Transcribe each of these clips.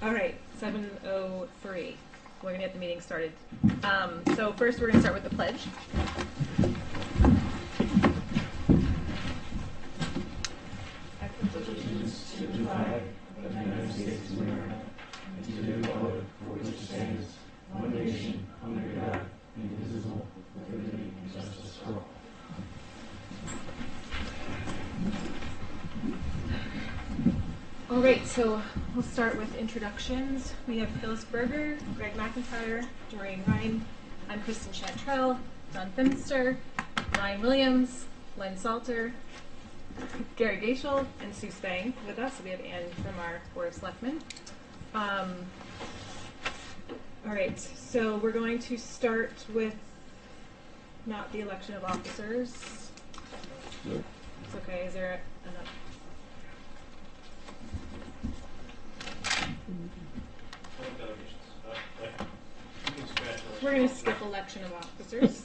All right, 7:03. We're going to get the meeting started. So first we're going to start with the pledge. I pledge allegiance to the flag of the United States of America and to the republic for which it stands, one nation, under God, indivisible, with liberty and justice for all. All right, so we'll start with introductions. We have Phyllis Berger, Greg McIntyre, Doreen Ryan. I'm Kristen Chantrell, Don Finster, Ryan Williams, Len Salter, Gary Gashel, and Sue Spang with us. We have Ann from our Board of Selectmen. All right, so we're going to start with not the election of officers. Sure. It's okay. Is there enough? We're going to skip election of officers.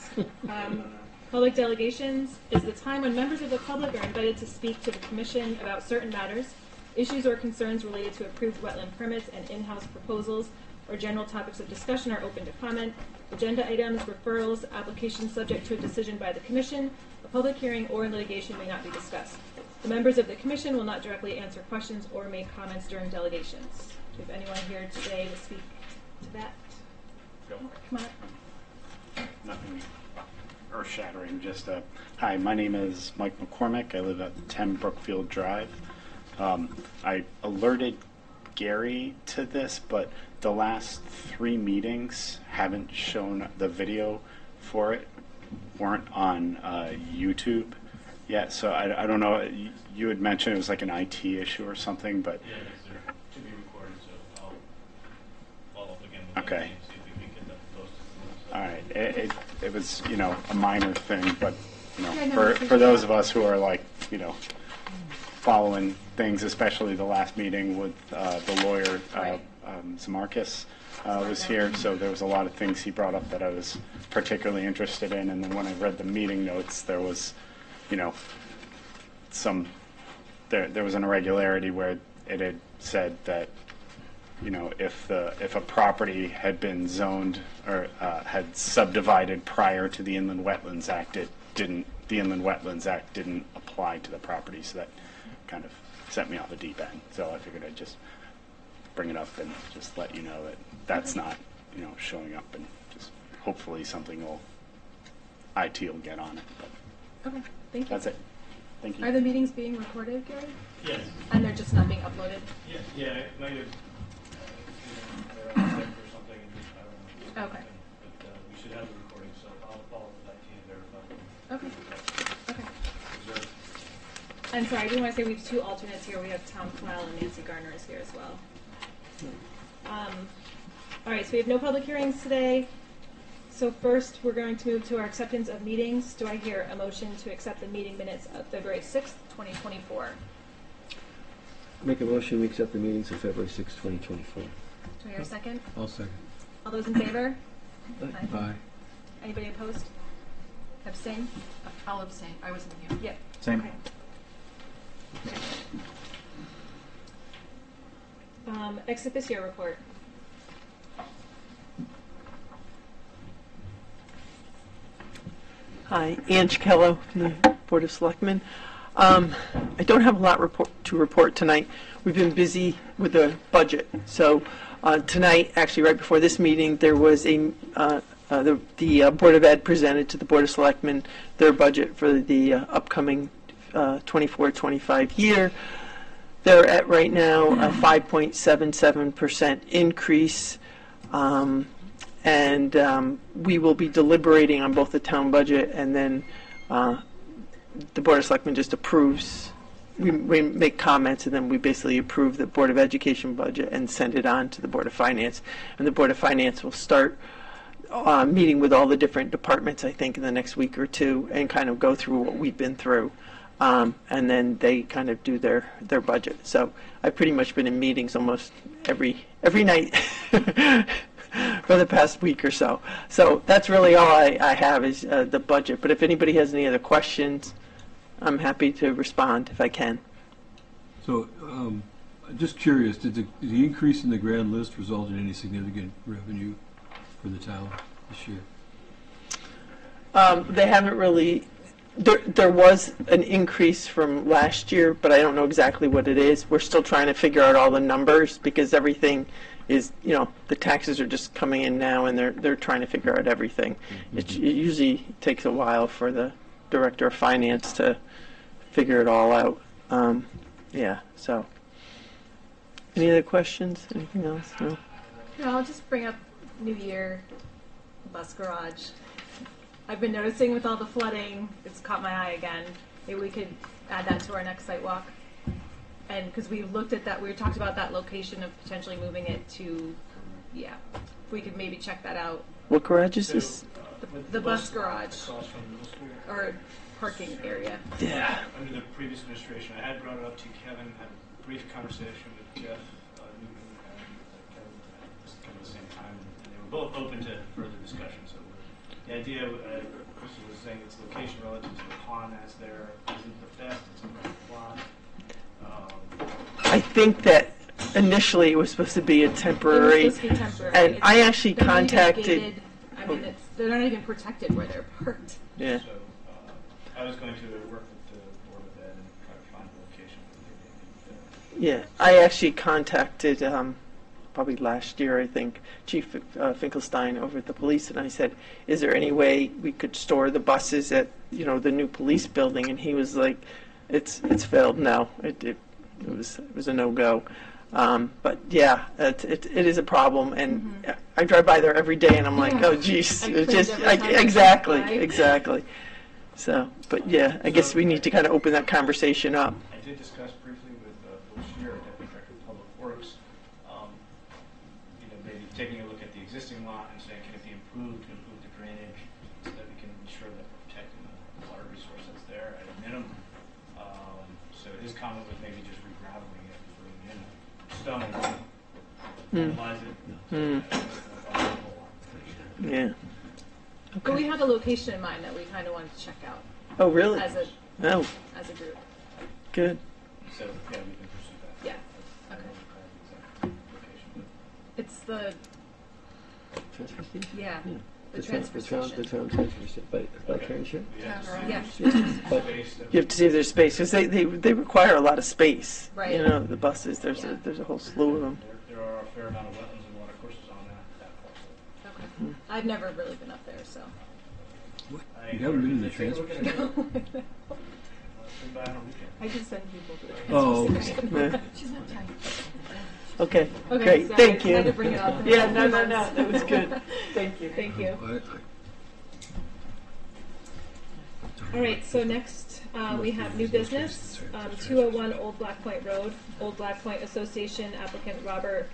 Public delegations is the time when members of the public are invited to speak to the commission about certain matters, issues or concerns related to approved wetland permits and in-house proposals, or general topics of discussion are open to comment. Agenda items, referrals, applications subject to a decision by the commission, a public hearing, or litigation may not be discussed. The members of the commission will not directly answer questions or make comments during delegations. Do you have anyone here today to speak to that? Go. Come on. Nothing earth-shattering, just hi, my name is Mike McCormick. I live at 10 Brookfield Drive. I alerted Gary to this, but the last 3 meetings haven't shown the video for it, weren't on YouTube yet, so I don't know. You had mentioned it was like an IT issue or something, but yeah, they're to be recorded, so I'll follow up again with okay. and see if we can get that posted. All right, it was, a minor thing, but, Yeah, no, for those of us who are like, following things, especially the last meeting with the lawyer, Right. Zamarkis was here, so there was a lot of things he brought up that I was particularly interested in, and then when I read the meeting notes, there was, there was an irregularity where it had said that if a property had been zoned or had subdivided prior to the Inland Wetlands Act, the Inland Wetlands Act didn't apply to the property, so that kind of sent me off the deep end. So I figured I'd just bring it up and just let you know that that's not, showing up, and just hopefully IT will get on it. But Okay, thank you. that's it. Thank you. Are the meetings being recorded, Gary? Yes. And they're just not being uploaded? Yeah, it might have, they're on set or something, and I don't know. Okay. But we should have the recording, so I'll follow up with IT and verify. Okay. Okay. Reserve. And sorry, I do want to say we have 2 alternates here. We have Tom Connell and Nancy Garner is here as well. All right, so we have no public hearings today. So first, we're going to move to our acceptance of meetings. Do I hear a motion to accept the meeting minutes of February 6th, 2024? Make a motion, we accept the meetings of February 6, 2024. Do I hear a second? I'll second. All those in favor? Aye. Anybody opposed? Abstain? I'll abstain. I wasn't here. Yep. Same. Okay. Ex officio report. Hi, Ann Chichello from the Board of Selectmen. I don't have a lot to report tonight. We've been busy with the budget. So tonight, actually right before this meeting, there was the Board of Ed presented to the Board of Selectmen their budget for the upcoming 24-25 year. They're at right now a 5.77% increase. And we will be deliberating on both the town budget, and then the Board of Selectmen just approves. We make comments, and then we basically approve the Board of Education budget and send it on to the Board of Finance. And the Board of Finance will start meeting with all the different departments, I think, in the next week or two, and kind of go through what we've been through. And then they kind of do their budget. So I've pretty much been in meetings almost every night for the past week or so. So that's really all I have is the budget. But if anybody has any other questions, I'm happy to respond if I can. So I'm just curious, did the increase in the grand list result in any significant revenue for the town this year? They haven't really, there was an increase from last year, but I don't know exactly what it is. We're still trying to figure out all the numbers because everything is, the taxes are just coming in now and they're trying to figure out everything. It usually takes a while for the director of finance to figure it all out. So. Any other questions? Anything else? No? No, I'll just bring up New Year bus garage. I've been noticing with all the flooding, it's caught my eye again. Maybe we could add that to our next site walk. And because we looked at that, we talked about that location of potentially moving it to, if we could maybe check that out. What garage is this? The bus garage Across from the middle school. or parking area. Yeah. Under the previous administration, I had brought it up to Kevin, had a brief conversation with Jeff Newton and Kevin at kind of the same time, and they were both open to further discussion. So the idea, Crystal was saying, its location relative to the pond that's there isn't the best. It's a rough plot. I think that initially it was supposed to be a temporary. It was supposed to be temporary. And I actually They're not even contacted. gated. I mean, they're not even protected where they're parked. Yeah. So I was going to work with the Board of Ed and try to find a location where they Yeah, I actually contacted probably last year, I think, Chief Finkelstein over at the police, and I said, "Is there any way we could store the buses at the new police building?" And he was like, "It's failed. No, it was a no-go." But yeah, it is a problem, and I drive by there every day, and I'm like, "Oh, geez, And it's cleaned just every time you drive. exactly." So, but yeah, I guess we need to kind of open that conversation up. I did discuss briefly with Bill Scheer, Deputy Director of Public Works, maybe taking a look at the existing lot and saying, can it be improved to improve the drainage so that we can ensure that we're protecting the water resource that's there at a minimum. So his comment was maybe just re-graveling it, putting in stone, analyze it. Yeah. But we have a location in mind that we kind of wanted to check out Oh, really? as a Oh, group. good. So, yeah, we can pursue that. Yeah. I don't know the exact location, but It's the Transfer station? yeah, Yeah. the transfer The town station. transfer station, by Karen we have to Yeah, see Yeah. But space that You have to see if there's space because they require a lot of space. Right. The buses. There's a whole slew of them. there are a fair amount of wetlands and water courses on that parcel. Okay. I've never really been up there, so. You haven't been in the transfer station? I just send people to the transfer Oh, okay. station. Yeah. She's not tight. Okay. Okay, Great. sorry, Thank I just had to you. bring it up. Yeah. No. That was good. Thank you. Thank you. I- All right, so next we have new business, 201 Old Black Point Road, Old Black Point Association applicant Robert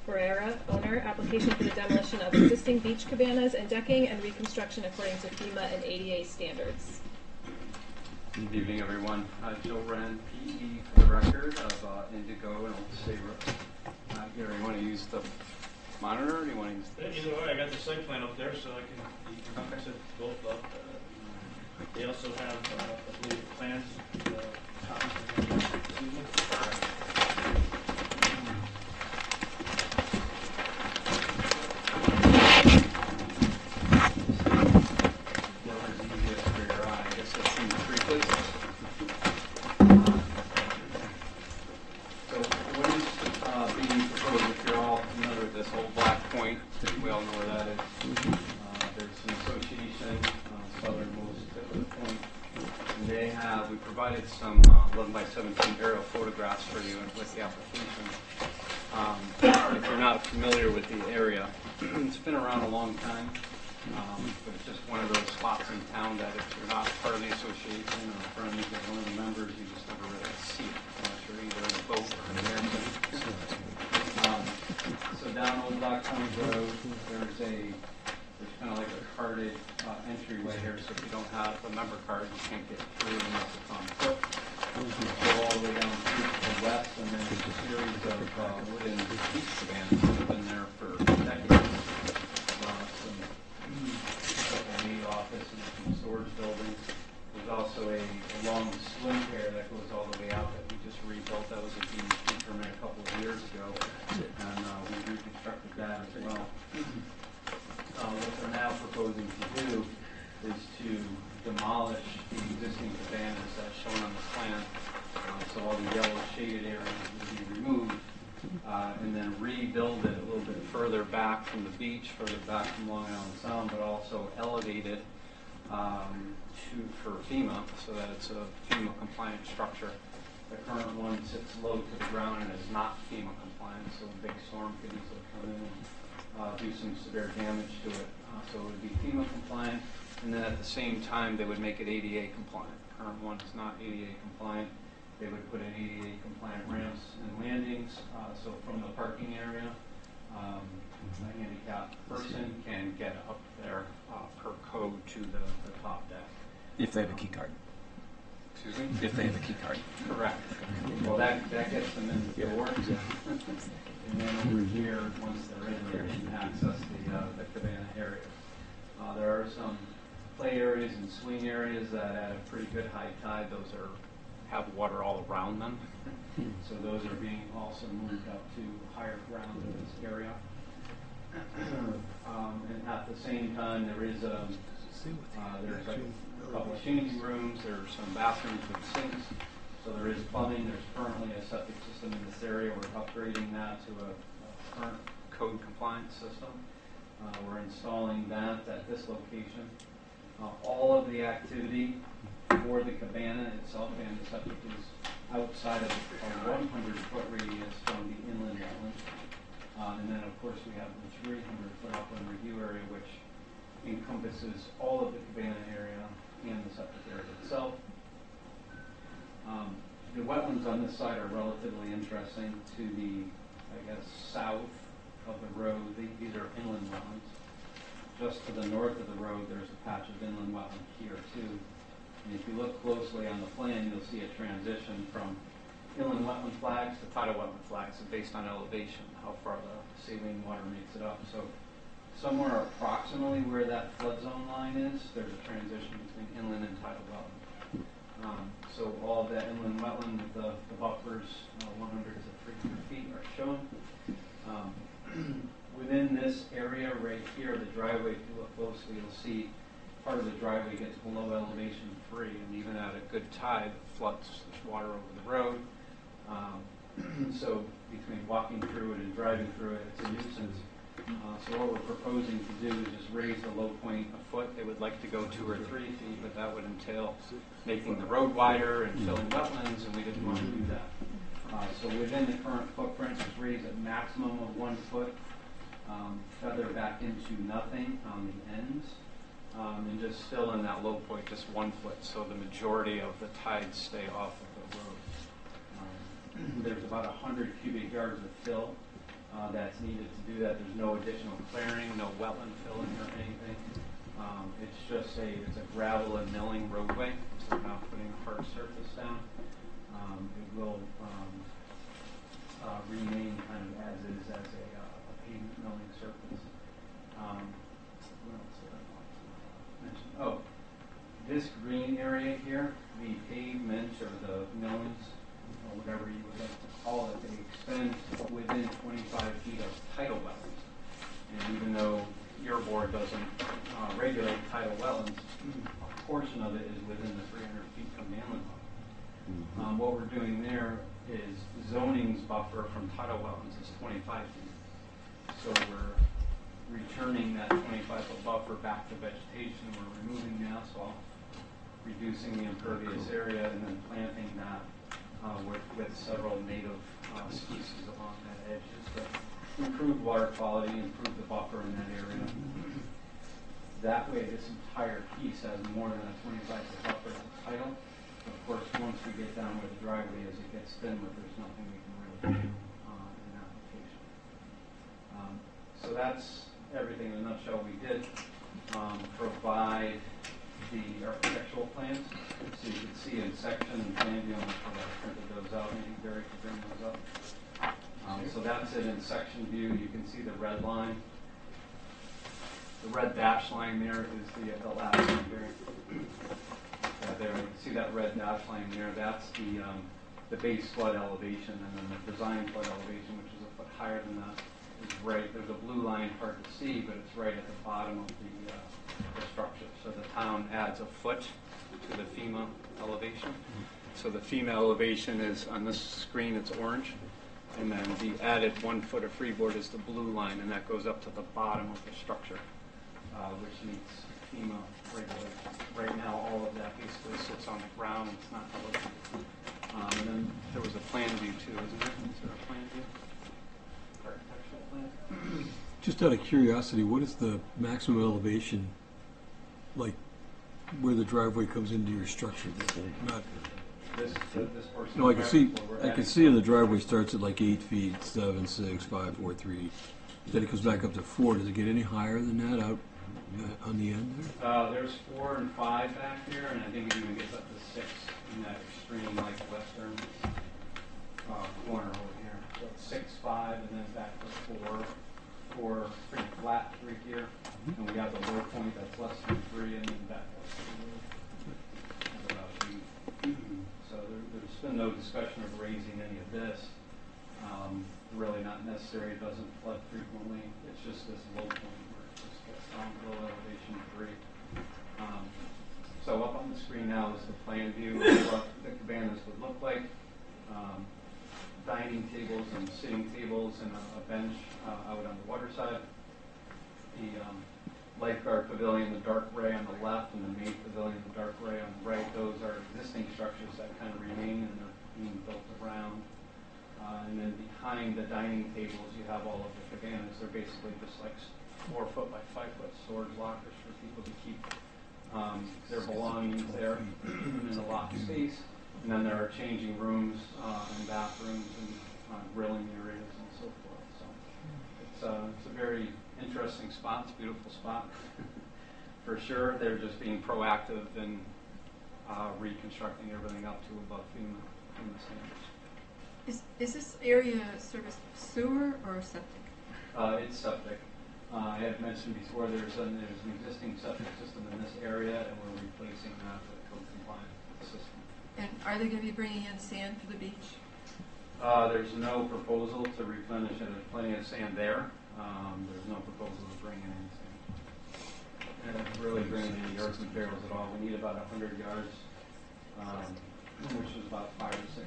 Ferreira, owner, application for the demolition of existing beach cabanas and decking and reconstruction according to FEMA and ADA standards. Good evening, everyone. Joe Wren, PE for the record of Indigo and Old State Road. Gary, you want to use the monitor or do you want to use this? Either way, I got the site plan up there, so you can set both up. They also have, I believe, plans, copies of them this evening. Whatever's easiest for your eye. I guess let's see three places. So what is being proposed, if you're all familiar with this Old Black Point, we all know where that is. There's an association, southernmost tip of the point. And we provided some 11 by 17 aerial photographs for you with the application. If you're not familiar with the area, it's been around a long time. But it's just one of those spots in town that if you're not part of the association or friends of one of the members, you just never really see it unless you're either in a boat or in an airplane. So down Old Black Point Road, there's kind of like a carded entryway here, so if you don't have a member card, you can't get through unless it's on foot. Go all the way down to the west, and then there's a series of wooden beach cabanas that have been there for decades. Some office and some storage buildings. There's also a long swing pier that goes all the way out that we just rebuilt. That was a DEP permit a couple proposing to do is to demolish the existing cabanas as shown on the plan. So all the yellow shaded areas will be removed, and then rebuild it a little bit further back from the beach, further back from Long Island Sound, but also elevate it for FEMA, so that it's a FEMA compliant structure. The current one sits low to the ground and is not FEMA compliant, so a big storm could easily come in and do some severe damage to it. So it would be FEMA compliant, and then at the same time they would make it ADA compliant. The current one is not ADA compliant. They would put in ADA compliant ramps and landings, so from the parking area, a handicapped person can get up there per code to the top deck. If they have a key card. Excuse me? If they have a key card. Correct. Well, that gets them in the door. And then over here, once they're in, they can access the cabana area. There are some play areas and swing areas that at a pretty good high tide, have water all around them. So those are being also moved up to higher ground in this area. And at the same time, there's a couple of changing rooms, there's some bathrooms with sinks, so there is plumbing. There's currently a septic system in this area. We're upgrading that to a current code compliance system. We're installing that at this location. All of the activity for the cabana itself and the septic is outside of a 100-foot radius from the inland wetland. And then, of course, we have the 300-foot upland review area, which encompasses all of the cabana area and the septic area itself. The wetlands on this side are relatively interesting. To the, south of the road, these are inland wetlands. Just to the north of the road, there's a patch of inland wetland here, too. And if you look closely on the plan, you'll see a transition from inland wetland flags to tidal wetland flags based on elevation, how far the saline water makes it up. So somewhere approximately where that flood zone line is, there's a transition between inland and tidal wetland. So all of that inland wetland, the buffers, 100 to 300 feet are shown. Within this area right here, the driveway, if you look closely, you'll see part of the driveway gets below elevation 3, and even at a good tide, floods water over the road. So between walking through it and driving through it, it's a nuisance. So what we're proposing to do is just raise the low point a foot. They would like to go 2 or 3 feet, but that would entail making the road wider and filling wetlands, and we didn't want to do that. So within the current footprint, it's raised at maximum of 1 foot, feather back into nothing on the ends, and just fill in that low point just 1 foot, so the majority of the tides stay off of the road. There's about 100 cubic yards of fill that's needed to do that. There's no additional clearing, no wetland filling or anything. It's just it's a gravel and milling roadway, so we're not putting a hard surface down. It will remain kind of as is, as a pavement milling surface. What else did I want to mention? Oh, this green area here, the pavement or the millings, or whatever you would like to call it, they extend within 25 feet of tidal wetlands. And even though your board doesn't regulate tidal wetlands, a portion of it is within the 300 feet from the inland wetland. What we're doing there is zoning's buffer from tidal wetlands is 25 feet. So we're returning that 25-foot buffer back to vegetation. We're removing the asphalt, reducing the impervious area, and then planting that with several native species along that edge. To improve water quality, improve the buffer in that area. That way, this entire piece has more than a 25-foot buffer to tidal. Of course, once we get down where the driveway is, it gets thinner. There's nothing we can really do in that location. So that's everything in a nutshell. We did provide the architectural plans, so you can see in section and plan view. I printed those out. Maybe Gary could bring those up. So that's it in section view. You can see the red line. The red dash line there is the last one here. There, you can see that red dash line there. That's the base flood elevation, and then the design flood elevation, which is a foot higher than that, is right, there's a blue line hard to see, but it's right at the bottom of the structure. So the town adds a foot to the FEMA elevation. So the FEMA elevation is, on this screen, it's orange. And then the added 1 foot of freeboard is the blue line, and that goes up to the bottom of the structure, which meets FEMA regulations. Right now, all of that basically sits on the ground. It's not elevated. And then there was a plan view too, isn't there? Is there a plan view? Architectural plan? Just out of curiosity, what is the maximum elevation, like where the driveway comes into your structure? Not, This portion. no, I of can the see, driveway, we're I can adding see the driveway starts at like 8 feet, 7, 6, 5, 4, 3. Then it goes back up to 4. Does it get any higher than that out on the end there? There's 4 and 5 back here, and I think it even gets up to 6 in that extreme, like western corner over here. So it's 6, 5, and then back to 4, pretty flat through here, and we have the low point that's less than 3, and then back up to about 8. So there's been no discussion of raising any of this. Really not necessary. It doesn't flood frequently. It's just this low point where it just gets down below elevation 3. So up on the screen now is the plan view of what the cabanas would look like. Dining tables and sitting tables and a bench out on the water side. The lifeguard pavilion, the dark gray on the left, and the maid pavilion, the dark gray on the right. Those are existing structures that kind of remain, and they're being built around. And then behind the dining tables, you have all of the cabanas. They're basically just like 4 foot by 5 foot storage lockers for people to keep their belongings there in a locked space. And then there are changing rooms and bathrooms and grilling areas and so forth. So it's a very interesting spot. It's a beautiful spot for sure. They're just being proactive in reconstructing everything up to above FEMA standards. Is this area service sewer or septic? It's septic. I had mentioned before there's an existing septic system in this area, and we're replacing that with a code compliant system. And are they going to be bringing in sand for the beach? There's no proposal to replenish it. There's plenty of sand there. There's no proposal to bring in any sand. And really bringing any earthen barrels at all. We need about 100 yards, which is about 5 or 6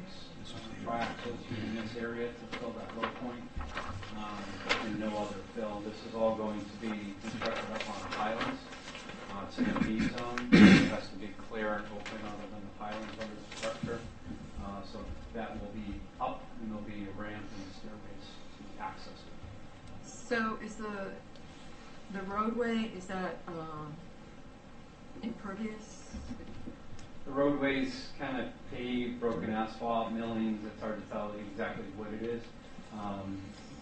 triaxles in this area to fill that low point, and no other fill. This is all going to be constructed up on pylons. It's in a B zone. It has to be clear and open other than the pylons under the structure. So that will be up, and there'll be a ramp and stairways to access it. So is the roadway, is that impervious? The roadway's kind of paved, broken asphalt, millings. It's hard to tell exactly what it is.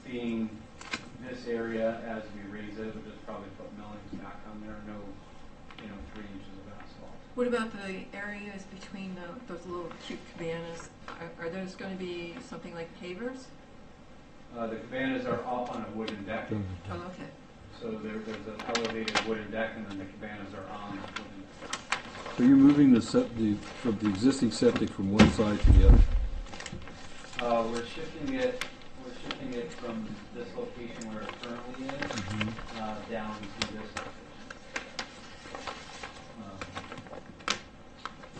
Being this area, as we raise it, we'll just probably put millings back on there. No, 3 inches of asphalt. What about the areas between those little cute cabanas? Are those going to be something like pavers? The cabanas are up on a wooden deck. Oh, okay. So there's an elevated wooden deck, and then the cabanas are on the wooden deck. are you moving from the existing septic from one side to the other? We're shifting it from this location where it currently is down to this location.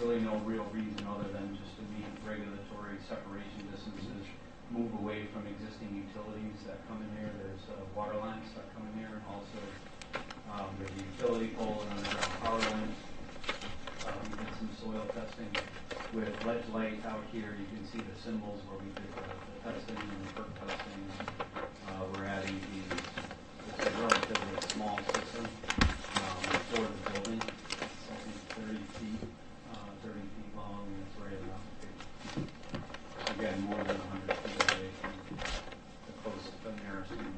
Really no real reason other than just to meet regulatory separation distances, move away from existing utilities that come in here. There's water lines that come in here, and also there's a utility pole and underground power lines. We did some soil testing with ledge light out here. You can see the symbols where we did the testing and the perk testing. We're adding it's a relatively small system for the building. It's, I think, 30 feet long, and it's right around the page. Again, more than 100 feet away from the closest, the nearest human.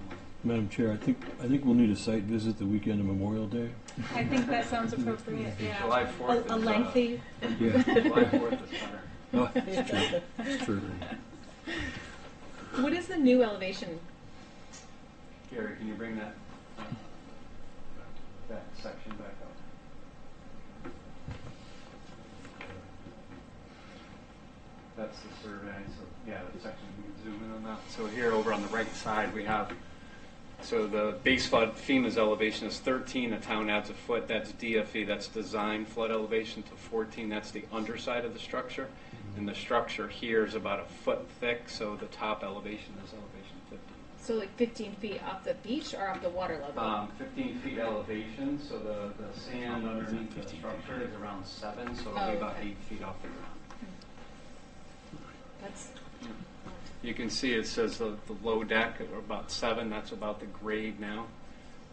Madam Chair, I think we'll need a site visit the weekend of Memorial Day. I think that sounds appropriate, yeah. July 4th A is, lengthy, Yeah. July 4th is better. Oh, it's true. It's true. what is the new elevation? Gary, can you bring that section back up? That's the survey. So yeah, the section, we can zoom in on that. So here over on the right side, we have So the base flood FEMA's elevation is 13, the town adds a foot, that's DFE, that's design flood elevation to 14, that's the underside of the structure. And the structure here is about a foot thick, so the top elevation is elevation 15. So like 15 feet off the beach or off the water level? 15 feet elevation, so the sand underneath the structure is around 7, so it'll be about 8 feet off the ground. That's You can see it says the low deck are about 7, that's about the grade now.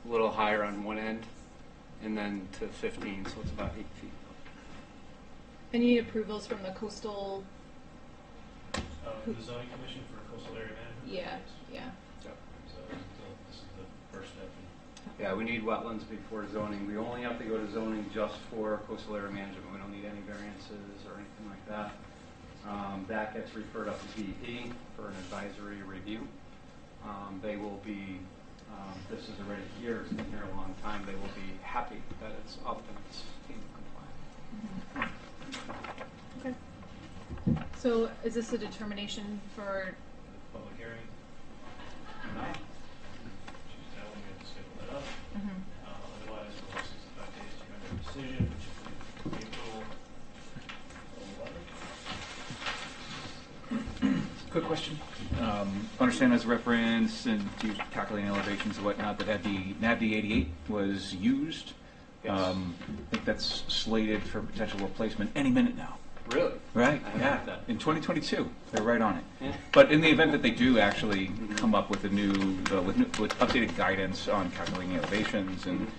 A little higher on one end, and then to 15, so it's about 8 feet. and you need approvals from the coastal. The zoning commission for coastal area management? Yeah, yeah. So this is the first step. Yeah, we need wetlands before zoning. We only have to go to zoning just for coastal area management. We don't need any variances or anything like that. That gets referred up to DEP for an advisory review. They will be, this is already here, it's been here a long time, they will be happy that it's up and it's FEMA compliant. Okay. So is this a determination for? Public hearing. She's telling me to schedule that up. Otherwise, we'll have 65 days to render a decision, which will be April 11th. Quick question. Understand as reference and you calculating elevations and whatnot that NAVD 88 was used. Yes. I think that's slated for potential replacement any minute now. Really? Right. I haven't Yeah. heard that. In 2022, they're right on it. Yeah. But in the event that they do actually come up with a with updated guidance on calculating elevations and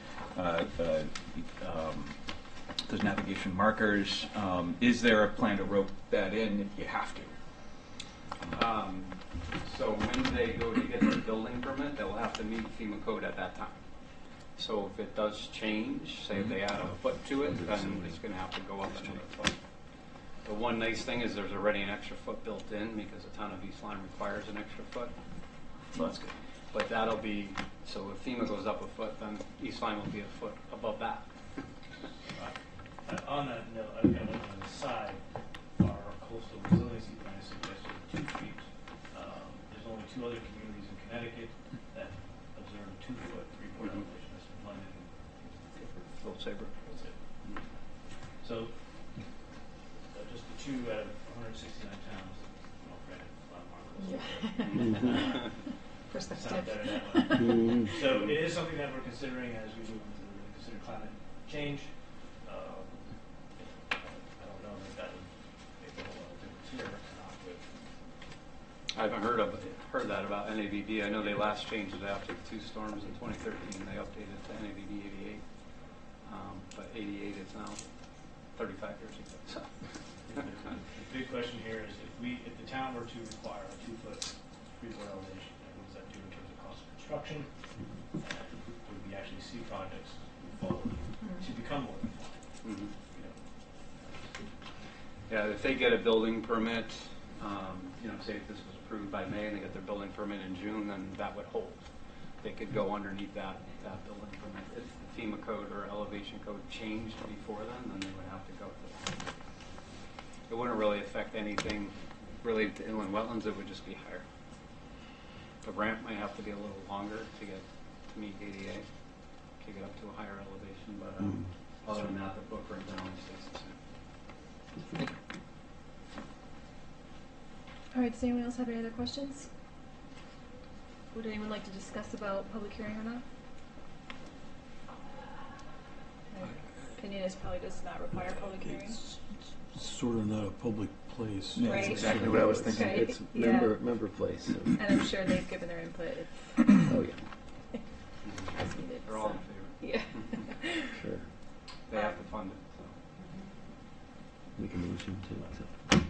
those navigation markers, is there a plan to rope that in if you have to? So when they go to get their building permit, they'll have to meet FEMA code at that time. So if it does change, say if they add a foot to it, then it's going to have to go up another foot. The one nice thing is there's already an extra foot built in because the town of East Lyme requires an extra foot. So that's good. But that'll be, so if FEMA goes up a foot, then East Lyme will be a foot above that. On that note, I've got one on the side. Our coastal resiliency plan is suggested 2 feet. There's only 2 other communities in Connecticut that observe 2-foot, 3-foot elevation. That's London and Little saber. that's it. So just the 2 out of 169 towns. Well, granted, a lot more coastal. It's not better that way. So it is something that we're considering as we move into consider climate change. I don't know if that would make a whole lot of difference here or not, but I haven't heard that about NAVD. I know they last changed it after 2 storms in 2013. They updated it to NAVD 88. But 88 is now 35 years ago. So. the big question here is if the town were to require a 2-foot, 3-foot elevation, what does that do in terms of cost of construction? Would we actually see projects move forward to become more conforming? Yeah, if they get a building permit, say if this was approved by May and they get their building permit in June, then that would hold. They could go underneath that building permit. If the FEMA code or elevation code changed before then they would have to go to that. It wouldn't really affect anything related to inland wetlands. It would just be higher. The ramp might have to be a little longer to meet ADA, to get up to a higher elevation, but other than that, the footprint generally stays the same. All right, does anyone else have any other questions? Would anyone like to discuss about public hearing or not? My opinion is probably does not require public hearing. It's sort of not a public place. Yeah, Right. that's exactly what I was thinking. Right. It's Yeah. member place. So. And I'm sure they've given their input. It's Oh, yeah, as needed. They're all so. in favor. Yeah. sure. They have to fund it. So. Make a motion to accept.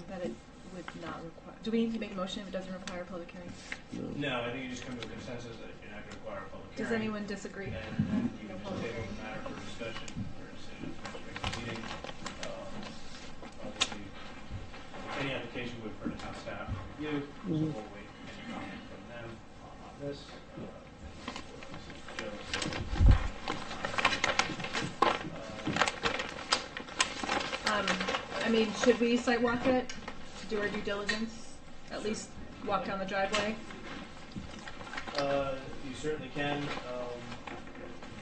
That it would not require. Do we need to make a motion if it doesn't require a public hearing? No, I think you just come to a consensus that you're not going to require a public hearing. Does anyone disagree? And you No can just public table hearing. the matter for discussion or decision at the next regular meeting. Obviously, any application would refer to town staff for review, so we'll wait for any comment from them on this. I mean, should we site walk it? Do our due diligence? At least walk down the driveway? certainly can.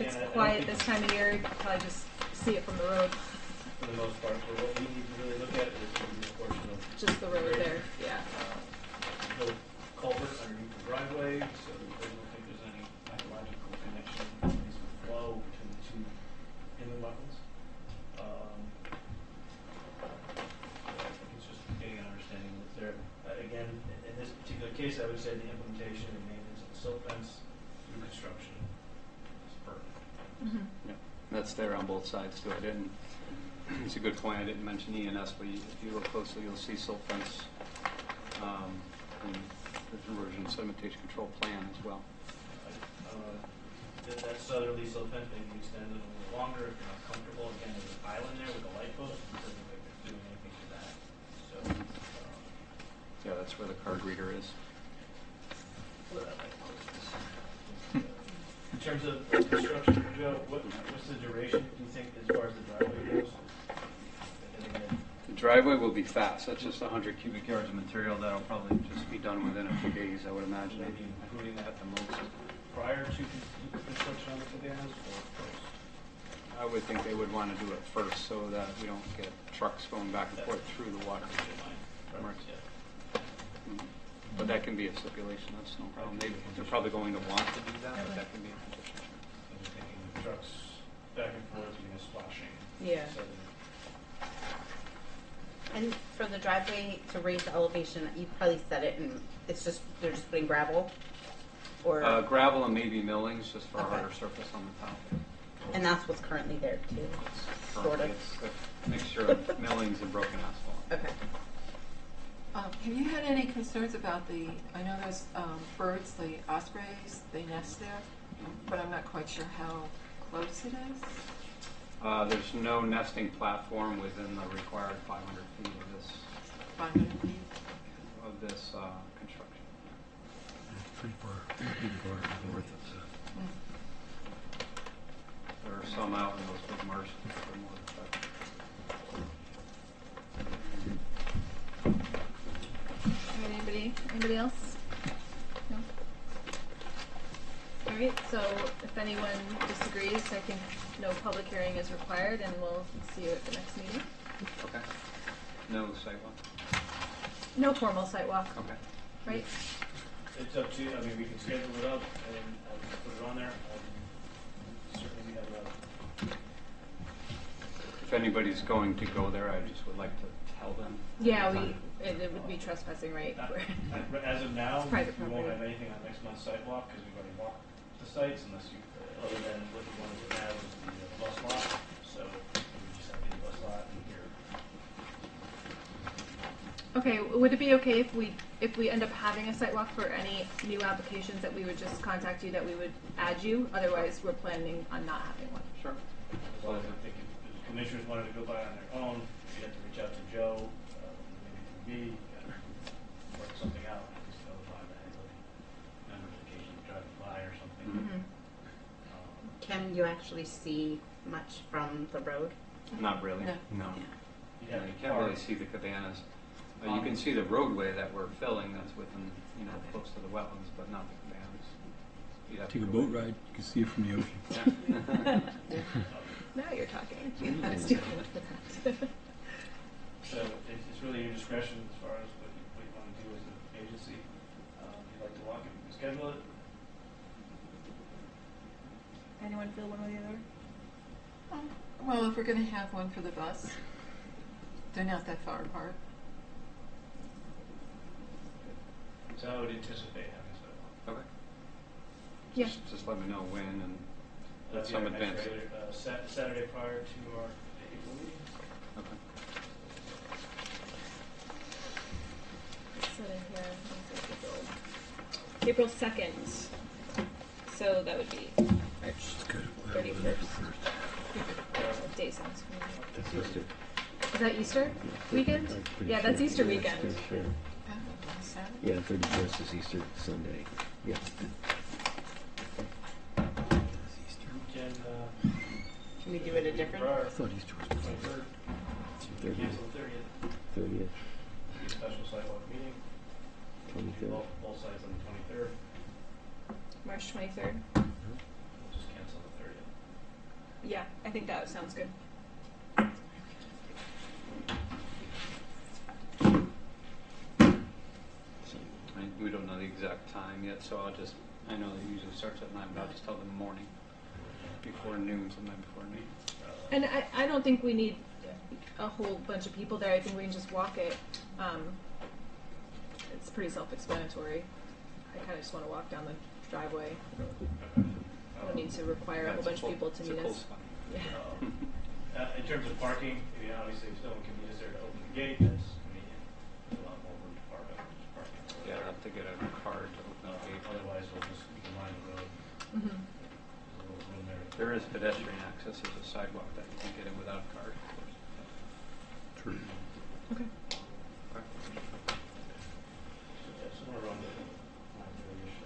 It's again, I don't quiet think this time of year, you can probably just see it from the road, for the most part, but what we need to really look at is the portion of just the road there, yeah. no culvert underneath the driveway, so I don't think there's any ecological connection, at least with flow between the two inland wetlands. I think it's just getting an understanding that there, again, in this particular case, I would say the implementation and maintenance of the silt fence through construction is perfect. That's there on both sides too. I didn't, it's a good point, I didn't mention ENS, but if you look closely, you'll see silt fence in the erosion sedimentation control plan as well. That southerly silt fence may be extended a little longer if you're not comfortable. Again, there's an island there with a light post. It doesn't look like they're doing anything to that. So, Yeah, that's where the card reader is. where that light post is. In terms of construction, Joe, what's the duration, do you think, as far as the driveway goes? And again, The driveway will be fast. That's just 100 cubic yards of material. That'll probably just be done within a few days, I would imagine. maybe including that At the most. prior to construction on the cabanas or post? I would think they would want to do it first so that we don't get trucks going back and forth through the water. Right. Yeah. But that can be a stipulation, that's no problem. They're probably going to want to do that, but that can be a condition. I'm just thinking trucks back and forth, you know, splashing. Yeah. So And for the driveway to raise the elevation, you probably said it, and it's just, they're just putting gravel? Or, Gravel and maybe millings, just for a Okay. harder surface on the top. and that's what's currently there too, sort of? It's a mixture of millings and broken asphalt. Okay. Have you had any concerns about the, I know there's birds, the ospreys, they nest there, but I'm not quite sure how close it is. There's no nesting platform within the required 500 feet of this 500 feet? Construction. Pretty far north of There are some out in those big marshes that are more effective. All right, anybody else? No? All right, so if anyone disagrees, I think no public hearing is required, and we'll see you at the next meeting. Okay. No sidewalk? No formal site walk, Okay. right? it's up to you, I mean, we can schedule it up and put it on there. Certainly we have If anybody's going to go there, I just would like to tell them. Yeah, it would be trespassing, right? as of now, It's private we won't property. have anything on next month's site walk because we've already walked the sites unless you, other than what you wanted to have is the bus lot. So we just have the bus lot in here. Okay, would it be okay if we end up having a site walk for any new applications that we would just contact you, that we would add you? Otherwise, we're planning on not having one. Sure. As long as I think if the commissioners wanted to go by on their own, you have to reach out to Joe, maybe through me, work something out, just notify the members occasionally driving by or something. Mm-hmm. Can you actually see much from the road? Not really. No. No. You'd Yeah, have you to can't park. really see the cabanas. You can see the roadway that we're filling that's within, close to the wetlands, but not the cabanas. You'd have to Take a go boat in. ride, you can see it from the ocean. Yeah. Now you're talking. Let's do that. So it's really your discretion as far as what you want to do as an agency. If you'd like to walk it, we can schedule it. Anyone feel one or the other? Well, if we're going to have one for the bus, they're not that far apart. So I would anticipate having a site walk. Okay. Yeah. Just let me know when and That'd be some our next advance. regular, Saturday prior to our April meeting. Okay. Let's set in here. April 2nd. So that would be March Good. 31st. What day sounds familiar? It's Easter. Is that Easter weekend? I'm pretty Yeah, sure. that's Easter Yeah, weekend. pretty sure. Oh, on Saturday? Yeah, 31st is Easter Sunday. Yeah. We can, Can we do it a different? prior, I thought Easter was 23rd, 30th, cancel the 30th, 30th, be a special sidewalk meeting, 23rd. both sides on the 23rd. March 23rd. We'll just cancel the 30th. Yeah, I think that sounds good. We don't know the exact time yet, so I know it usually starts at 9, but I'll just tell them morning, before noon, sometime before noon. And I don't think we need a whole bunch of people there. I think we can just walk it. It's pretty self-explanatory. I kind of just want to walk down the driveway. I don't need to require a whole bunch of people to meet us. Yeah. In terms of parking, obviously if someone can meet us there to open the gate, that's convenient. There's a lot more room to park on just parking. Yeah, I'll have to get a card to open the gate. Otherwise, we can line the road. Mm-hmm. There's a little room there. There is pedestrian access. There's a sidewalk that you can get in without a card, of course. True. Okay. Yeah, somewhere around the 9:30-ish.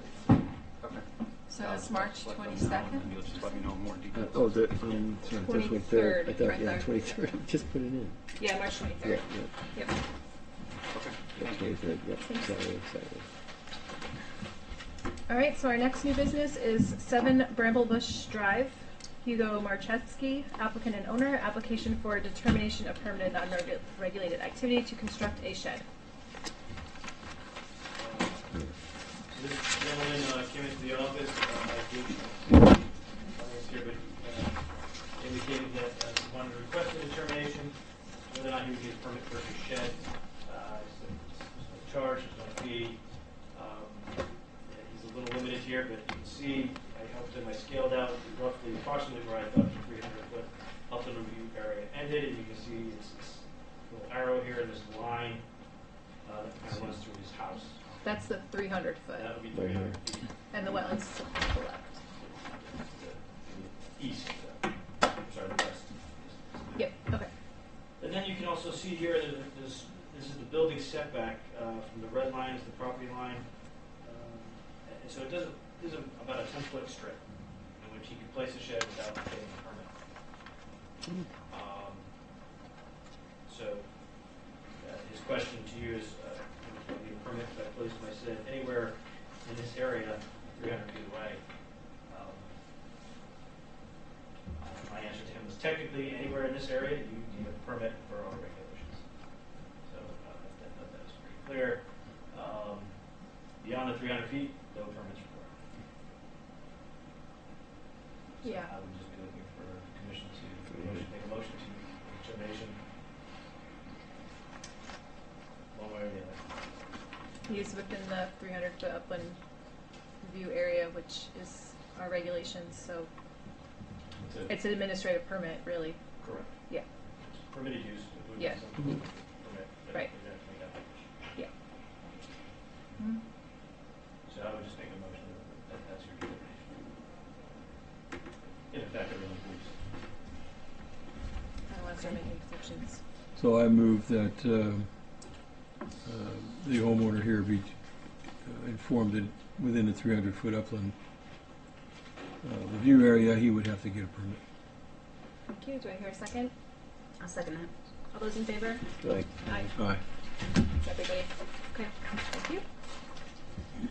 Okay. So it's March 22nd? And you'll just let me know more details. Oh, the, sorry, 23rd, I thought, right yeah, there. 23rd. Just put it in. Yeah, March 23rd. Yeah, Yep. Okay. yeah, Thank you. 23rd, yeah, Thanks. Saturday. All right, so our next new business is 7 Bramblebush Drive. Hugo Marchetsky, applicant and owner, application for determination of permanent non-regulated activity to construct a shed. So this gentleman came into the office, here, but indicated that he wanted to request a determination whether or not he would get a permit for his shed. There's no charge, there's no fee. He's a little limited here, but you can see I helped him. I scaled out roughly, approximately where I thought the 300-foot upland review area ended, and you can see it's this little arrow here and this line that kind of runs through his house. That's the 300 foot, That would be 300 feet. and the wetlands is to the left. The east, sorry, the west. Yep, okay. And then you can also see here that this is the building setback from the red line is the property line. And so this is about a 10-foot strip in which he could place a shed without getting a permit. So his question to you is, would I need a permit if I placed my shed anywhere in this area 300 feet away? My answer to him was technically anywhere in this area you need a permit for our regulations. So that's pretty clear. Beyond the 300 feet, no permits required. So Yeah. I would just be looking for the commission to make a motion to determination one way or the other. He's within the 300 foot upland review area, which is our regulations, so That's it. it's an administrative permit, really. Correct. Yeah. Permitted use. It would be Yeah. some permit that Right. we'd have to make application. Yeah. Mm-hmm. So I would just make a motion that that's your determination. If in fact everyone agrees. I don't want to start making exceptions. So I move that the homeowner here be informed that within the 300-foot upland review area, he would have to get a permit. Thank you. Do I hear a second? I'll second that. All those in favor? Right. Aye. Aye. Everybody? Okay, thank you.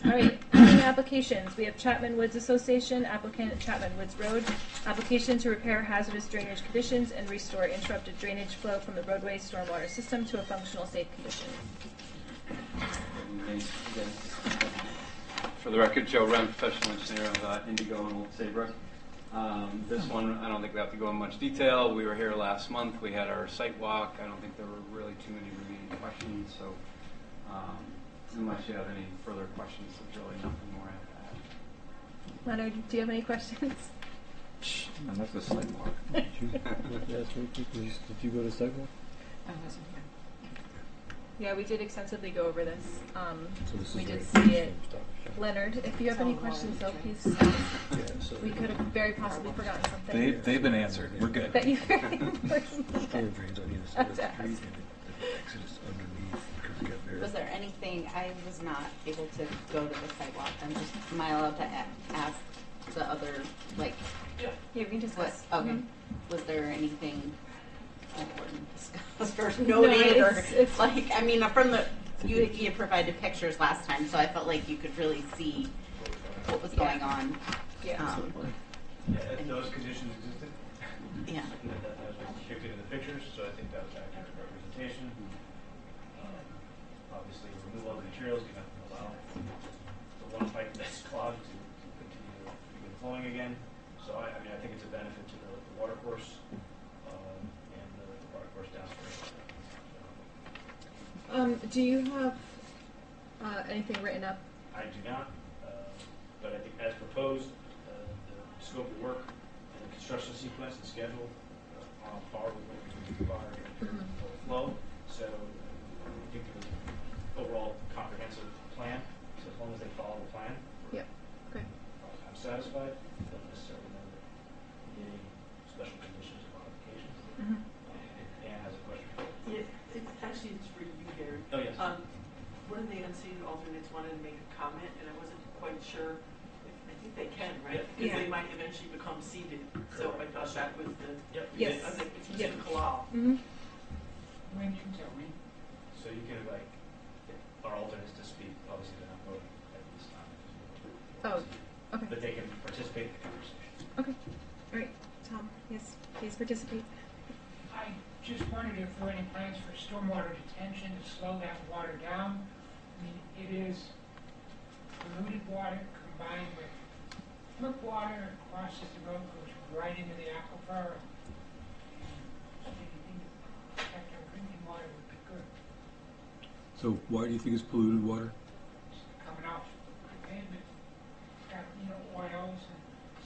All right, pending applications. We have Chapman Woods Association, applicant Chapman Woods Road, application to repair hazardous drainage conditions and restore interrupted drainage flow from the roadway stormwater system to a functional, safe condition. For the record, Joe Wren, professional engineer of Indigo and Old Saybrook. This one, I don't think we have to go in much detail. We were here last month. We had our site walk. I don't think there were really too many remaining questions. So unless you have any further questions, there's really nothing more I have to add. Leonard, do you have any questions? I love the sidewalk. Did you go to sidewalk? I wasn't here. Yeah, we did extensively go over this. So this We is did right see here, it. same stuff. Leonard, if you have It's any all questions, though, water, please. Yeah, so We could have very possibly forgotten something. They've been answered. We're good. That you very importantly. storm drains on either side of the That's street, and the exit is underneath because it got buried. Was there anything, I was not able to go to the sidewalk, am I allowed to ask the other, like, Yeah, we can what, discuss. okay, Mhm. was there anything important discussed or No, noted, or, it's- like, I mean, from the, you provided pictures last time, so I felt like you could really see what was going on. Yeah. Yeah, if those conditions existed, Yeah. that was depicted in the pictures, so I think that was accurate representation. Obviously, removal of the materials can allow the one pipe that's clogged to continue to begin flowing again. So I mean, I think it's a benefit to the water course and the water course downstream. Do you have anything written up? I do not, but I think as proposed, the scope of work and the construction sequence and schedule are on par with what we require for flow. So I think it was an overall comprehensive plan. So as long as they follow the plan, Yeah. Okay. I'm satisfied. Don't necessarily know that any special conditions or modifications. Anne has a question. Yeah, it's for you, Gary. Oh, yes. One of the unseated alternates wanted to make a comment, and I wasn't quite sure. I think they can, right? Because Yeah. they might eventually become seated. So I thought that was the. Yep. Yes. I think it's Yep. Mr. Kalal. When you tell me. So you can invite our alternates to speak. Obviously, they're not voting at this time. Oh, okay. But they can participate in the conversation. Okay. All right. Tom, yes, please participate. I just wondered if there were any plans for stormwater detention to slow that water down. I mean, it is polluted water combined with brook water, crosses the road, goes right into the aquifer. And anything to protect our drinking water would be good. So why do you think it's polluted water? It's coming off the pavement, it's got, oils and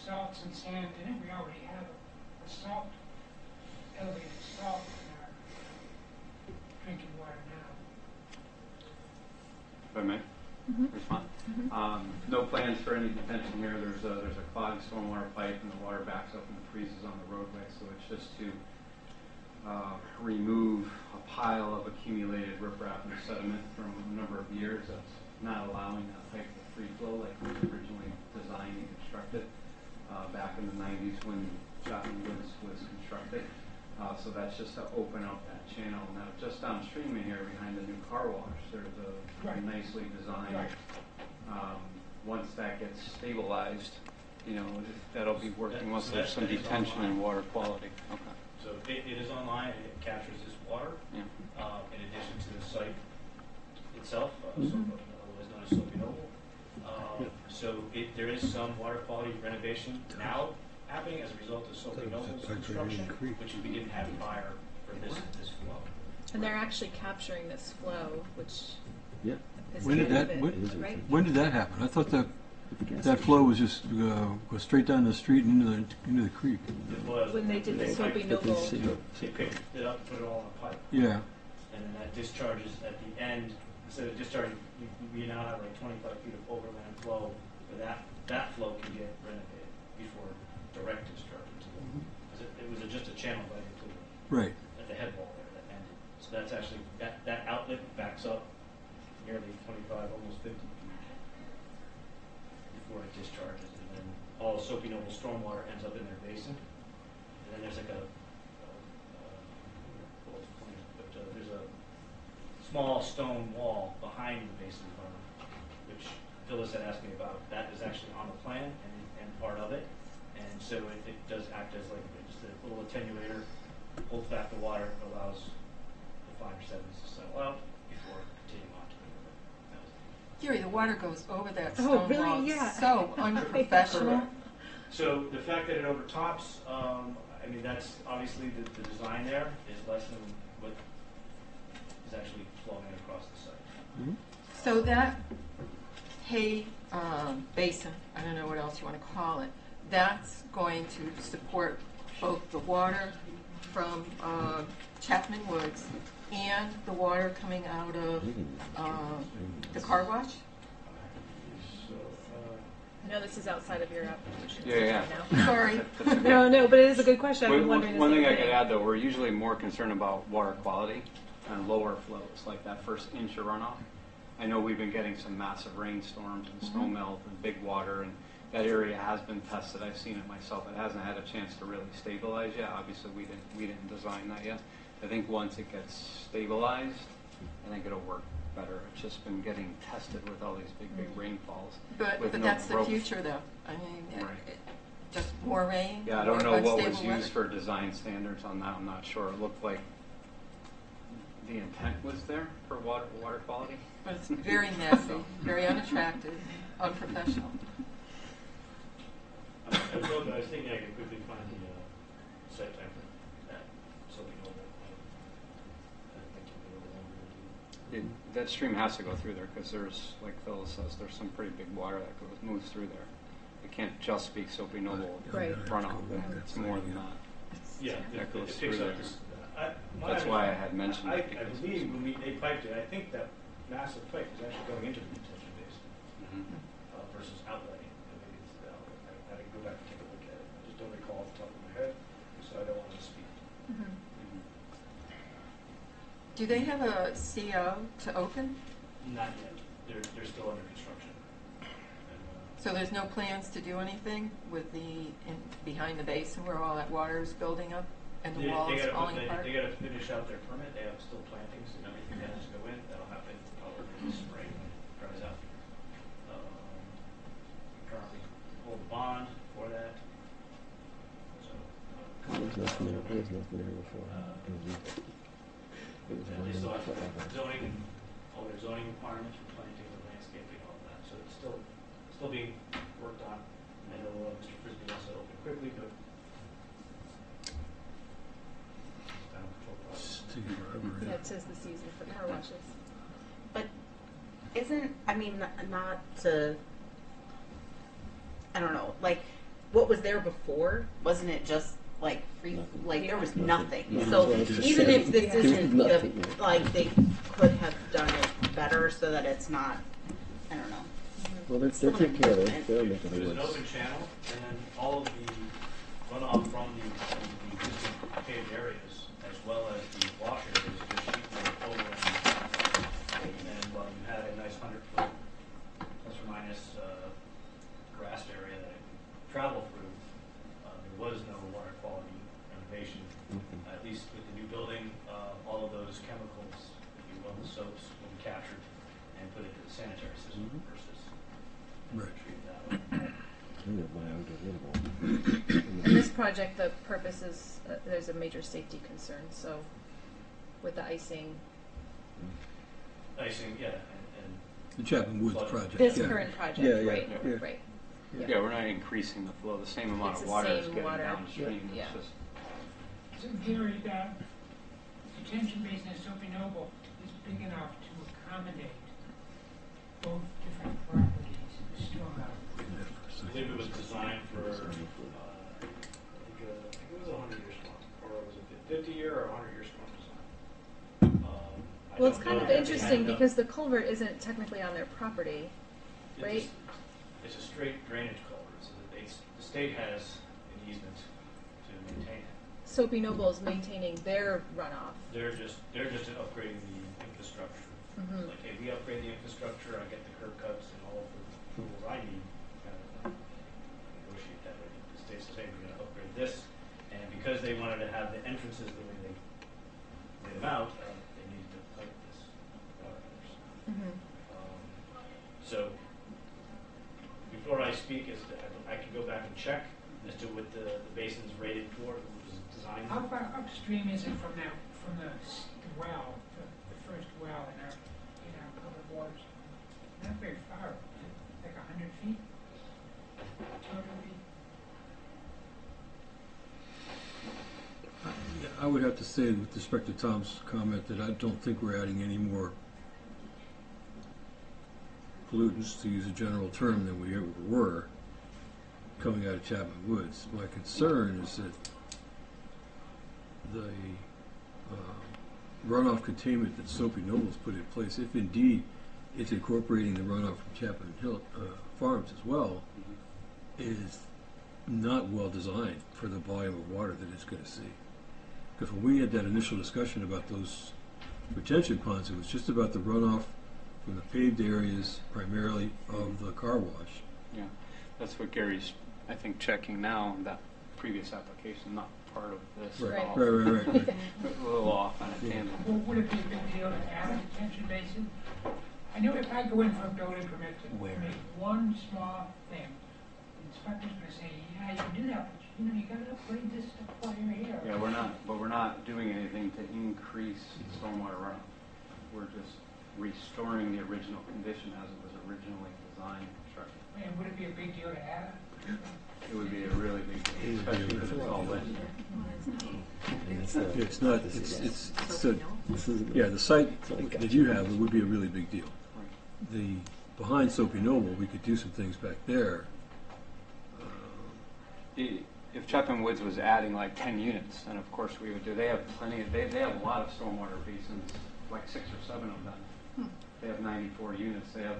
salts and sand in it. We already have a salt, elevated salt in our drinking water now. If I may respond. No plans for any detention here. There's a clogged stormwater pipe, and the water backs up and freezes on the roadway. So it's just to remove a pile of accumulated riprap and sediment from a number of years that's not allowing that pipe to free flow like it was originally designed and constructed back in the 90s when Chapman Woods was constructed. So that's just to open up that channel. Now, just downstream in here, behind the new car wash, there's a nicely designed. Once that gets stabilized, that'll be working once there's some detention and water quality. Okay. So it is online. It captures this water. Yeah. In addition to the site itself, otherwise known as Soapy Noble. So there is some water quality renovation now happening as a result of Soapy Noble's construction, which we didn't have prior for this flow. And they're actually capturing this flow, which Yeah. is When did kind of that- it, when- right? When did that happen? I thought that flow was just go straight down the street and into the creek. It was When they did the Soapy But they Noble. say- They picked it up, put it all in a pipe, Yeah. and then that discharges at the end. Instead of discharging, we now have like 25 feet of overland flow, but that flow can get renovated before direct discharge into the. Because it was just a channel right into the. Right. At the head wall there that ended. So that's actually, that outlet backs up nearly 25, almost 50 feet before it discharges. And then all Soapy Noble stormwater ends up in their basin. And then there's like there's a small stone wall behind the basin berm, which Phyllis had asked me about. That is actually on the plan and part of it. And so it does act as like just a little attenuator, holds back the water, allows the finer sediments to settle out before continuing on to the river. Gary, the water goes over that Oh, stone really? wall. Yeah. So unprofessional. Correct. So the fact that it overtops, I mean, that's obviously the design there is less than what is actually flowing across the site. So that hay basin, I don't know what else you want to call it, that's going to support both the water from Chapman Woods and the water coming out of the car wash? So, I know this is outside of your application. Yeah. Now. Sorry. No, but it is a good question. I've been wondering One the thing same I could add, though, we're usually more concerned about water quality and lower flows, like that first inch of runoff. I know we've been getting some massive rainstorms and snow melt and big water, and that area has been tested. I've seen it myself. It hasn't had a chance to really stabilize yet. Obviously, we didn't design that yet. I think once it gets stabilized, I think it'll work better. It's just been getting tested with all these big rainfalls. But with no that's the growth. future, though. I mean, Right. just more rain. Yeah, I don't know more what was unstable used weather. for design standards on that. I'm not sure. It looked like the intent was there for water quality. But it's very messy, very unattractive, unprofessional. I was thinking I could quickly find the site plan for that, so we know that. I think it'll be a little longer to do. That stream has to go through there because there's, like Phil says, there's some pretty big water that moves through there. It can't just be Soapy Noble Right. runoff. It's more than that. Yeah, That goes it through picks there. up this. That's why I had mentioned I it. because believe when they piped it, I think that massive pipe is actually going into the detention basin versus outletting. I think it's the outlet. I had to go back and take a look at it. I just don't recall off the top of my head, so I don't want to speak. Do they have a CO to open? Not yet. They're still under construction. So there's no plans to do anything with behind the basin where all that water is building up and the walls falling apart? They got to finish out their permit. They have still plantings and everything that has to go in. That'll happen probably this spring when it dries out. Currently hold a bond for that. So, There's nothing there before. It was and they still have zoning, all their zoning requirements for planting and landscaping, all of that. So it's still being worked on. I know Mr. Frisbee wants to open quickly, but Yeah, it says the season for car washes. But isn't, I mean, not to, I don't know, like, what was there before, wasn't it just like free, like there was nothing. Yeah. So Yeah. even if this There was isn't nothing, the, yeah. like, they could have done it better so that it's not, I don't know. Well, they're taking care of it. They're making there's it an worse. open channel, and then all of the runoff from the existing paved areas, as well as the wash areas, just sheet flow over. And while you had a nice 100-foot plus or minus grassed area that it could travel through, there was no water quality renovation. At least with the new building, all of those chemicals, if you will, the soaps, will be captured and put into the sanitary system versus treated that way. In this project, the purpose is, there's a major safety concern, so with the icing, Icing, yeah, and The Chapman Woods project. this yeah. current project, Yeah, yeah, right, yeah. right. Yeah, we're not increasing the flow. The same amount It's of the water is same getting water. downstream. Yeah. It's just So in theory, that detention basin at Soapy Noble is big enough to accommodate both different properties, stormwater. I believe it was designed for, I think it was a 100-year storm, or was it 50-year or 100-year storm design? I Well, it's don't kind know of if they interesting had enough- because the culvert isn't technically on their property, right? It's a straight drainage culvert, so that the state has an easement to maintain it. Soapy Noble is maintaining their runoff. They're just upgrading the infrastructure. Mhm. Like, hey, we upgrade the infrastructure, I get the curb cuts and all of the approvals I need, kind of negotiate that way. The state says, hey, we're gonna upgrade this, and because they wanted to have the entrances the way they laid them out, they needed to pipe this water matters. So, before I speak, I can go back and check as to what the basin's rated for, it was designed. How far upstream is it from the well, the first well in our public waters? Not very far, like 100 feet? 200 feet? I would have to say, with respect to Tom's comment, that I don't think we're adding any more pollutants, to use a general term, than we ever were coming out of Chapman Woods. My concern is that the runoff containment that Soapy Noble's put in place, if indeed it's incorporating the runoff from Chapman Hill Farms as well, is not well designed for the volume of water that it's going to see. Because when we had that initial discussion about those retention ponds, it was just about the runoff from the paved areas, primarily of the car wash. yeah. That's what Gary's, I think, checking now. That previous application, not part of this Right, at all. right. A little off on a tangent. Well, would it be a big deal to add a detention basin? I know if I go in for a building permit to make one small thing, the inspector's gonna say, yeah, you can do that, but you gotta upgrade this to fire here. Yeah, we're not doing anything to increase stormwater runoff. We're just restoring the original condition as it was originally designed and constructed. And would it be a big deal to add? It would be a really big deal, especially because it's all wet. It's not, yeah, the site that you have, it would be a really big deal. The, behind Soapy Noble, we could do some things back there. If Chapman Woods was adding like 10 units, then of course we would do. They have plenty of, they have a lot of stormwater basins, like 6 or 7 of them. They have 94 units. They have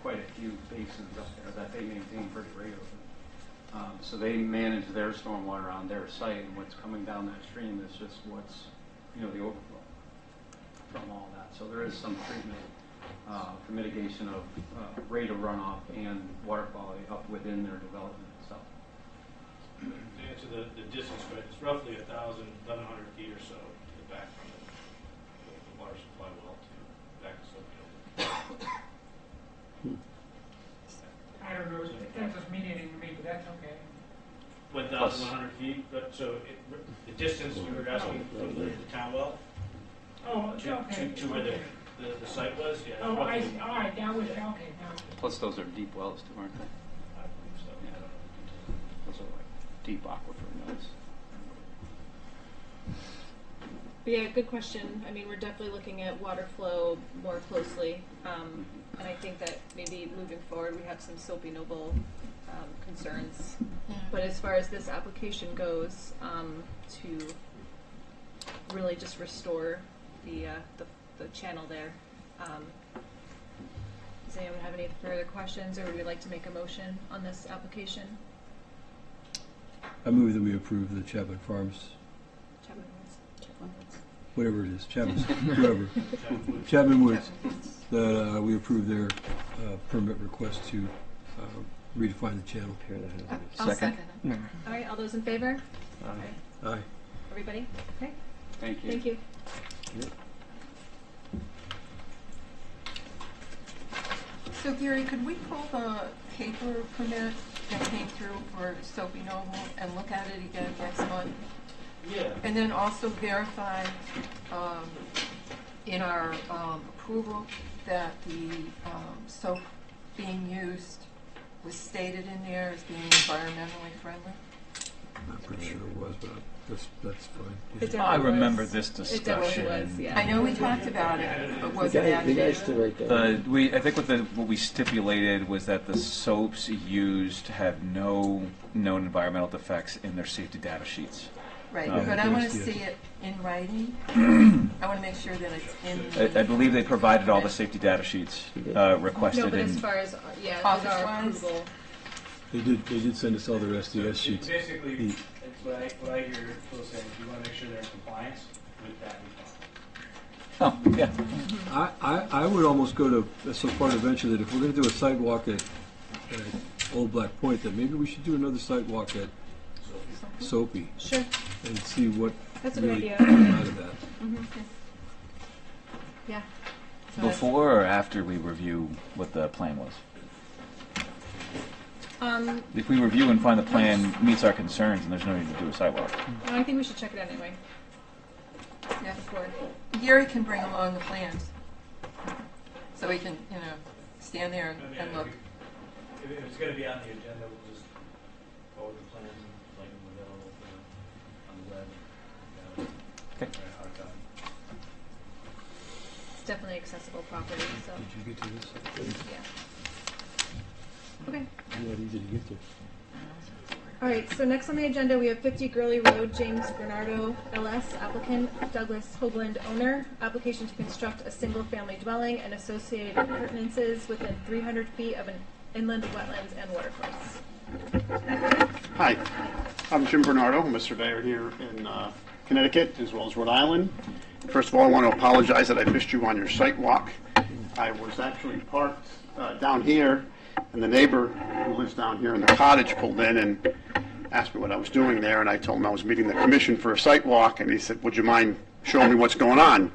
quite a few basins up there that they maintain pretty regularly. So they manage their stormwater on their site, and what's coming down that stream is just what's, the overflow from all that. So there is some treatment for mitigation of rate of runoff and water quality up within their development itself. To answer the distance, right, it's roughly 1,100 feet or so to the back from the water supply well to back to Soapy. I don't know, that doesn't mean anything to me, but that's okay. 1,100 feet, but so the distance you were asking from the town well Oh, it's okay. to where the site was, yeah. Oh, I roughly- see, all right, that was, okay, now. Plus those are deep wells too, aren't they? I believe so. I don't know. Those are like deep aquifer nodes. But yeah, good question. I mean, we're definitely looking at water flow more closely. And I think that maybe moving forward, we have some Soapy Noble concerns. But as far as this application goes, to really just restore the channel there. Does anyone have any further questions, or would we like to make a motion on this application? I move that we approve the Chapman Farms, whatever it is, Chapman, whoever, Chapman Woods, that we approve their permit request to redefine the channel. I'll second it. All right, all those in favor? Aye. Everybody? Okay, Thank you. thank you. So Gary, could we pull the paper permit that came through for Soapy Noble and look at it again next month? Yeah. And then also verify in our approval that the soap being used was stated in there as being environmentally friendly? I'm pretty sure it was, but that's fine. It definitely I remember was. this It definitely discussion. was, yeah. I know we talked about it, but was The it guy actually? stood right there. I think what we stipulated was that the soaps used have no known environmental defects in their safety data sheets. Right, Yeah, but I want to yes. see it in writing. I want to make sure that it's in the... I believe they provided all the safety data sheets requested. No, but as and- far as, yeah, with our Office-wise? approval. They did send us all their SDS sheets. Basically, what I hear Phil saying is you want to make sure they're in compliance with that requirement. Oh, yeah. I would almost go to so far to venture that if we're going to do a sidewalk at Old Black Point, that maybe we should do another sidewalk at Soapy Sure, and see what that's a good really idea. comes out of that. Yeah. Before or after we review what the plan was? If we review and find the plan meets our concerns, and there's no need to do a sidewalk. No, I think we should check it out anyway. Yeah. Before. Gary can bring along the plans, so we can, stand there and look. If it's going to be on the agenda, we'll just forward the plans and make them available on the web. Okay. Hard copy. It's definitely accessible property, so, Did you get to this? yeah. Okay. Not easy to get to. All right, so next on the agenda, we have 50 Gurley Road, James Bernardo, LS, applicant Douglas Hoagland, owner. Application to construct a single-family dwelling and associated appurtenances within 300 feet of an inland wetlands and watercourse. Hi, I'm Jim Bernardo. I'm a surveyor here in Connecticut as well as Rhode Island. First of all, I want to apologize that I missed you on your site walk. I was actually parked down here, and the neighbor who lives down here in the cottage pulled in and asked me what I was doing there, and I told him I was meeting the commission for a site walk, and he said, would you mind showing me what's going on?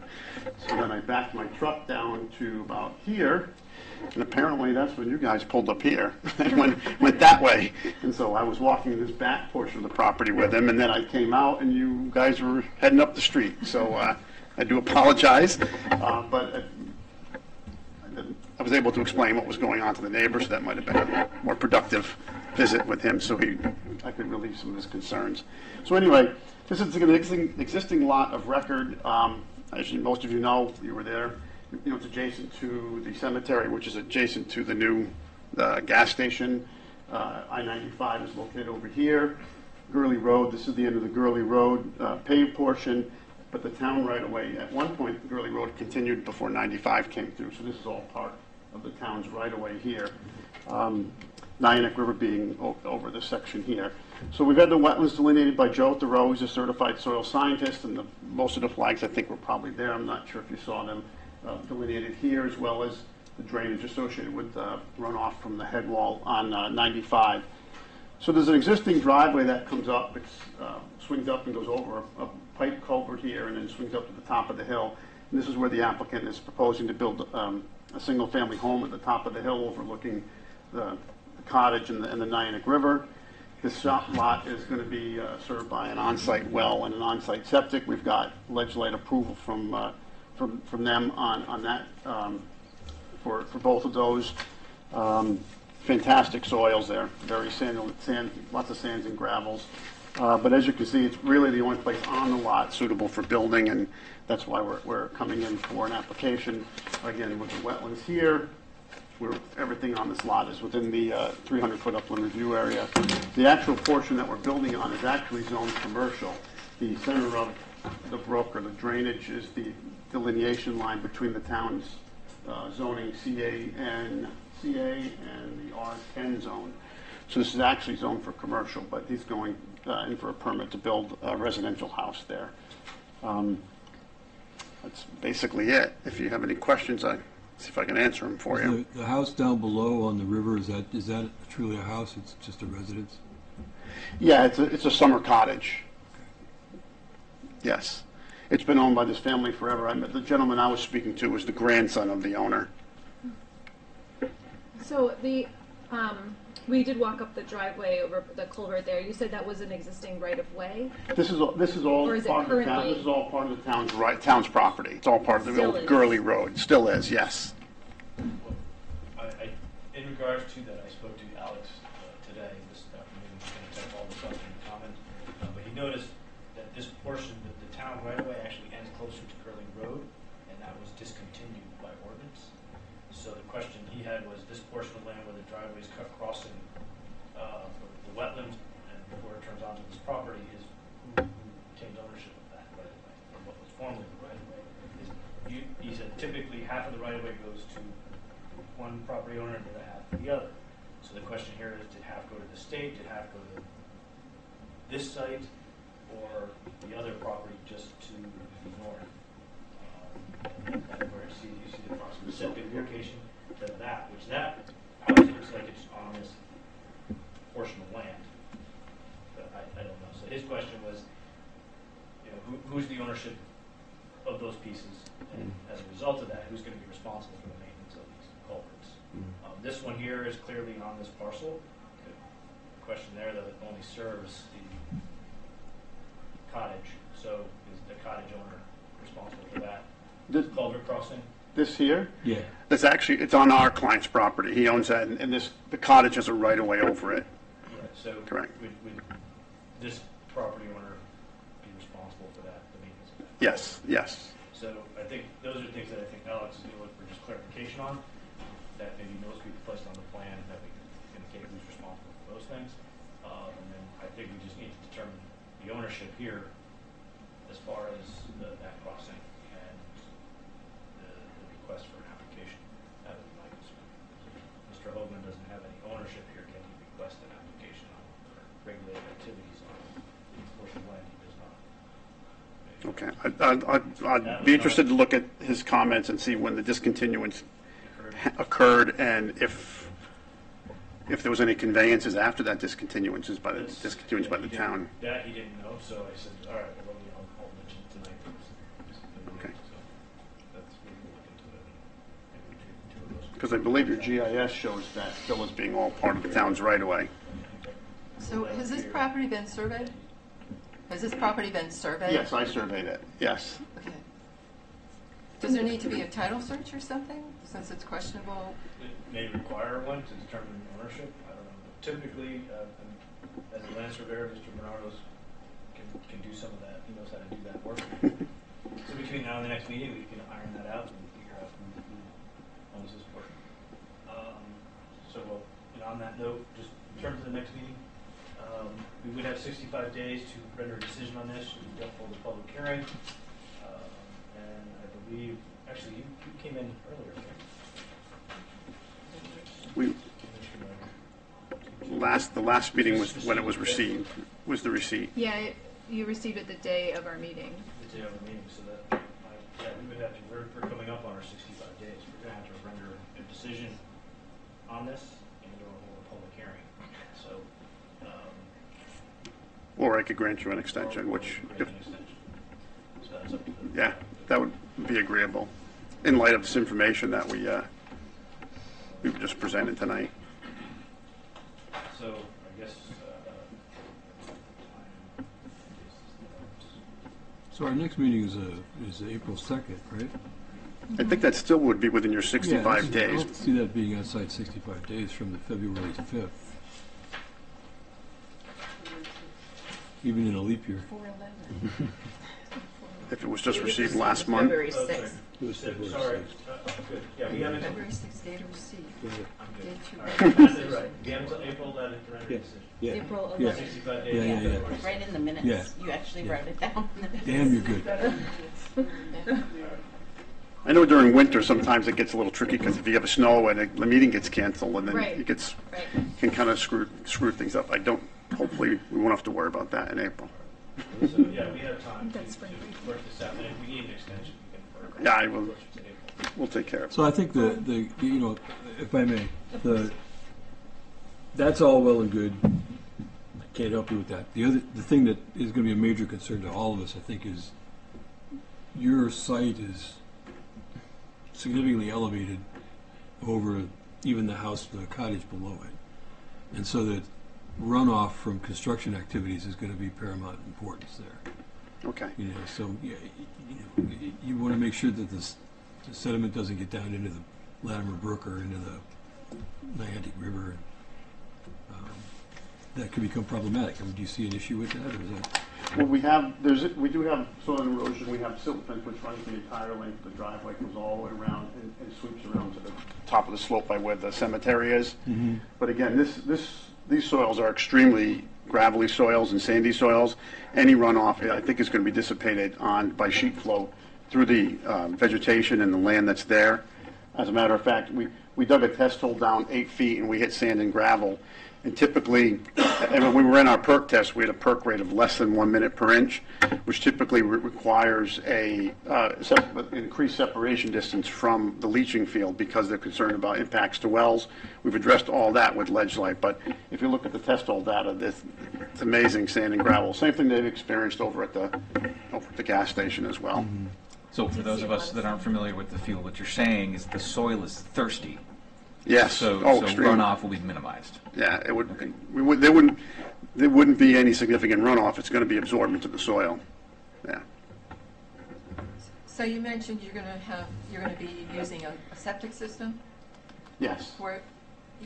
So then I backed my truck down to about here, and apparently that's when you guys pulled up here and went that way. And so I was walking this back portion of the property with him, and then I came out, and you guys were heading up the street. So I do apologize, but I was able to explain what was going on to the neighbors. So that might have been a more productive visit with him, so I could relieve some of his concerns. So anyway, this is an existing lot of record. As most of you know, you were there. You know, it's adjacent to the cemetery, which is adjacent to the new gas station. I-95 is located over here. Gurley Road, this is the end of the Gurley Road paved portion, but the town right away, at one point, Gurley Road continued before 95 came through, so this is all part of the town's right away here. Nyack River being over this section here. So we've had the wetlands delineated by Joe Thoreau. He's a certified soil scientist, and most of the flags I think were probably there. I'm not sure if you saw them delineated here, as well as the drainage associated with runoff from the head wall on 95. So there's an existing driveway that comes up. It swings up and goes over a pipe culvert here, and then swings up to the top of the hill. And this is where the applicant is proposing to build a single-family home at the top of the hill overlooking the cottage and the Nyack River. This lot is going to be served by an on-site well and an on-site septic. We've got legislative approval from them on that for both of those. Fantastic soils there, very sand, lots of sands and gravels. But as you can see, it's really the only place on the lot suitable for building, and that's why we're coming in for an application. Again, with the wetlands here, everything on this lot is within the 300-foot upland review area. The actual portion that we're building on is actually zoned commercial. The center of the brook or the drainage is the delineation line between the town's zoning CA and the R10 zone. So this is actually zoned for commercial, but he's going in for a permit to build a residential house there. That's basically it. If you have any questions, I see if I can answer them for you. The house down below on the river, is that truly a house? It's just a residence? Yeah, it's a summer cottage. Yes. It's been owned by this family forever. The gentleman I was speaking to was the grandson of the owner. So we did walk up the driveway over the culvert there. You said that was an existing right-of-way? This is all Or is it part of the town. currently- This is all part of the town's property. It's all part of the Still old is. Gurley Road. Still is, yes. In regards to that, I spoke to Alex today, this afternoon, going to type all this up in the comments, but he noticed that this portion, the town right-of-way actually ends closer to Gurley Road, and that was discontinued by ordinance. So the question he had was, this portion of land where the driveway is crossing the wetlands and before it turns onto this property is who obtained ownership of that right-of-way, or what was formerly the right-of-way. He said typically half of the right-of-way goes to one property owner and the other half to the other. So the question here is, did half go to the state, did half go to this site, or the other property just to the north? Where you see the approximate septic location to that, which that house looks like it's on this portion of land. But I don't know. So his question was, who's the ownership of those pieces? And as a result of that, who's going to be responsible for the maintenance of these culverts? This one here is clearly on this parcel. The question there, that it only serves the cottage. So is the cottage owner responsible for that culvert crossing? This here? Yeah. It's on our client's property. He owns that, and the cottage has a right-of-way over it. Right. So Correct. Would this property owner be responsible for that, the maintenance of that? Yes, yes. So I think those are things that I think Alex is going to look for just clarification on, that maybe those could be placed on the plan, that we can indicate who's responsible for those things. And then I think we just need to determine the ownership here as far as that crossing and the request for an application. That would be my concern. If Mr. Hoagland doesn't have any ownership here, can he request an application on or regulated activities on the portion of land he does not? Okay. I'd be interested to look at his comments and see when the discontinuance occurred, and if if there was any conveyances after that discontinuance by the town. That he didn't know, so I said, all right, well, I'll mention it tonight. Okay. So that's, we can look into it. Maybe two of those. Because I believe your GIS shows that still as being all part of the town's right of way. So has this property been surveyed? Has this property been surveyed? Yes, I surveyed it, yes. Okay. Does there need to be a title search or something, since it's questionable? It may require one to determine ownership. I don't know. But typically, as a land surveyor, Mr. Bernardo's can do some of that. He knows how to do that work. So between now and the next meeting, we can iron that out and figure out who owns this portion. So, well, on that note, just in terms of the next meeting, we would have 65 days to render a decision on this. We don't hold a public hearing. And I believe, actually, you came in earlier, right? The last meeting was when it was received, was the receipt. Yeah, you received it the day of our meeting. The day of the meeting, so that, yeah, we would have to, we're coming up on our 65 days. We're going to have to render a decision on this and or hold a public hearing. So, Or I could grant you an extension, which, so that's up to the, yeah, that would be agreeable in light of this information that we just presented tonight. so I guess, So our next meeting is April 2nd, right? I think that still would be within your 65 I days. don't see that being outside 65 days from the February 5th, even in a leap year. 4/11. If it was just received last month. February oh, 6th. It was February sorry, 6th. good. Yeah, we haven't, February 6th, date of receipt. Yeah. I'm Date good. to That's it, right. We have until April 11th to render a Yeah. decision. Yeah. April Yeah. 11th. 65 days. Yeah, yeah, yeah. It's right in the minutes. Yeah. You actually Yeah. wrote it down in the minutes. Damn, you're good. I know during winter, sometimes it gets a little tricky because if you have a snow and the meeting gets canceled and then Right. it gets, Right. can kind of screw things up. Hopefully, we won't have to worry about that in April. So, yeah, we have time That's to spring break. work this out, and if we need an extension, we can. Yeah, I will. Closer to April. We'll take care of it. So I think if I may, that's all well and good. I can't help you with that. The thing that is going to be a major concern to all of us, I think, is your site is significantly elevated over even the house, the cottage below it, and so that runoff from construction activities is going to be paramount importance there. Okay. So you want to make sure that the sediment doesn't get down into the Latimer Brook or into the Niantic River. That could become problematic. I mean, do you see an issue with that, or is that? Well, we do have soil erosion. We have silt fence which runs the entire length of the driveway, goes all the way around and sweeps around to the top of the slope by where the cemetery is. Mm-hmm. But again, these soils are extremely gravelly soils and sandy soils. Any runoff, I think, is going to be dissipated by sheet flow through the vegetation and the land that's there. As a matter of fact, we dug a test hole down 8 feet and we hit sand and gravel. And typically, and when we were in our perk test, we had a perk rate of less than 1 minute per inch, which typically requires a increased separation distance from the leaching field because they're concerned about impacts to wells. We've addressed all that with ledge-lite, but if you look at the test hole data, it's amazing sand and gravel. Same thing they've experienced over at the gas station as well. Mm-hmm. So for those of us that aren't familiar with the field, what you're saying is the soil is thirsty. Yes. So extreme. runoff will be minimized. Yeah, it would. Okay. There wouldn't be any significant runoff. It's going to be absorbed into the soil. Yeah. So you mentioned you're going to be using a septic system Yes. where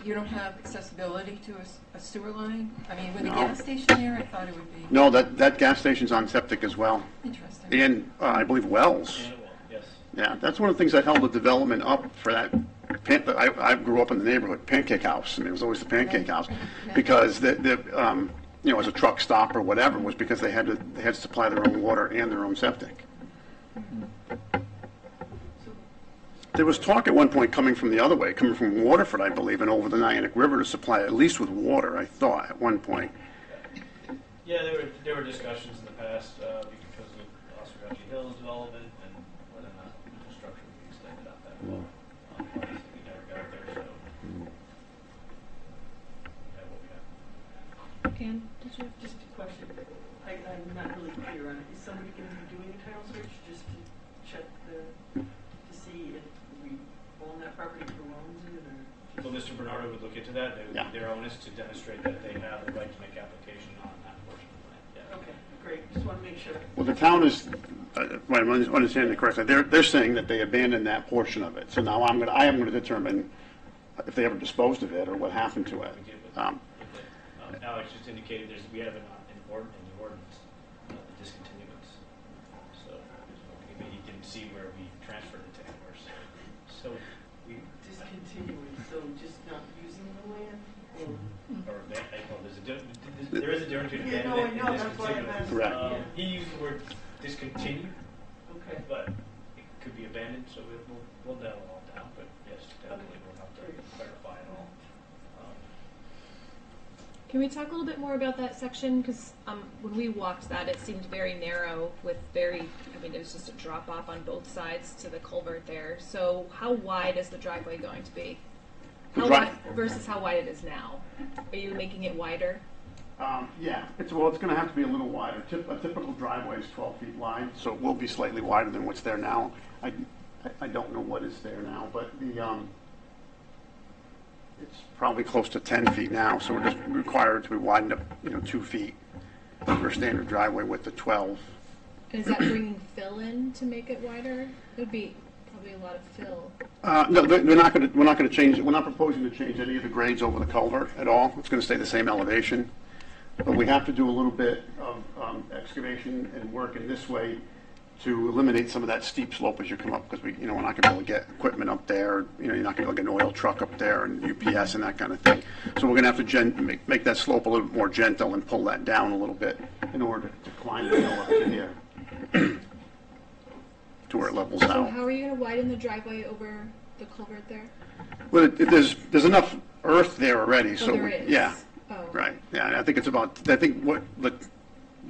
you don't have accessibility to a sewer line? I mean, with a No. gas station there, I thought it would be No, that gas station's on septic as well, interesting. and I believe wells. And it will, yes. Yeah, that's one of the things that held the development up for that. I grew up in the neighborhood, Pancake House, and it was always the Pancake House, because as a truck stop or whatever, was because they had to supply their own water and their own septic. There was talk at one point coming from the other way, coming from Waterford, I believe, and over the Niantic River to supply at least with water, I thought, at one point. Yeah, there were discussions in the past because of Oswegatchie Hills development and whether or not infrastructure would be extended out that way. Obviously, we never got there, so. Ken, did you? Just a question, I'm not really clear on it. Is somebody going to be doing a title search just to check to see if we own that property, who owns it, or? Well, Mr. Bernardo would look into that. It would Yeah. be their onus to demonstrate that they have the right to make application on that portion of the land. Yeah. Okay, great, just want to make sure. Well, the town is, wait, I'm understanding it correctly, they're saying that they abandoned that portion of it. So now I am gonna determine if they ever disposed of it or what happened to it. We did with Um, Alex just indicated we have an ordinance, the discontinuance. So maybe you can see where we transferred it to anywhere. So we, Discontinuing, so just not using the land, or? or there is a difference between Yeah, no, I abandonment know, and that's why I'm discontinuance. asking. Correct. Yeah. He used the word discontinue, Okay. but it could be abandoned, so we'll nail it all down, but yes, definitely we'll have to clarify it all. Can we talk a little bit more about that section? Because when we walked that, it seemed very narrow with it was just a drop off on both sides to the culvert there. So how wide is the driveway going to be? How wide versus how wide it is now? Are you making it wider? Yeah, it's going to have to be a little wider. A typical driveway is 12 feet wide, so it will be slightly wider than what's there now. I don't know what is there now, but it's probably close to 10 feet now, so we're just required to be widened up, 2 feet for a standard driveway width of 12. And is that bringing fill in to make it wider? It would be probably a lot of fill. No, we're not going to change. We're not proposing to change any of the grades over the culvert at all. It's going to stay the same elevation, but we have to do a little bit of excavation and work in this way to eliminate some of that steep slope as you come up, because we're not going to be able to get equipment up there. You're not going to get an oil truck up there and UPS and that kind of thing. So we're going to have to make that slope a little bit more gentle and pull that down a little bit in order to climb the hill up to here, to where it levels So out. how are you going to widen the driveway over the culvert there? Well, there's enough earth there already, so there is. yeah, Oh. right. Yeah, I think what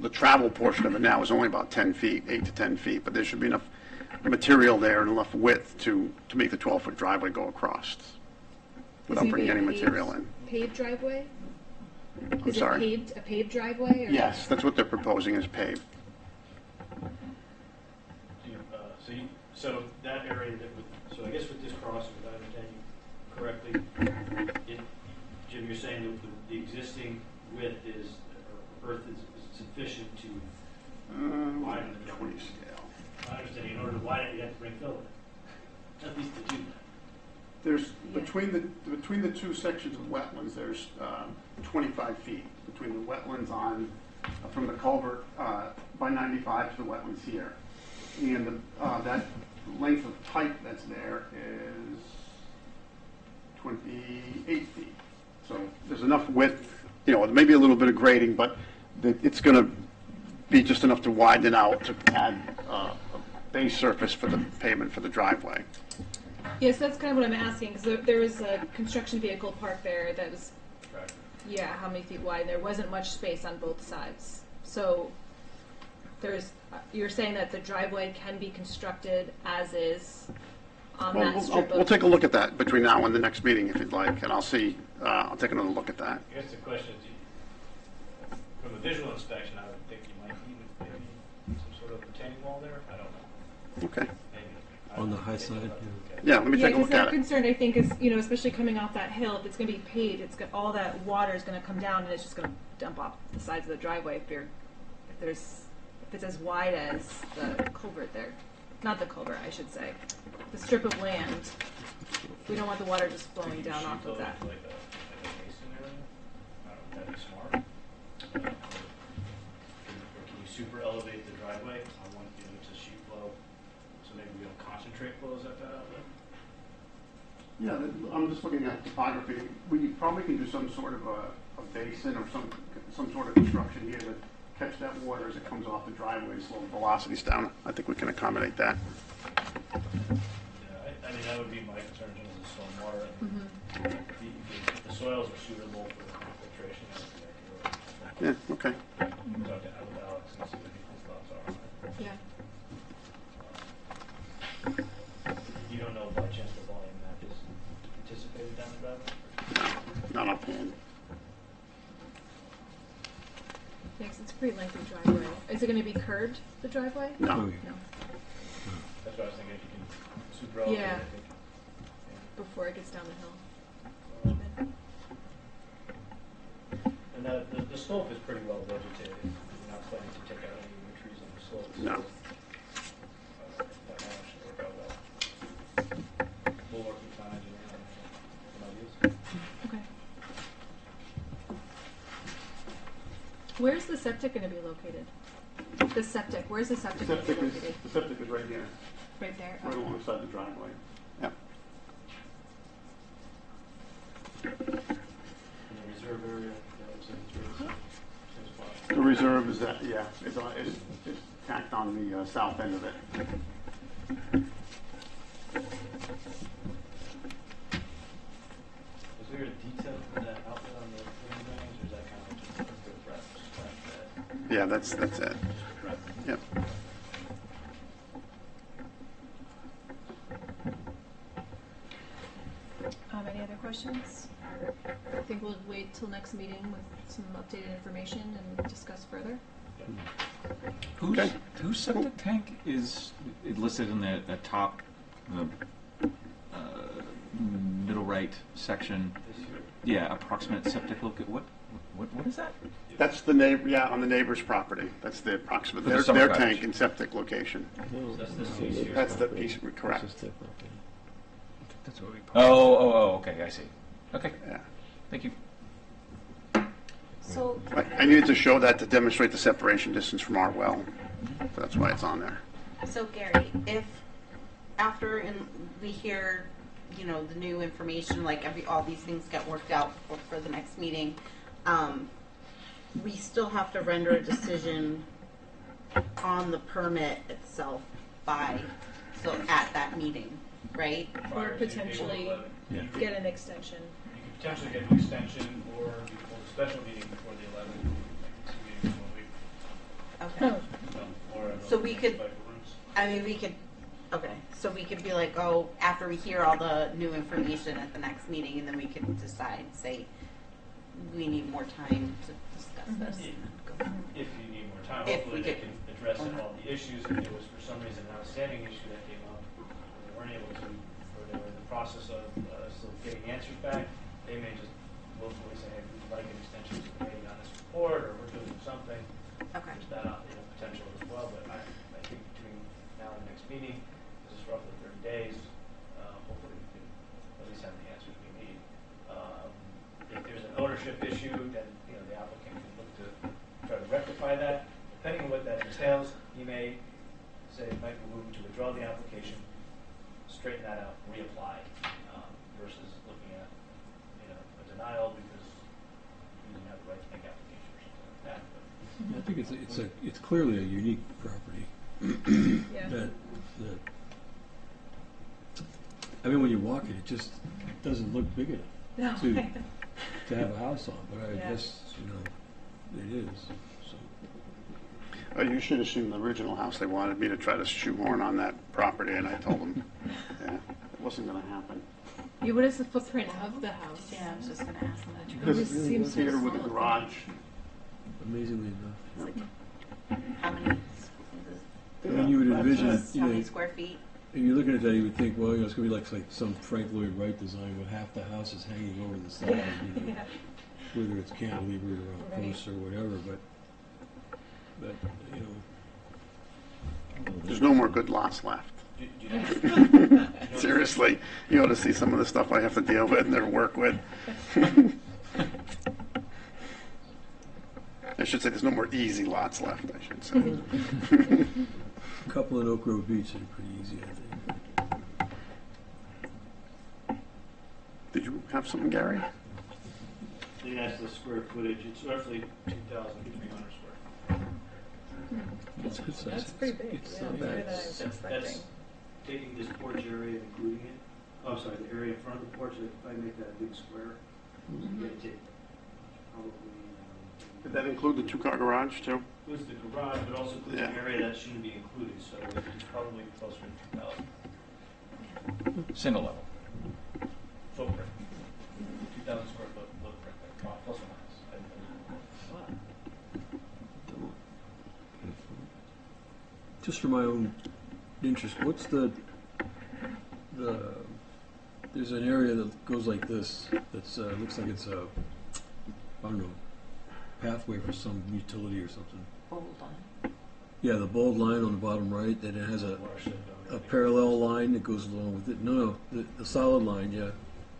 the travel portion of it now is only about 10 feet, 8 to 10 feet, but there should be enough material there and enough width to make the 12-foot driveway go across without bringing any material in. Paved driveway? I'm Is sorry. it a paved driveway? Or? Yes, that's what they're proposing is paved. So that area so I guess with this crossing, if I understand you correctly, Jim, you're saying that the existing width or earth is sufficient to widen the driveway. 20 scale. I understand in order to widen it, you have to bring fill in, at least to do that. There's between the two sections of wetlands, there's 25 feet between the wetlands from the culvert by 95 to the wetlands here, and that length of pipe that's there is 28 feet. So there's enough width, maybe a little bit of grading, but it's going to be just enough to widen it out to add a base surface for the pavement for the driveway. Yes, that's kind of what I'm asking, because there was a construction vehicle parked there that was, how many feet wide? There wasn't much space on both sides. So you're saying that the driveway can be constructed as is on that strip of... We'll take a look at that between now and the next meeting if you'd like, and I'll take another look at that. I guess the question is, from a visual inspection, I would think you might need maybe some sort of retaining wall there. I don't know. Okay. Maybe. On the high side, Yeah, let me take a look because at I'm it. concerned, I think, is, especially coming off that hill, if it's going to be paved, all that water is going to come down and it's just going to dump off the sides of the driveway if it's as wide as the culvert there. Not the culvert, I should say. The strip of land. We don't want the water just flowing down off of that. Like a basin area? I don't know, that'd be smart. Or can you super elevate the driveway? I want to sheet flow, so maybe we don't concentrate flows at that outlet. Yeah, I'm just looking at topography. We probably can do some sort of a basin or some sort of construction here to catch that water as it comes off the driveway and slow the velocities down. I think we can accommodate that. Yeah, I mean, that would be my concern in terms of stormwater. The soils are suitable for filtration. Yeah, okay. Talk to Alex and see what his thoughts are on it. Yeah. You don't know by chance the volume that is anticipated down the driveway? Not offhand. Thanks, it's a pretty lengthy driveway. Is it gonna be curved, the driveway? No. No. That's what I was thinking, if you can super elevate, Yeah. I think. Before it gets down the hill. And the slope is pretty well vegetated. You're not planning to take out any of the trees on the slope. No. That might actually work out well. We'll work with town engineer on some ideas. Okay. Where's the septic gonna be located? The septic, where's the septic gonna be located? The septic is right here, Right there? right Oh. alongside the driveway. Yep. And the reserve area, looks like it's really same spot. The reserve is that, yeah, it's tacked on the south end of it. Is there a detail for that outlet on the drawings, or is that kind of just a good breath, scratch that? Yeah, that's it. Just breath. Yep. Any other questions? I think we'll wait till next meeting with some updated information and discuss further. Okay. Whose septic tank is listed in the top, middle right section? This year. Yeah, approximate septic what is that? That's the neighbor, yeah, on the neighbor's property. That's the approximate, For the their summer tank cottage. and septic location. That's this piece here. That's the piece, correct. That's their property. That's what we. Oh, okay, I see. Okay, Yeah. thank you. So, I needed to show that to demonstrate the separation distance from our well. So that's why it's on there. so Gary, if after we hear, the new information, like all these things get worked out for the next meeting, we still have to render a decision on the permit itself at that meeting, right? Or Prior to potentially April 11th. You get an extension. could potentially get an extension, or you could hold a special meeting before the 11th, like 2 meetings in 1 week. Okay. Or So we could- cycle rooms. I mean, so we could be like, oh, after we hear all the new information at the next meeting, and then we could decide, say, we need more time to discuss this. and then go from there. If you need more time, If hopefully we they did. can address all the issues. If there was for some reason an outstanding issue that came up, or they weren't able to, or they were in the process of still getting answers back, they may just willfully say, hey, we'd like an extension to the date on this report, or we're doing something. Okay. There's that potential as well, but I think between now and the next meeting, this is roughly 30 days, hopefully we can at least have the answers we need. If there's an ownership issue, then the applicant can look to try to rectify that. Depending on what that entails, he may say, Mike, we're moving to withdraw the application, straighten that out, reapply, versus looking at a denial because you didn't have the right to make application or something like that. But I think it's clearly a unique property. Yeah. That I mean, when you walk it, it just doesn't look big enough No. to have a house on. But I Yeah. guess it is. So You should have seen the original house. They wanted me to try to shoehorn on that property, and I told them, yeah, it wasn't going to happen. What is the footprint of the house? Yeah, I was just gonna ask that. It always seems so Here with the small. garage. amazingly enough, How many? and you would envision, How many square feet? if you're looking at that, you would think, well, it's going to be like some Frank Lloyd Wright design with half the house is hanging over the side, Yeah. whether it's cantilevered or on Right. posts or whatever. But There's no more good lots left. do you know, Seriously, you ought to see some of the stuff I have to deal with and work with. I should say there's no more easy lots left, I should say. a couple in Oak Grove Beach are pretty easy, I think. Did you have something, Gary? They asked the square footage, it's roughly 2,300 square. That's pretty big. It's Yeah, not bigger bad. than I was expecting. That's taking this porch area and including it. Oh, sorry, the area in front of the porch, if I make that a big square, you get to probably, Did that include the two-car garage, too? includes the garage, but also includes Yeah. an area that shouldn't be included, so it's probably closer to 2,000 Single level. footprint. 2,000 square foot footprint, plus or minus. just for my own interest, what's the, there's an area that goes like this, that's, looks like it's a, I don't know, pathway for some utility or something. Bold line. Yeah, the bold line on the bottom right, that it has a parallel line that goes along with it. No, the solid line, yeah.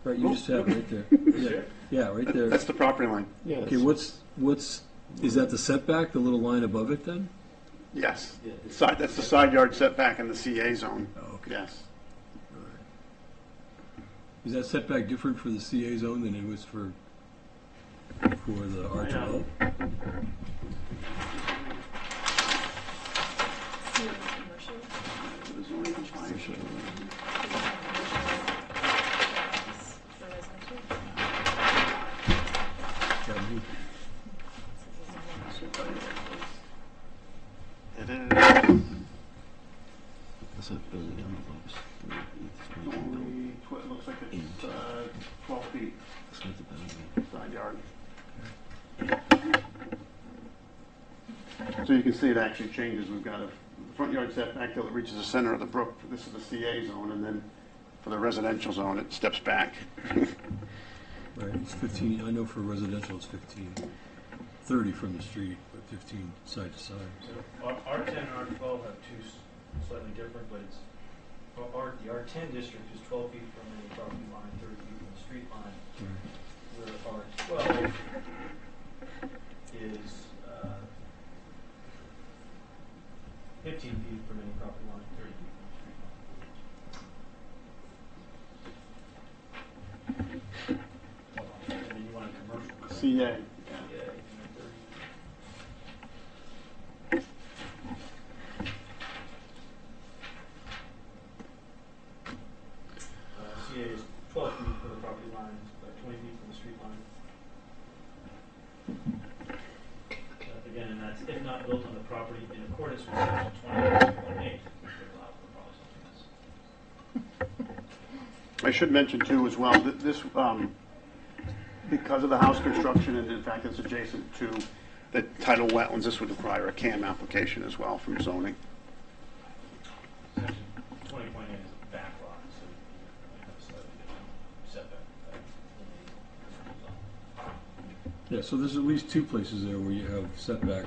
Right, you just have it right there. Yeah, yeah, right there. That's the property line. Yeah. Okay, what's, is that the setback, the little line above it then? Yes. That's the side yard setback in the CA zone. Oh, okay. Yes. All right. Is that setback different for the CA zone than it was for the R2L? It is. That's a building envelopes. Only it looks like it's 12 feet That's not the building. side yard. So you can see it actually changes. We've got a front yard setback till it reaches the center of the brook. This is the CA zone, and then for the residential zone, it steps back. Right, it's 15, I know for residential it's 15, 30 from the street, but 15 side to side. So R10 and R12 have two slightly different, but it's, the R10 district is 12 feet from the property line, 30 feet from the street line, where R12 is 15 feet from any property line, 30 feet from the street line. And then you want a commercial. correct? CA. Yeah, you know, 30. CA is 12 feet from the property line, 20 feet from the street line. Again, and that's if not built on the property in accordance with section 20.8. I should mention too as well, that this, because of the house construction, and in fact it's adjacent to the tidal wetlands, this would require a CAM application as well from zoning. Section 20.8 is a back lot, so you have a slightly different setback. Yeah, so there's at least two places there where you have setback,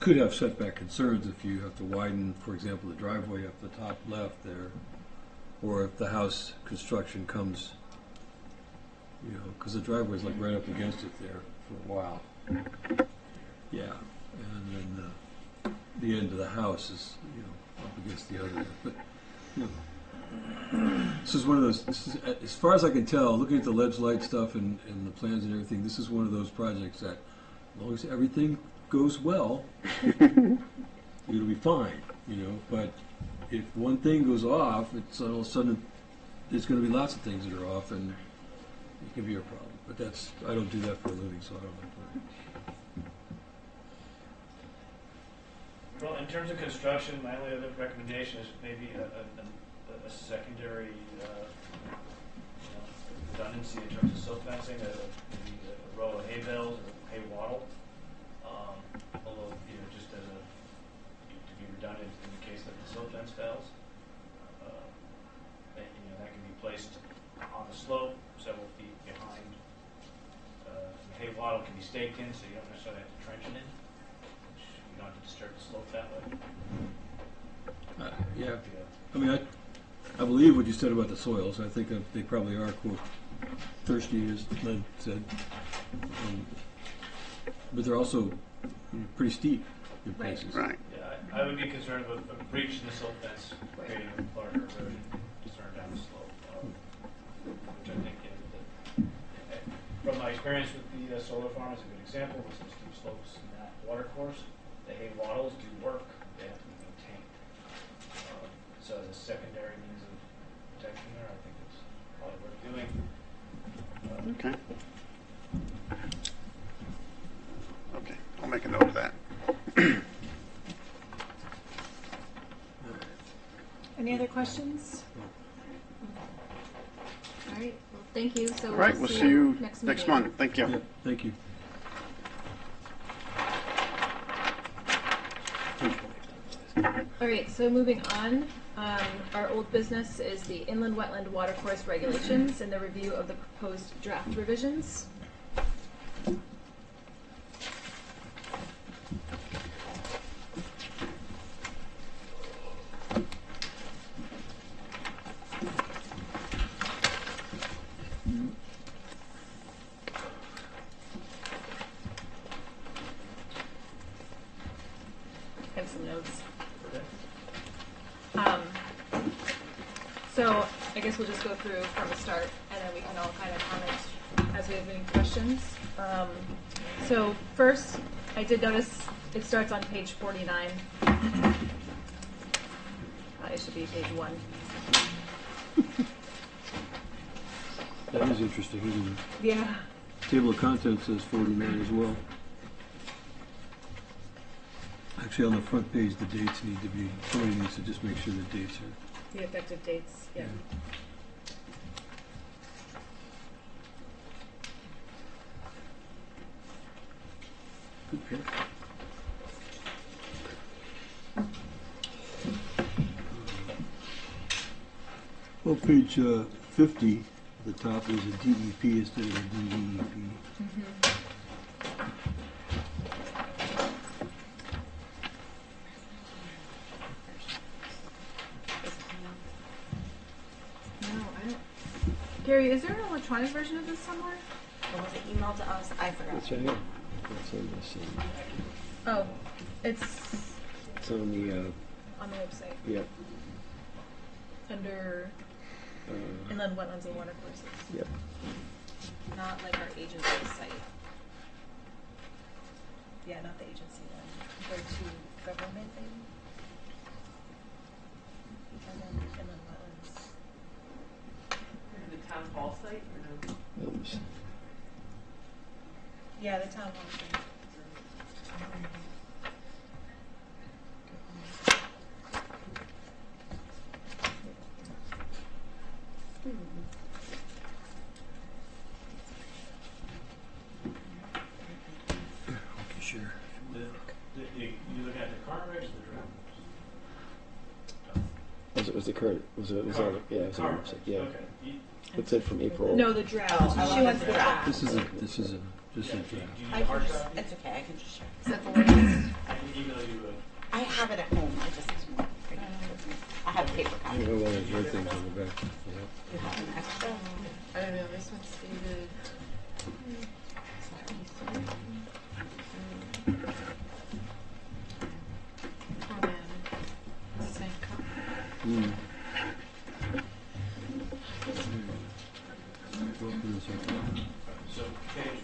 could have setback concerns if you have to widen, for example, the driveway up the top left there, or if the house construction comes, you know, because the driveway's like right up against it there for a while. Yeah, and then the end of the house is, you know, up against the other. But, you know, this is one of those, as far as I can tell, looking at the ledge light stuff and the plans and everything, this is one of those projects that, as long as everything goes well, it'll be fine, you know, but if one thing goes off, it's all of a sudden, there's gonna be lots of things that are off, and it can be a problem. But that's, I don't do that for a living, so I don't know. Well, in terms of construction, my only other recommendation is maybe a secondary redundancy in terms of silt fencing, maybe a row of hay bales or hay wattle. Although, you know, just as to be redundant in the case that the silt fence fails, that can be placed on the slope several feet behind. The hay wattle can be staked in, so you don't necessarily have to trench it in. You don't have to disturb the slope that way. Yeah, I mean, I believe what you said about the soils. I think that they probably are, quote, thirsty, as Len said. But they're also pretty steep in places. Right. Yeah, I would be concerned with a breach in the silt fence creating a larger erosion concern down the slope, which I think, from my experience with the solar farm, is a good example. With some steep slopes in that water course, the hay wattles do work. They have to be maintained. So as a secondary means of protection there, I think it's probably worth doing. Okay. Okay, I'll make a note of that. Any other questions? All right, well, thank you. So All right, we'll see you next meeting. month. Thank you. Yeah, thank you. All right, so moving on, our old business is the inland wetland watercourse regulations and the review of the proposed draft revisions. I have some notes. So I guess we'll just go through from the start, and then we can all kind of comment as we have any questions. So first, I did notice it starts on page 49. It should be page 1. That is interesting, isn't it? Yeah. Table of contents says 49 as well. Actually, on the front page, the dates need to be, somebody needs to just make sure the dates are. The effective dates, yeah. Good catch. Well, page 50, the top is a DEP instead of a DEEP. No, I don't. Gary, is there an electronic version of this somewhere? Or was it emailed to us? I forgot. It's right here. It's on this. Oh, it's It's on the. on the website Yep. under inland wetlands and watercourses. Yep. Not like our agency site. Yeah, not the agency one. Go to government maybe. And then inland wetlands. The town hall site or no? Oops. Yeah, the town hall site. Okay, sure. You look at the current regs or the draft? Was it the current? Was it? Was on? Yeah, it was on the website. Yeah. Okay. It said from April. No, the draft. Oh, I She want wants the the draft. draft. This is a Do you draft. need I a can hard just, copy? it's okay, I can just share. Is that the latest? I can email you I have it at home, I just, I have a paper I copy. don't know why there's red things on the back. Yeah. You have an extra? I don't know, this one's dated. Oh man, same copy. Mm. Open this up. So page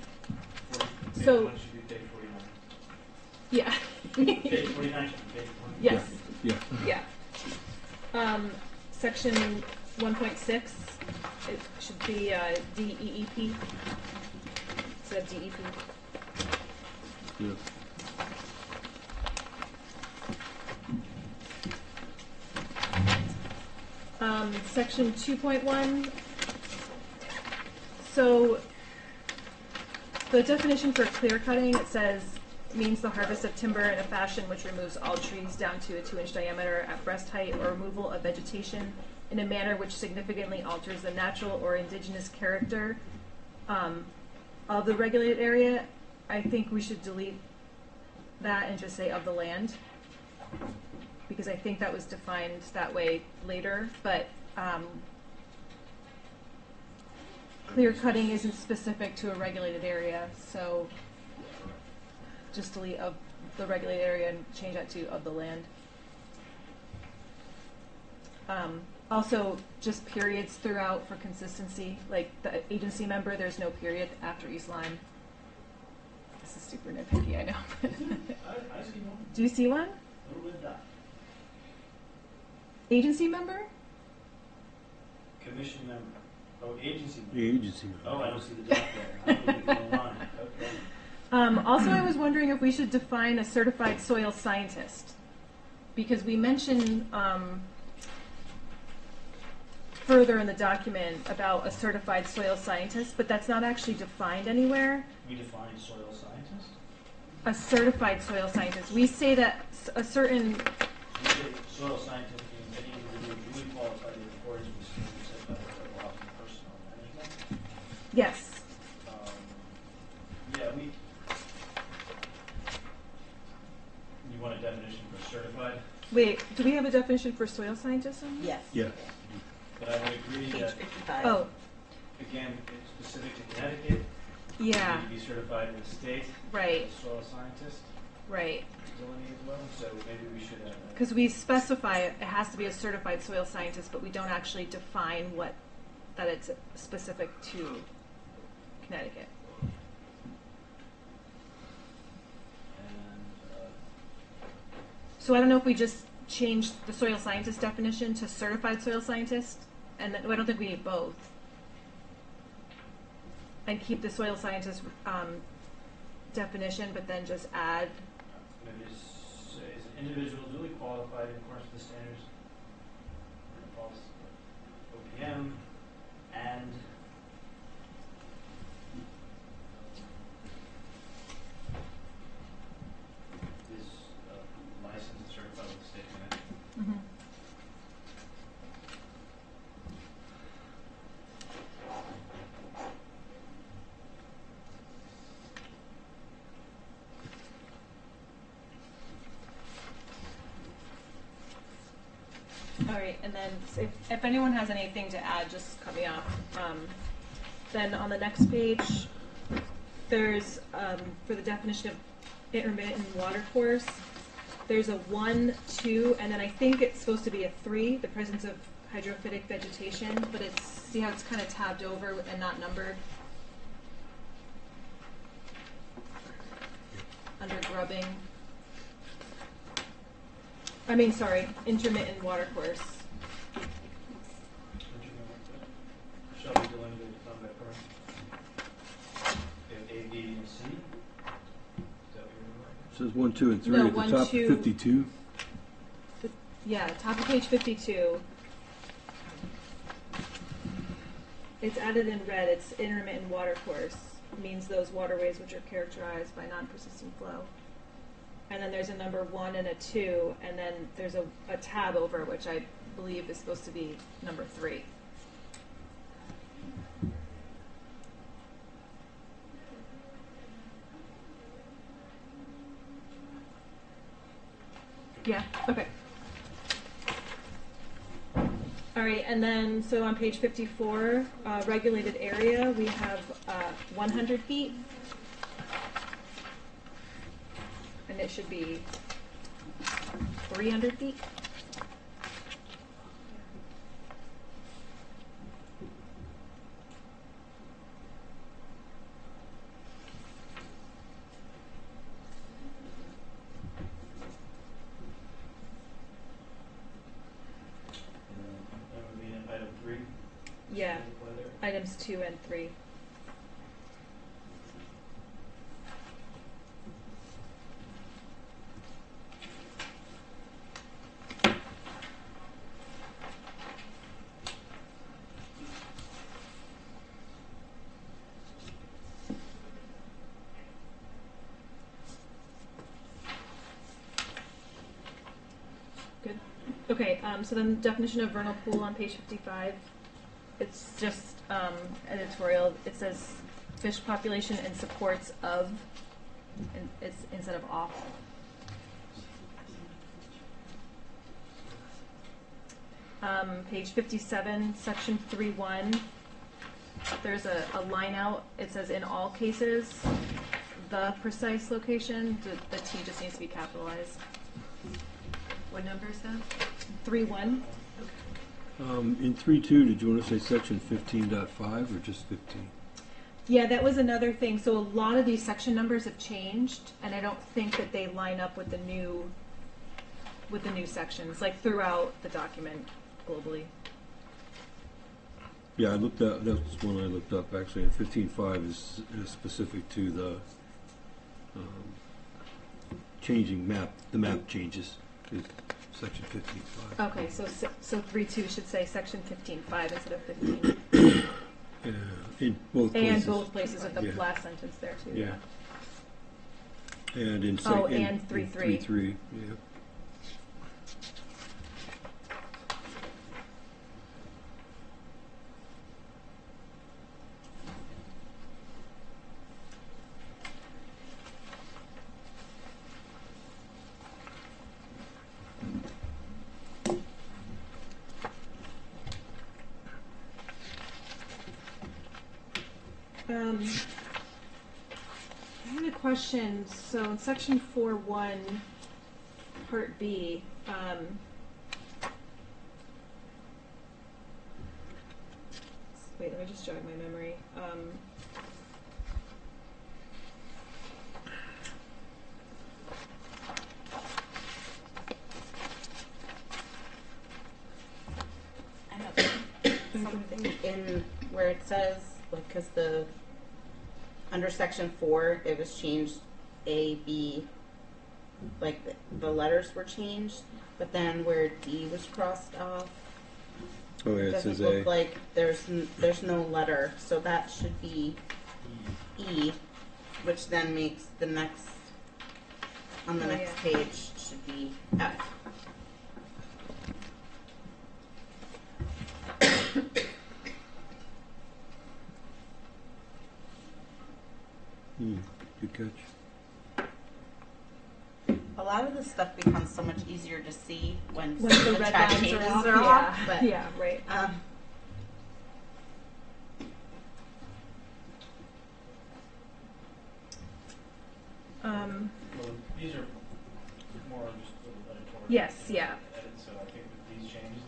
40, So- page 1 should be page 49. Yeah. Page 49 should be page 1. Yes. Yeah. Yeah. Section 1.6, it should be DEEP instead of DEP. Yeah. Section 2.1. So the definition for clear cutting, it says, means the harvest of timber in a fashion which removes all trees down to a 2-inch diameter at breast height, or removal of vegetation in a manner which significantly alters the natural or indigenous character of the regulated area. I think we should delete that and just say of the land, because I think that was defined that way later, but clear cutting isn't specific to a regulated area, so just delete of the regulated area and change that to of the land. Also, just periods throughout for consistency. Like the agency member, there's no period after East Lyme. This is super nitpicky, I know. I see one. Do you see one? A little bit dot. Agency member? Commission member. Oh, agency member. The agency. Oh, I don't see the dot there. I'm looking at the line. Okay. Also, I was wondering if we should define a certified soil scientist, because we mention further in the document about a certified soil scientist, but that's not actually defined anywhere. We define soil scientist. A certified soil scientist. We say that a certain you say soil scientist being any individual duly qualified in accordance with standards set by the federal office of personnel management. Yes. Yeah, you want a definition for certified? Wait, do we have a definition for soil scientist on here? Yes. Yeah. But I would agree Page that, 55. Oh, again, it's specific to Connecticut. yeah, You need to be certified in the state. right, As a soil scientist, right. facility as well, so maybe we should have that. Because we specify it has to be a certified soil scientist, but we don't actually define that it's specific to Connecticut. And, So I don't know if we just change the soil scientist definition to certified soil scientist, and then, I don't think we need both. And keep the soil scientist definition, but then just add, maybe just say, is an individual duly qualified in accordance with the standards of OPM and is licensed and certified with the state of Connecticut. all right, and then if anyone has anything to add, just cut me off. Then on the next page, there's, for the definition of intermittent water course, there's a 1, 2, and then I think it's supposed to be a 3, the presence of hydrophytic vegetation, but it's, see how it's kind of tabbed over and not numbered? Under grubbing. I mean, sorry, intermittent water course. Shall be delineated from by permit. We have A, B, and C. Is that what you're Says 1, 2, and 3 No, at the 1, top 2. of 52. Yeah, top of page 52. It's added in red, it's intermittent water course, means those waterways which are characterized by non-persistent flow. And then there's a number 1 and a 2, and then there's a tab over, which I believe is supposed to be number 3. Yeah, okay. All right, and then, so on page 54, regulated area, we have 100 feet. And it should be 300 feet. that would be in item 3? Yeah, Weather. items 2 and 3. Good. Okay, so then definition of vernal pool on page 55. It's just editorial. It says fish population and supports of, and it's instead of off. Page 57, section 3.1. There's a line out. It says in all cases, the precise location. The T just needs to be capitalized. What number is that? 3.1. In 3.2, did you want to say section 15.5 or just 15? Yeah, that was another thing. So a lot of these section numbers have changed, and I don't think that they line up with the new sections, like throughout the document globally. Yeah, I looked up, that's one I looked up actually, and 15.5 is specific to the changing map, the map changes to section 15.5. Okay, so 3.2 should say section 15.5 instead of 15. In both places. And both places of the Yeah. last sentence there too. Yeah. And in Oh, in and 3.3. 3.3, yeah. I had a question. So in section 4.1, part B, wait, let me just jog my memory. I know something in where it says, like, because under section 4, it was changed A, B, like the letters were changed, but then where D was crossed off, Oh, yeah, it it doesn't says look A. like there's no letter, so that should be E, which then makes the next, on the Oh, next yeah. page, should be F. Good catch. A lot of this stuff becomes so much easier to see when When the the red track lines changes are off, are off, but yeah, right. Well, these are more just little editorial. Yes, yeah. Edits, so I think with these changes,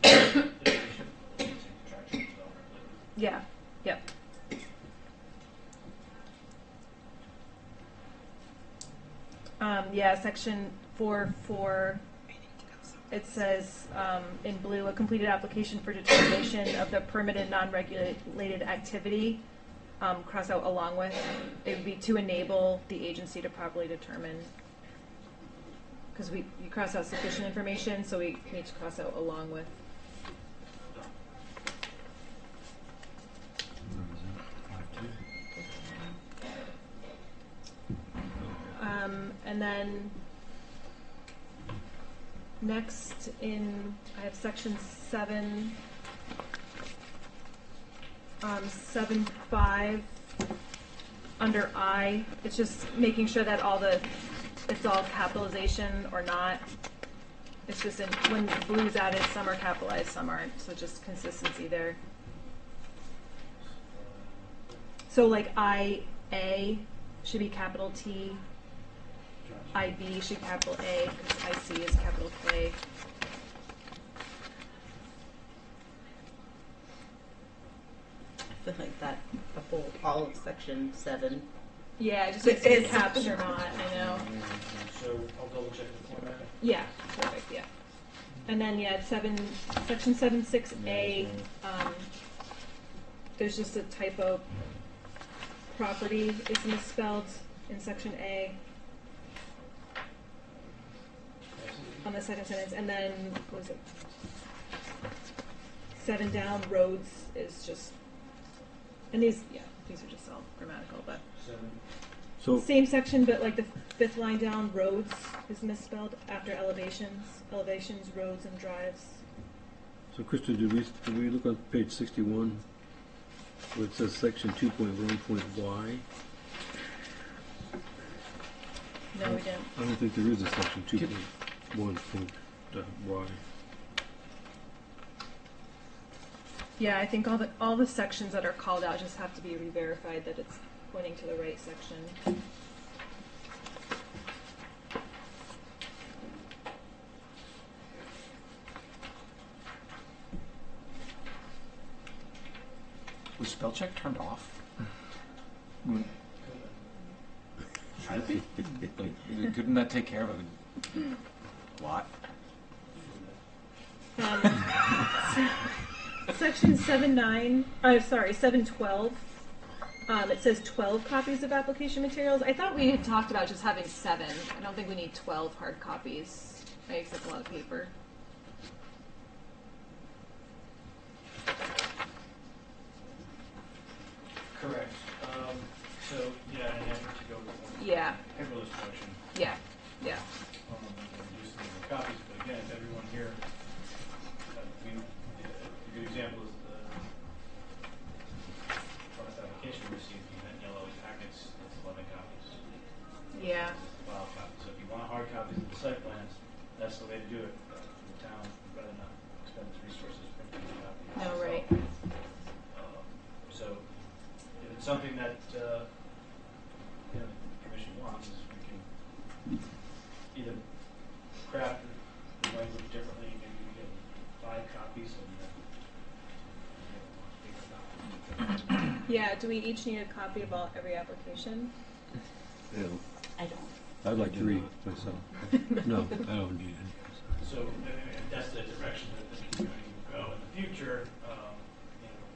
they should take the track changes off. Yeah, yep. Yeah, section 4.4, it says in blue, a completed application for determination of the permitted non-regulated activity, cross out along with. It would be to enable the agency to properly determine, because you cross out sufficient information, so we need to cross out along with. And then next I have section 7, 7.5 under I. It's just making sure that it's all capitalization or not. It's just when blue's added, some are capitalized, some aren't. So just consistency there. So like IA should be capital T. IB should capital A, because IC is capital K. I feel like that all of section 7. Yeah, just if it's caps or not, I know. So I'll double check the format. Yeah, perfect, yeah. And then, yeah, section 7.6A, there's just a typo. Property is misspelled in section A. On the second sentence, and then what was it? 7 down, roads is just, and these are just all grammatical, but So, same section, but like the 5th line down, roads is misspelled after elevations, roads, and drives. so Krista, did we look on page 61 where it says section 2.1.y? No, we didn't. I don't think there is a section 2.1.y. Yeah, I think all the sections that are called out just have to be re-verified that it's pointing to the right section. Was spell check turned off? Should it be? Like, couldn't that take care of a lot? Section 7.12. It says 12 copies of application materials. I thought we had talked about just having 7. I don't think we need 12 hard copies. Right, except a lot of paper. Correct. So, yeah, an effort to go with Yeah. paperless production. Yeah. Yeah. Reduce the number of copies, but again, if everyone here, a good example is the last application we received, you had yellow packets, it's 11 copies. Yeah. File copies. So if you want hard copies of the site plans, that's the way to do it. For the town, we'd rather not expend its resources printing copies. No, right. So if it's something that Yeah, do we each need a copy of every application? Yeah. I don't. I'd like to read it myself. No, I don't need it. So if that's the direction that this is going to go in the future,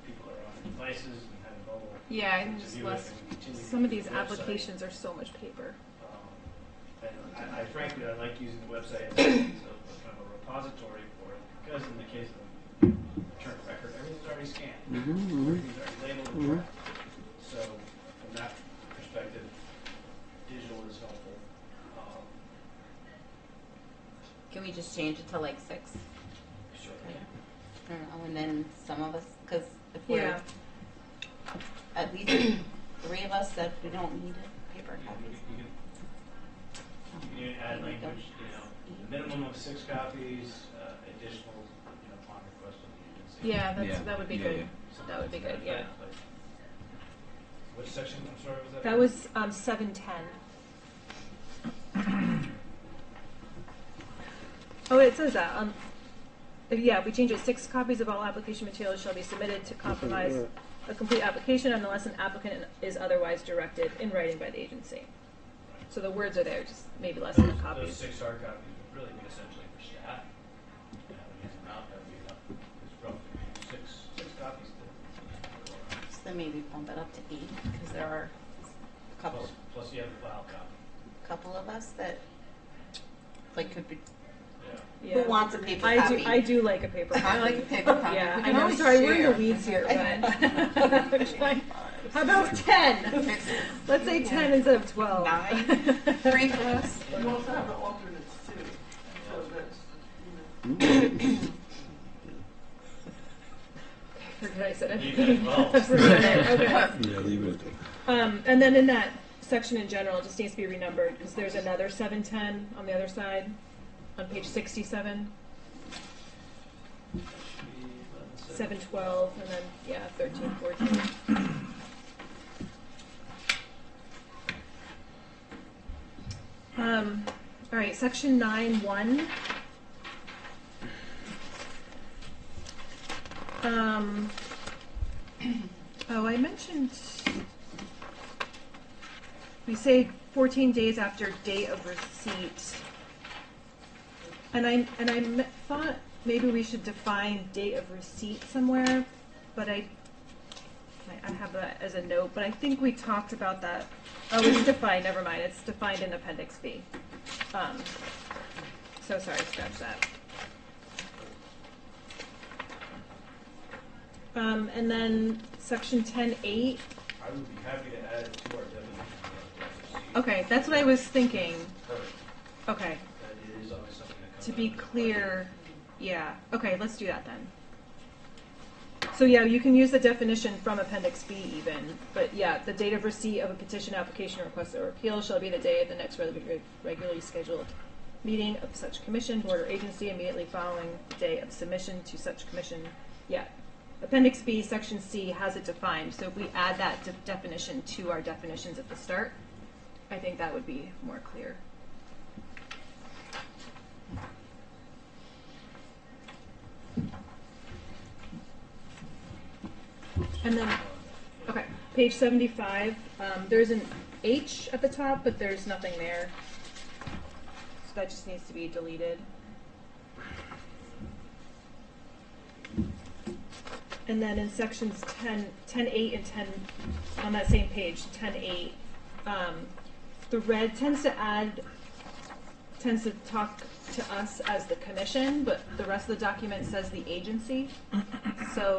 people are on devices and have mobile. Yeah, and to just view it less. and continue to Some of use these the website. applications are so much paper. And I frankly, I like using the website as a kind of a repository for it, because in the case of return record, everything's already scanned. Everything's already labeled and tracked. So from that perspective, digital is helpful. Can we just change it to like 6? Sure. I don't know, and then some of us, because if we're, Yeah. at least 3 of us said we don't need paper copies. You can add language, the minimum of 6 copies, additional, upon request of the agency. Yeah, that would be good. That would be good. Yeah. Which section? I'm sorry, was that? That was 710. Oh, it says that. Yeah, we change it. 6 copies of all application materials shall be submitted to compromise a complete application unless an applicant is otherwise directed in writing by the agency. So the words are there, just maybe less than a copy. Those 6 hard copies would really be essentially for staff. Against the amount that would be enough. It's roughly 6 copies to. So then maybe bump it up to 8, because there are a couple. Plus you have the file copy. Couple of us that could be. Yeah. Who wants a paper copy? I do like a paper copy. I like a paper copy. Yeah, We I can know. always Sorry, we're in the share. weeds here, but how about 10? Let's say 10 instead of 12. 9? 3 for us? You also have the alternates too, so that's, Forget I said it. Leave it at 12. Okay. Yeah, leave it. And then in that section in general, it just needs to be renumbered because there's another 710 on the other side, on page 67, 712, and then 13, 14. All right, section 9(1). Oh, I mentioned. We say 14 days after date of receipt, and I thought maybe we should define date of receipt somewhere, but I have that as a note. But I think we talked about that. Oh, it's defined. Never mind. It's defined in Appendix B. So sorry, scratch that. And then section 10(8). I would be happy to add it to our definition of receipt. Okay, that's what I was thinking. Perfect. Okay, That it is always something that comes to out be of the clear, yeah. Okay, let's do that then. So yeah, you can use the definition from Appendix B even, but yeah, the date of receipt of a petition, application, request, or appeal shall be the day of the next regularly scheduled meeting of such commission, board, or agency immediately following the day of submission to such commission. Yeah. Appendix B, Section C has it defined, so if we add that definition to our definitions at the start, I think that would be more clear. And then, okay, page 75, there's an H at the top, but there's nothing there. So that just needs to be deleted. And then in sections 10(8) and 10, on that same page, 10(8), the red tends to talk to us as the commission, but the rest of the document says the agency. So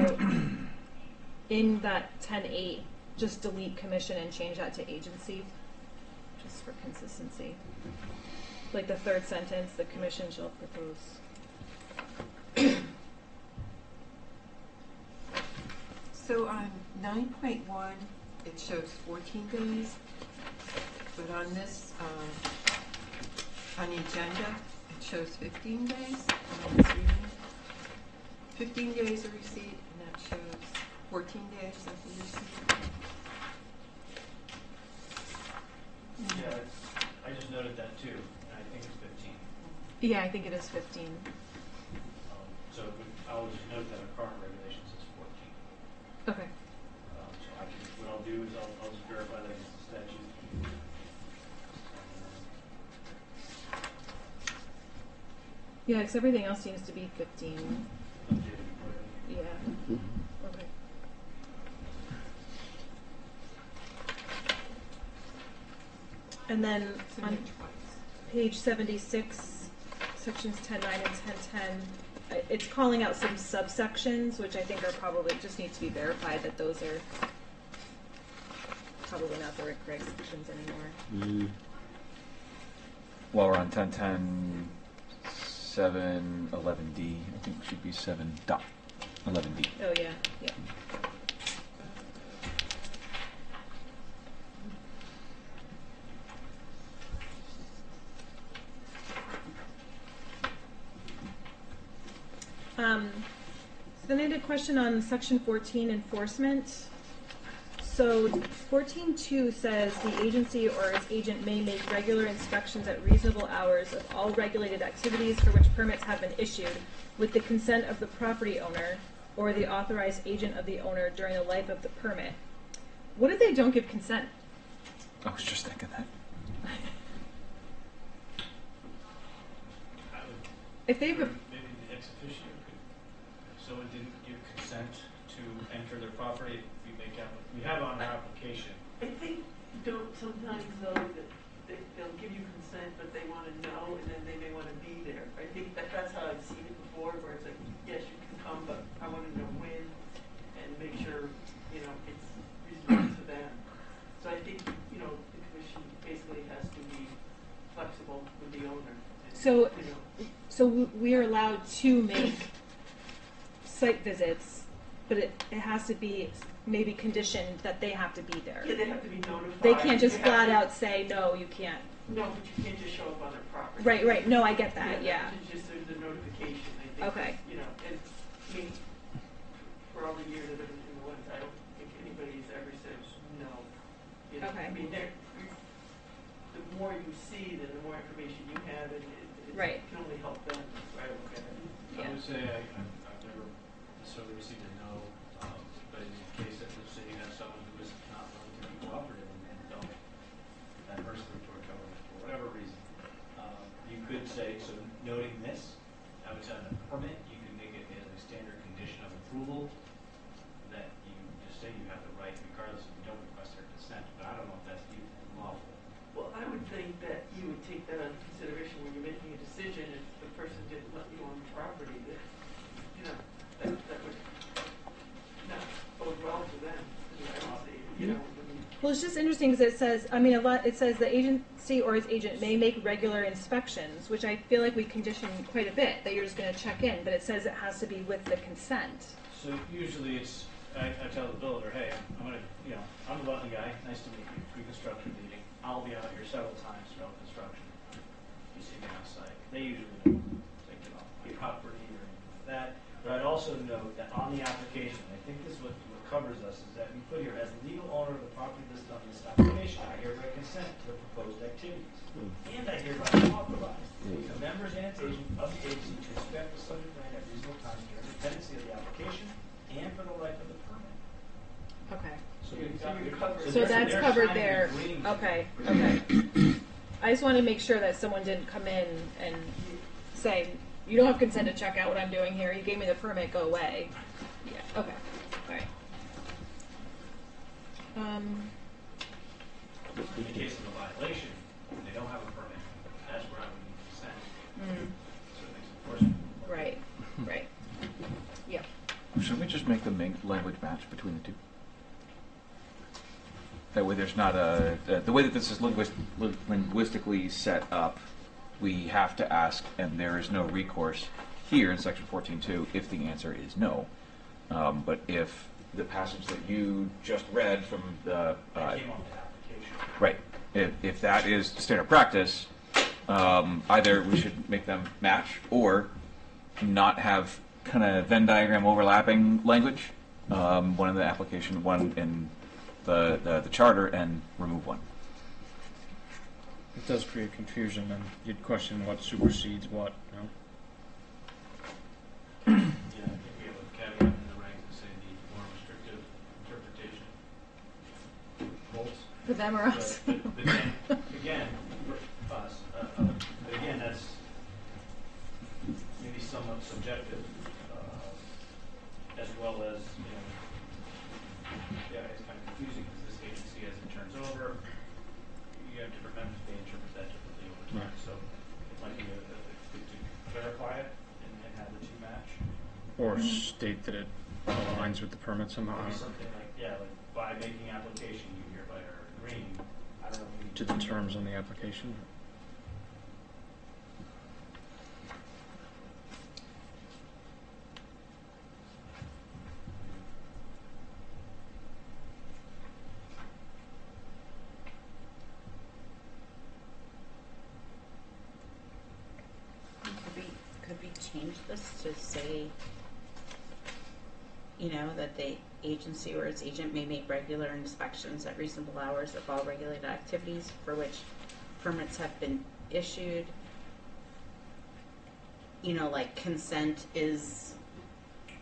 in that 10(8), just delete commission and change that to agency, just for consistency. Like the third sentence, the commission shall propose. So on 9.1, it shows 14 days, but on this, on the agenda, it shows 15 days. And I'm just reading it. 15 days of receipt, and that shows 14 days of the receipt. Yeah, I just noted that too, and I think it's 15. Yeah, I think it is 15. So I will just note that our current regulations is 14. Okay. So I can do is I'll just verify that it's the statute. Yeah, because everything else seems to be 15. Yeah. Okay. And then on page 76, sections 10.9 and 10.10, it's calling out some subsections, which I think are probably just need to be verified that those are probably not the correct sections anymore. While we're on 10.10, 7.11D, I think it should be 7.11D. Oh yeah, yeah. So then I had a question on section 14, enforcement. So 14.2 says the agency or its agent may make regular inspections at reasonable hours of all regulated activities for which permits have been issued with the consent of the property owner or the authorized agent of the owner during the life of the permit. What if they don't give consent? I was just thinking that. If they've Maybe the ex officio could, if someone didn't give consent to enter their property, we make out, we have on our application. I think don't sometimes though that they'll give you consent, but they want to know, and then they may want to be there. I think that's how I've seen it before, where it's like, yes, you can come, but I want to know when, and make sure it's reasonable to them. So I think the commission basically has to be flexible with the owner. And, So we are allowed to make site visits, but it has to be maybe conditioned that they have to be there. Yeah, they have to be notified. They can't just flat out say, no, you can't. No, but you can't just show up on their property. Right. No, I get that, yeah. It's just there's a notification, I think. Okay. And I mean, for all the years I've been in the woods, I don't think anybody's ever said no. Okay. I mean, the more you see, then the more information you have, and it Right. can only help them. Right, okay. I would say I've never necessarily received a no, but in the case that, let's say you have someone who is not willing to be cooperative and don't adversely toward coverage for whatever reason, you could say, so noting this, I would say on a permit, you can make it as a standard condition of approval that you just say you have the right regardless if you don't request their consent, but I don't know if that's even lawful. Well, I would think that you would take that into consideration when you're making a decision. If the person didn't let you on the property, that that would not bode well for them. I don't see, Well, it's just interesting because it says, it says the agency or its agent may make regular inspections, which I feel like we condition quite a bit, that you're just going to check in, but it says it has to be with the consent. So usually it's, I tell the builder, hey, I'm the wetland guy, nice to meet you, pre-construction meeting. I'll be out here several times throughout construction. You see me outside. They usually don't take it off my property or anything like that. But I'd also note that on the application, I think this is what covers us, is that we put here, as the legal owner of the property listed on this application, I hereby consent to the proposed activities. And I hereby authorize the members and its agent of the agency to inspect the subject land at reasonable times during the pendency of the application and for the life of the permit. Okay. So that's covered there. Okay. I just wanted to make sure that someone didn't come in and say, you don't have consent to check out what I'm doing here. You gave me the permit, go away. Yeah, okay. All right. In the case of a violation, they don't have a permit. That's where I would need consent. So it makes enforcement. Right. Yeah. Should we just make the language match between the two? That way there's not the way that this is linguistically set up, we have to ask, and there is no recourse here in section 14.2 if the answer is no. But if the passage that you just read from the... That came off the application. Right. If that is standard practice, either we should make them match or not have kind of Venn diagram overlapping language, one in the application, one in the charter, and remove one. It does create confusion, and you'd question what supersedes what, Yeah, I think we have a caveat in the regs that say the more restrictive interpretation. them or us. But then, again, for us, but again, that's maybe somewhat subjective, as well as, yeah, it's kind of confusing because this agency, as it turns over, you have different members, they interpret that differently over time. Right. So it might be good to clarify it and have the two match. Or state that it aligns with the permit somehow. Maybe something like, yeah, like by making application, you hereby are agreeing. I don't know. If we To the terms on the application. Could we change this to say, that the agency or its agent may make regular inspections at reasonable hours of all regulated activities for which permits have been issued? Like consent is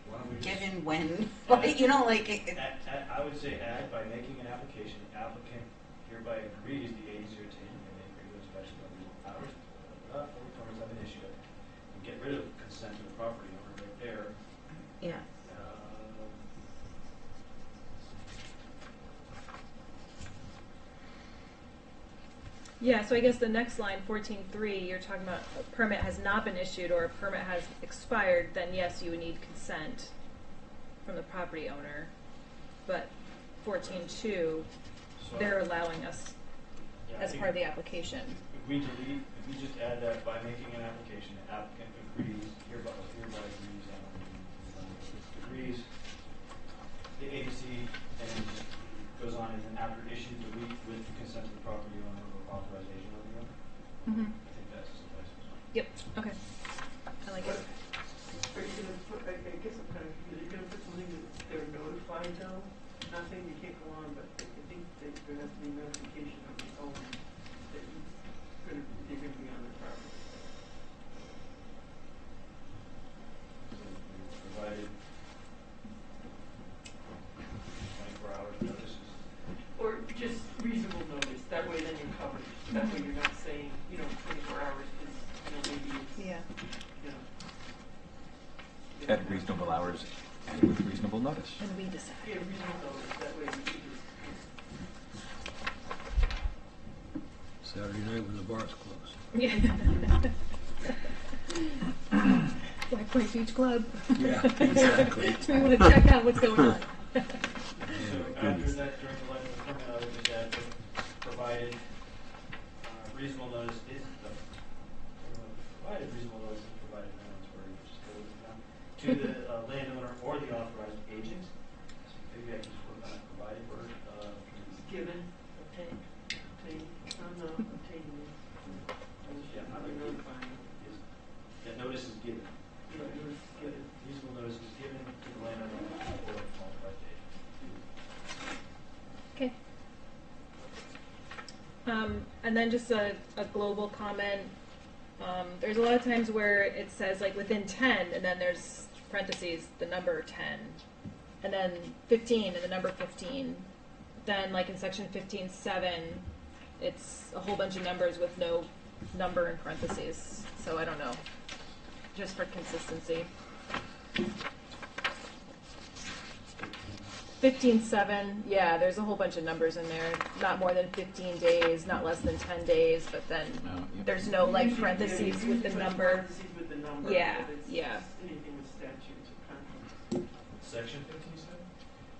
Why don't we just given when, add- like, I would say add by making an application, the applicant hereby agrees the agency or team may make regular inspection of reasonable hours, before permits have been issued. And get rid of consent to the property owner right there. yeah. Yeah, so I guess the next line, 14.3, you're talking about a permit has not been issued or a permit has expired, then yes, you would need consent from the property owner. But 14.2, So they're allowing us yeah, I as think part of the application. If we just add that by making an application, the applicant agrees, hereby agrees, the agency, and it just goes on, and then after issued with the consent of the property owner or authorization of the owner. Mm-hmm. I think that's suffices. Yep, okay. I like it. Are you gonna put, I guess I'm kind of confused, are you gonna put something that they're notified though? Not saying you can't go on, but I think that there has to be notification of the owner that you're gonna be on the property. So we provided 24 hours notice. Or just reasonable notice, that way then you're covered. That way you're not saying, 24 hours is, maybe it's, Yeah. At reasonable hours and with reasonable notice. And we decide. Yeah, reasonable notice, that way you can just, Saturday night when the bar's closed. Yeah. Black Point Beach Club. Yeah, exactly. We want to check out what's going on. So after that, during the life of the permit, I would just add that provided reasonable notice is provided reasonable notice is provided. I know it's where you just go with it now. To the landowner or the authorized agent. Maybe I can just put that provided word. given, obtain, no, obtain. Yeah, I like notifying. That notice is given. Yeah, notice is given. Reasonable notice is given to the landowner or authorized agent. Okay. And then just a global comment. There's a lot of times where it says like within 10, and then there's parentheses, the number 10, and then 15 and the number 15. Then like in section 15.7, it's a whole bunch of numbers with no number in parentheses. So I don't know, just for consistency. 15.7, yeah, there's a whole bunch of numbers in there. Not more than 15 days, not less than 10 days, but then there's no like parentheses with the number. Parentheses with the number. Yeah, if it's yeah. Anything with statutes or contracts. Section 15.7?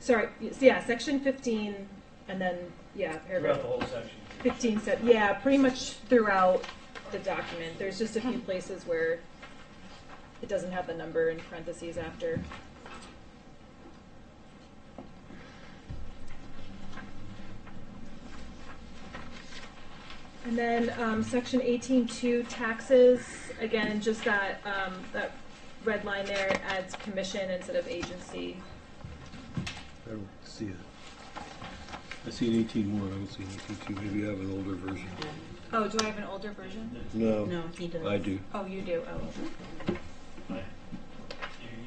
Sorry, yeah, section 15, and then, yeah, paragraph Throughout the whole section. 15 said, yeah, pretty much throughout the document. There's just a few places where it doesn't have the number in parentheses after. And then section 18.2 taxes, again, just that that red line there adds commission instead of agency. I don't see it. I see an 18.1, I don't see an 18.2. Maybe you have an older version. Oh, do I have an older version? No. No, he does. I do. Oh, you do. Oh, You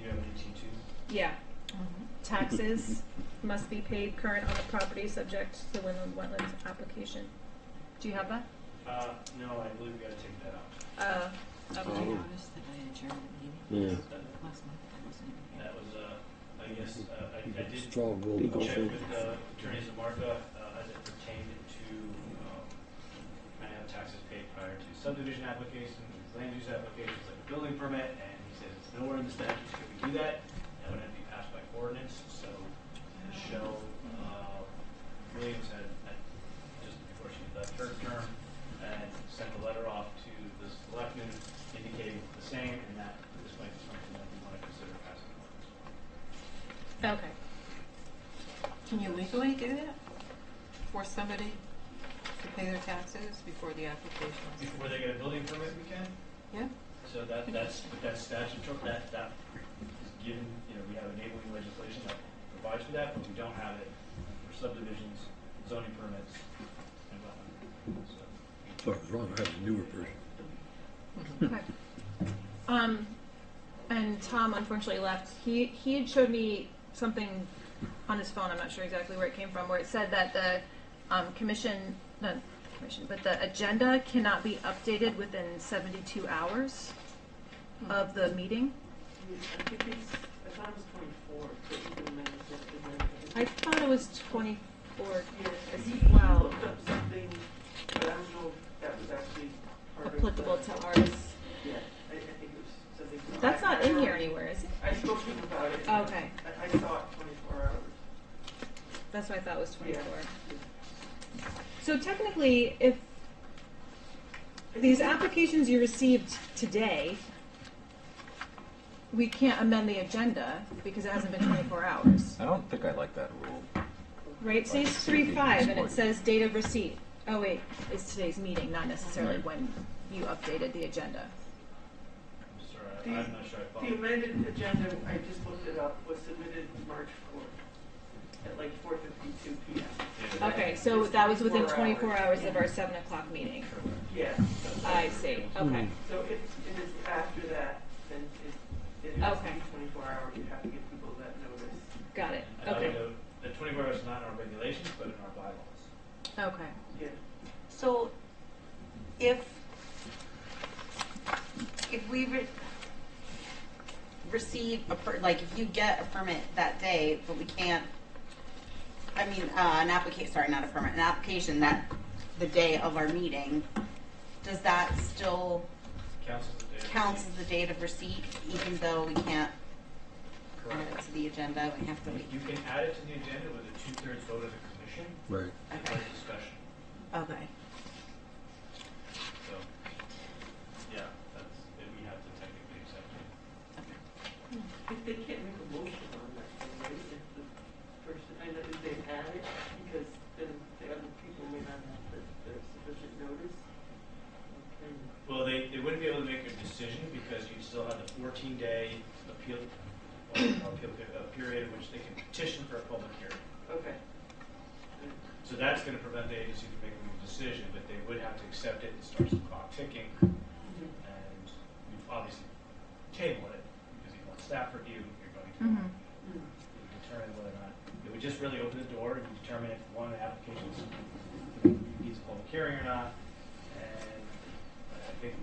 have an 18.2? yeah. Taxes. must be paid current on the property subject to the inland wetlands application. Do you have that? No, I believe we gotta take that out. Did Okay. you notice that I adjourned the meeting Yeah. last month? I wasn't even here. That was, I guess, I did Straw will Legal check thing. with Attorney Zamarka as it pertained to, I have taxes paid prior to subdivision applications, land use applications, like a building permit, and he said it's nowhere in the statutes can we do that. That would have to be passed by ordinance, so Michelle Williams had, just before she left her term, and sent a letter off to the selectmen indicating the same, and that this might be something that we want to consider passing on. Okay. Can you legally do that? Force somebody to pay their taxes before the application is? Before they get a building permit, we can. Yeah? So that's statutory, that is given, we have enabling legislation that provides for that, but we don't have it for subdivisions, zoning permits, and whatnot. So, Thought it was wrong, I have a newer version. Okay. And Tom unfortunately left. He had showed me something on his phone. I'm not sure exactly where it came from, where it said that the but the agenda cannot be updated within 72 hours of the meeting. I think I thought it was 24, but you can amend it. I thought it was 24 Yeah, as well. looked up something, but I don't know if that was actually part Applicable of the, to ours. Yeah, I think it was something. That's not in here anywhere, is it? I spoke to him about it. Okay. I saw it 24 hours. That's what I thought was 24. Yeah. So technically, if these applications you received today, we can't amend the agenda because it hasn't been 24 hours. I don't think I like that rule. Right? It says 3/5 and it says date of receipt. Oh wait, it's today's meeting, not necessarily Right. when you updated the agenda. I'm sorry, I'm not sure I The followed. amended agenda, I just looked it up, was submitted March 4th at like 4:52 p.m. Okay, so that was within 24 hours Yeah. of our 7 o'clock meeting. Yeah. I see. Okay. So if it is after that, then it has to Okay. be 24 hours. You have to give people that notice. Got it. And I Okay. would note that 24 hours is not in our regulations, but in our bylaws. Okay. Yeah. So if we receive like if you get a permit that day, but we can't, an application, sorry, not a permit, an application that the day of our meeting, does that still Counts as the day. counts as the date of receipt, even though we can't add Correct. it to the agenda, we have to wait? You can add it to the agenda with a 2/3 vote of the commission Right. for Okay. discussion. Okay. So, yeah, we have to technically accept it. If they can't make a motion on that, then right? If the person, I know if they add it, because then the other people may not have the sufficient notice. Okay. Well, they wouldn't be able to make a decision because you'd still have the 14-day appeal period in which they can petition for a public hearing. Okay. So that's going to prevent the agency from making a decision, but they would have to accept it and start the clock ticking. And we've obviously tabled it because you want staff review, you're going to determine whether or not, it would just really open the door and determine if one of the applications needs a public hearing or not. And I think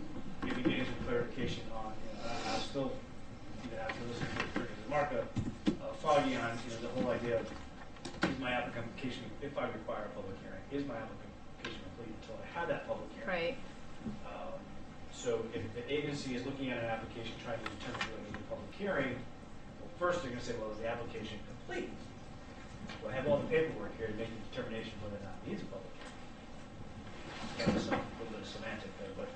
maybe getting some clarification on, I still even have to listen to Attorney Zamarka, foggy on, the whole idea of, is my application, if I require a public hearing, is my application complete until I have that public hearing? Right. So if the agency is looking at an application trying to determine whether it needs a public hearing, well, first they're going to say, well, is the application complete? Well, I have all the paperwork here to make the determination whether or not it needs a public hearing. That's a little bit of semantic there, but.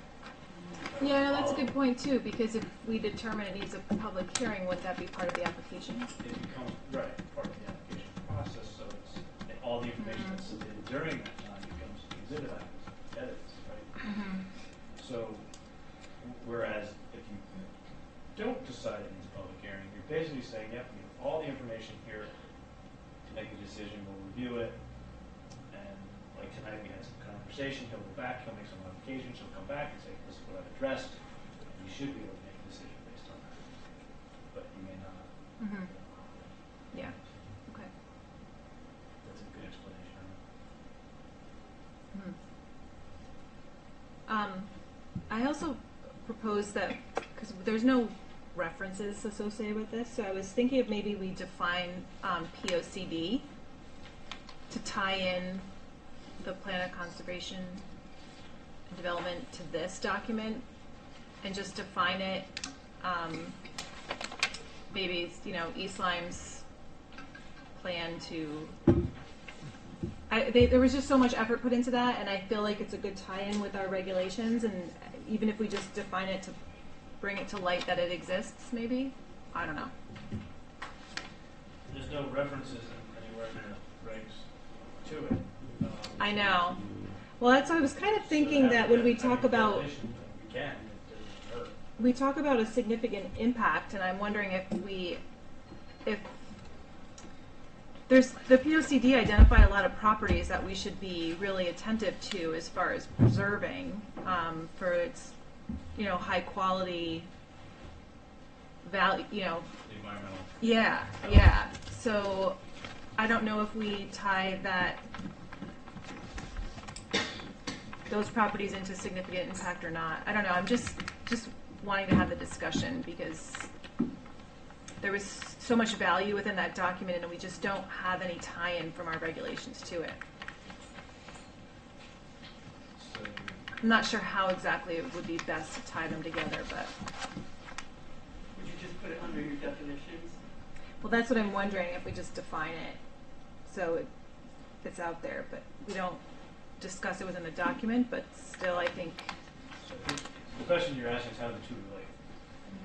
Yeah, no, that's a good point too, because if we determine it needs a public hearing, would that be part of the application? It becomes, right, part of the application process, so it's, all the information that's submitted during that time becomes exhibit items, edits, right? So, whereas if you don't decide it needs a public hearing, you're basically saying, yep, we have all the information here to make a decision, we'll review it, and like tonight we had some conversation, he'll go back, he'll make some modifications, he'll come back and say, this is what I've addressed, and you should be able to make a decision based on that. But you may not. Yeah. Okay. also proposed that, because there's no references associated with this, so I was thinking of maybe we define POCD to tie in the plan of conservation and development to this document, and just define it. Maybe East Lyme's plan to. There was just so much effort put into that, and I feel like it's a good tie-in with our regulations. And even if we just define it to bring it to light that it exists, maybe, I don't know. There's no references anywhere in the regs to it. I know. Well, that's what I was kind of thinking, that when we talk about, we talk about a significant impact, and I'm wondering if there's the POCD identify a lot of properties that we should be really attentive to as far as preserving for its, high quality value, environmental. Yeah, yeah. So I don't know if we tie those properties into significant impact or not. I don't know. I'm just wanting to have the discussion, because there was so much value within that document, and we just don't have any tie-in from our regulations to it. So, I'm not sure how exactly it would be best to tie them together, but. Would you just put it under your definitions? Well, that's what I'm wondering, if we just define it so it's out there, but we don't discuss it within the document, but still I think. so the question you're asking is how the two relate,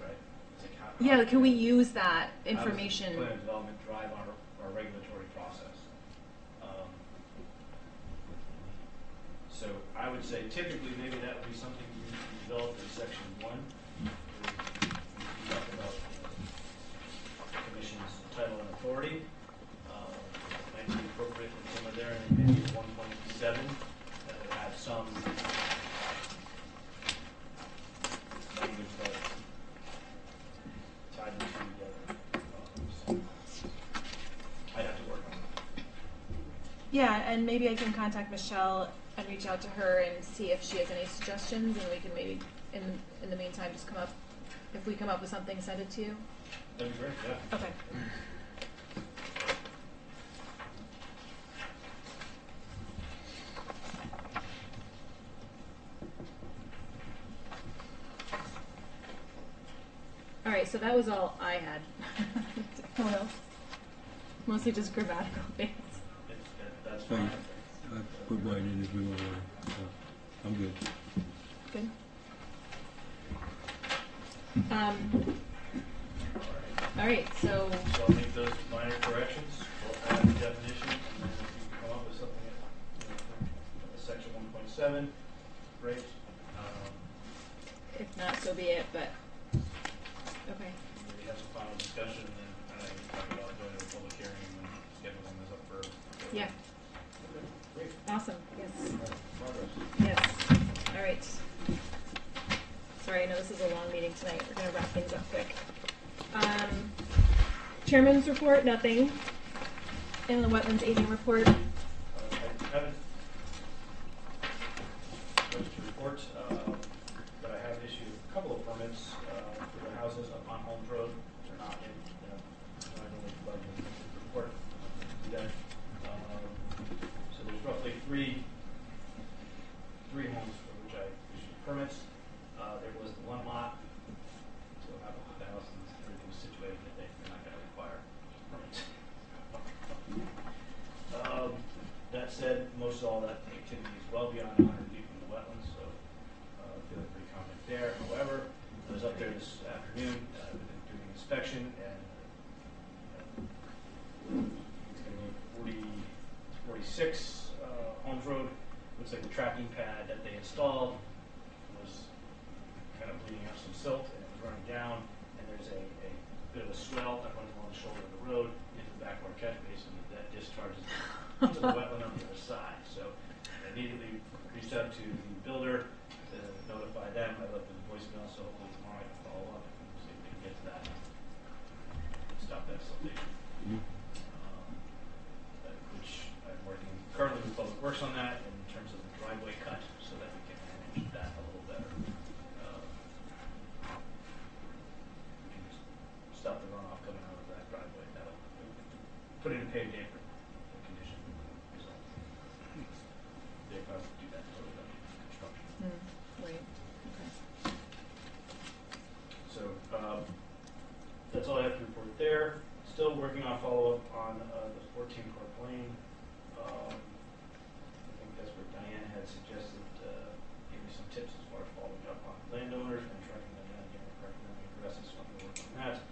right? It's like Yeah, can we use that how does information? plan of development drive our regulatory process? So I would say typically maybe that would be something you develop in section 1. Where you talk about the commission's title and authority. Might be appropriate in somewhere there, and maybe 1.7 that would have some language that tied the two together. So I'd have to work on that. Yeah, and maybe I can contact Michelle and reach out to her and see if she has any suggestions, and we can maybe in the meantime just if we come up with something, send it to you. That'd be great, yeah. Okay. All right, so that was all I had. What else? Mostly just grammatical things. That's Fine. fine. I put mine in as we went on, so I'm good. Good. All right, so So I'll make those minor corrections, we'll add the definition, and then if you can come up with something at section 1.7, great. if not, so be it, but, okay. Maybe have some final discussion, and then you talk about going to a public hearing and scheduling this up for. Yeah, Okay, great. awesome, yes, Progress. yes. All right. Sorry, I know this is a long meeting tonight. We're gonna wrap things up quick. Chairman's report, nothing. And the wetlands aging report. I haven't much to report, but I have issued a couple of permits for the houses up on Holmes Road. They're not in, not in the report. So there's roughly three homes for which I issued permits. There was the one lot, so half of the house and everything was situated that they're not going to require permits. That said, most all that activity is well beyond 100 feet from the wetlands, so feeling pretty confident there. However, I was up there this afternoon doing an inspection, and it's going to be 46 Holmes Road. Looks like the tracking pad that they installed was kind of bleeding out some silt, and it was running down, and there's a bit of a swell that runs along the shoulder of the road into the backwater catch basin that discharges into the wetland on the other side. So I immediately reached out to the builder to notify them. I left them a voicemail, so hopefully tomorrow I can follow up and see if we can get to that and stop that siltation. Which I'm working currently with Public Works on that in terms of the driveway cut, so that we can manage that a little better. still working on follow-up on the 14 Court Lane. I think that's where Diane had suggested, give me some tips as far as following up on landowners and tracking them down, correcting them, and addressing some of the work on that.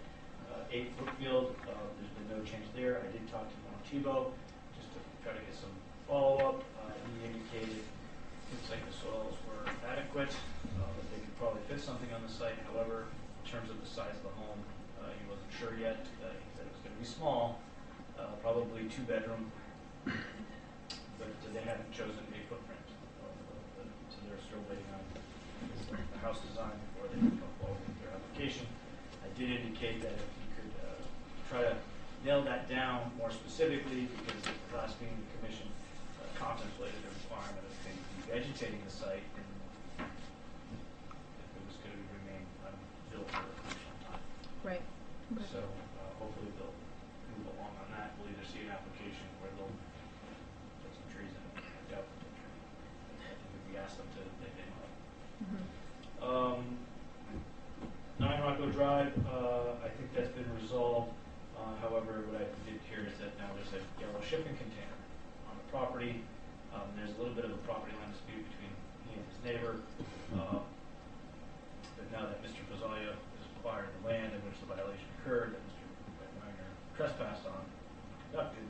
8 Brookfield, there's been no change there. I did talk to Norm Tebow just to try to get some follow-up. He indicated looks like the soils were adequate, that they could probably fit something on the site. However, in terms of the size of the home, he wasn't sure yet. He said it was going to be small, probably 2-bedroom, but they haven't chosen a footprint. So they're still waiting on the house design before they can come forward with their application. I did indicate that if you could try to nail that down more specifically, because at the last meeting the commission contemplated a requirement of maybe vegetating the site and if it was going to remain unbuilt for a crucial time. Right. Okay. So hopefully they'll move along on that. We'll either see an application where they'll put some trees in it. I doubt that they'll tree. I think if we ask them to, they might. Mm-hmm. 9 Rocco Drive, I think that's been resolved. However, what I did hear is that now there's a yellow shipping container on the property. There's a little bit of a property line dispute between he and his neighbor. But now that Mr. Pazzalia has acquired the land in which the violation occurred, that Mr. Wagner trespassed on, conducted,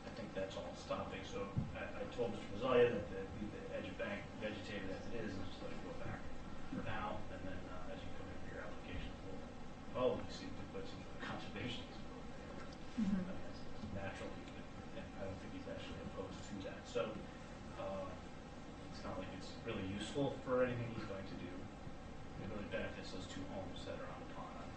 I think that's all stopping. So I told Mr. Pazzalia that leave the edge of bank vegetated as it is and just let it go back for now. And then as you come in for your application, we'll probably seek to put some conservation easement over there. Mm-hmm. That's natural, and I don't think he's actually opposed to that. So it's not like it's really useful for anything he's going to do. It really benefits those 2 homes that are on the pond.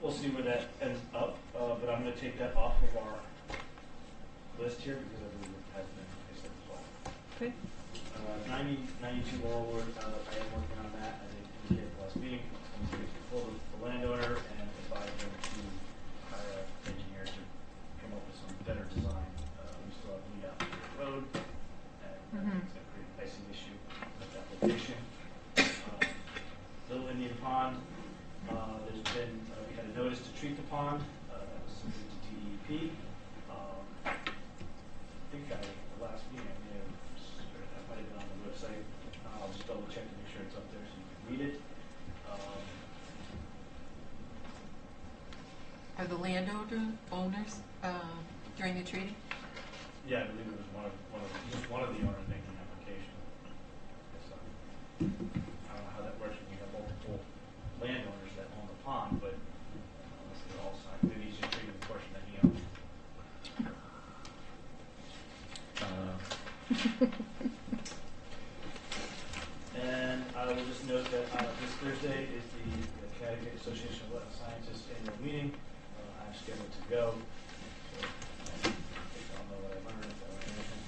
We'll see where that ends up, but I'm going to take that off of our list here because I believe it has been, like I said, resolved. Okay. 92 Laurelwood, I am working on that. I did indicate the last meeting. I'm going to pull the landowner and advise them to hire an engineer to come up with some better design. We still have lead out to the road, and it's going to create an icing issue at that location. Little Indian Pond, there's been, we had a notice to treat the pond. That was submitted to DEP. I think the last meeting I may have, that might have been on the website. I'll just double check to make sure it's up there so you can read it. Are the owners during the treaty? Yeah, I believe it was one of the owners making the application. So, I don't know how that works when you have multiple landowners that own the pond, but unless they're all signed, maybe he's just treating the portion that he owns. And I will just note that this Thursday is the Connecticut Association of Wetland Scientists annual meeting. I'm scheduled to go. So I think I'll know what I learned, if I learned anything.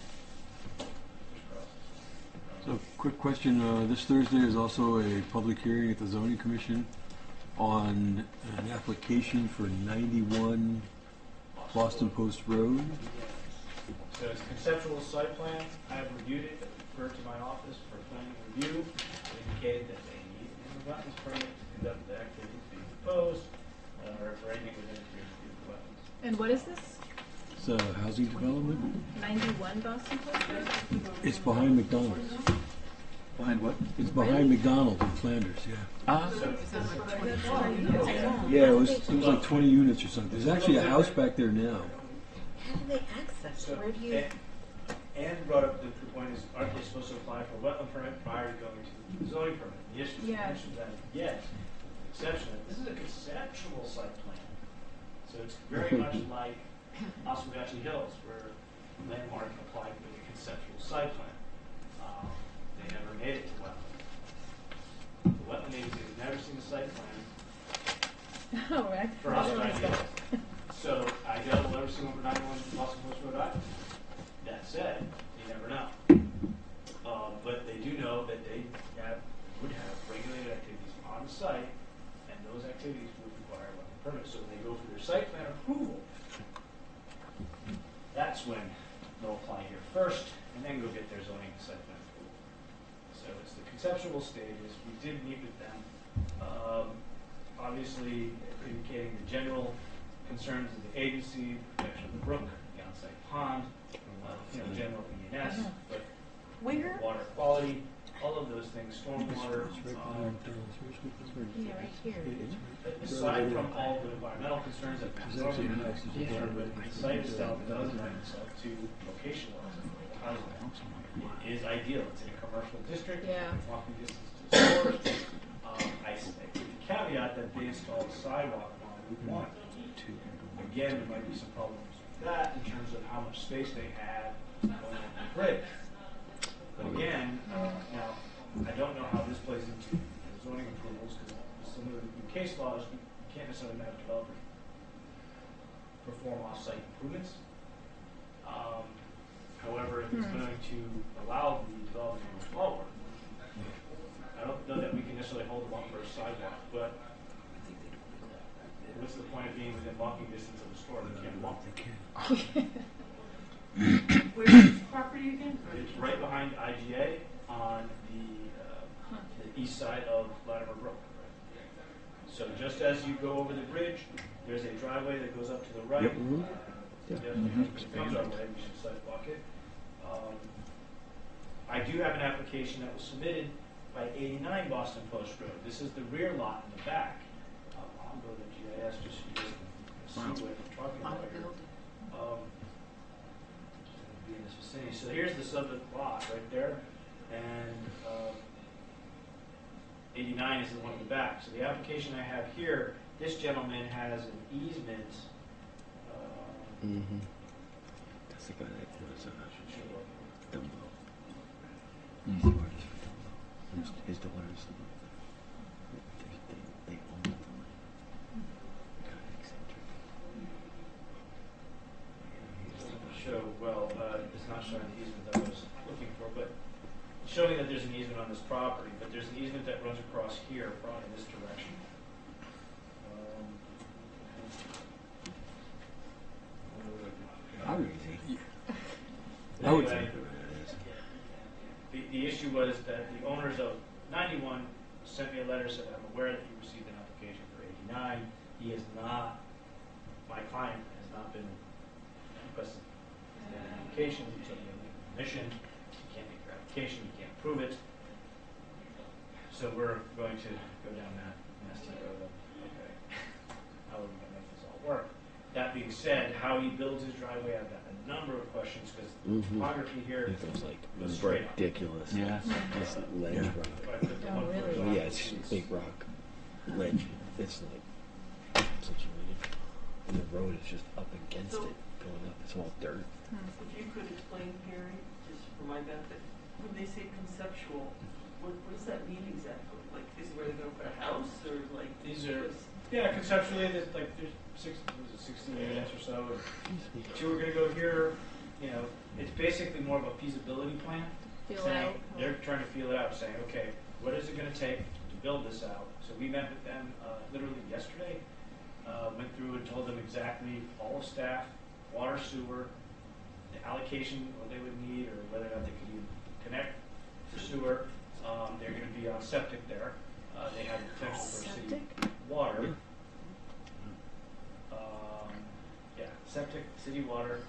Fingers crossed. So, quick question, this Thursday is also a public hearing at the Zoning Commission on an application for 91 Boston Post Road. So it's a conceptual site plan. I have reviewed it, referred to my office for planning review. They indicated that they need an wetlands permit to conduct the activities being proposed, or for anything within 3 feet of the wetlands. And what is this? It's a housing development. 91 Boston Post Road? It's behind McDonald's. Behind what? It's behind McDonald's in Flanders, yeah. So, Yeah, it was like 20 units or something. There's actually a house back there now. How do they access it? Where do you? Anne brought up the point is, aren't they supposed to apply for a wetland permit prior to going to the zoning permit? The issue is that yes, exception. This is a conceptual site plan, so it's very much like Oswegatchie Hills, where Landmark applied with a conceptual site plan. They never made it to wetland. The wetland agency has never seen a site plan Oh, right. for Oswegatchie Hills. So I doubt we'll ever see one for 91 Boston Post Road either. That said, you never know. But they do know that they would have regulated activities on the site, and those activities would require a wetland permit. So when they go for their site plan approval, that's when they'll apply here first, and then go get their zoning site plan approval. So it's the conceptual stages. We did meet with them. obviously indicating the general concerns of the agency, protection of the brook, the onsite pond, general ENS, but Where? water quality, all of those things, stormwater. Yeah, right here. Aside from all the environmental concerns that we normally have, the site itself does lend itself to location housing. It is ideal. It's in a commercial district. Yeah. Walking distance to the stores. I with the caveat that they installed a sidewalk on Route 1. Again, there might be some problems with that in terms of how much space they had going over the bridge. But again, now, I don't know how this plays into zoning approvals, because some of the new case laws, you can't necessarily have developers perform off-site improvements. However, if it's going to allow the development to move forward, I don't know that we can necessarily hold them up for a sidewalk, but what's the point of being within walking distance of the store? They can't walk. Where's this property again? It's right behind IGA on the east side of Latimer Brook. So just as you go over the bridge, there's a driveway that goes up to the right. Definitely, if it comes our way, we should sidewalk it. I do have an application that was submitted by 89 Boston Post Road. This is the rear lot in the back. I'll go to GIS just so you guys can see what I'm talking about here. Be in this vicinity. So here's the subject lot right there, and 89 is the one in the back. So the application I have here, this gentleman has an easement. That's the guy that was Dumbo. His daughter's the one. They own the land. Kind of eccentric. Show, well, it's not showing the easement that I was looking for, but showing that there's an easement on this property, but there's an easement that runs across here, probably in this direction. How easy? Anyway, the issue was that the owners of 91 sent me a letter, said, I'm aware that you received an application for 89. He is not, my client has not been requested an application, so you need permission. You can't make your application, you can't prove it. So we're going to go down that nasty road of, okay, how are we going to make this all work? That being said, how he builds his driveway, I've got a number of questions, because the topography here It was like was straight up. ridiculous. Yeah. It's ledge rock. Oh, really? Oh, yeah, it's big rock ledge. It's like situated, and the road is just up against it, going up. It's all dirt. If you could explain, Gary, just for my benefit, when they say conceptual, what does that mean exactly? Like, is it where they're going to put a house, or like? These are, yeah, conceptually, there's 16 units or so. Two are going to go here. You know, it's basically more of a feasibility plan. Feel saying, out. They're trying to feel it out, saying, okay, what is it going to take to build this out? So we met with them literally yesterday. Went through and told them exactly all the staff, water, sewer, the allocation, what they would need, or whether or not they could even connect for sewer. They're going to be on septic there. They have the potential for city water. Yeah, septic, city water.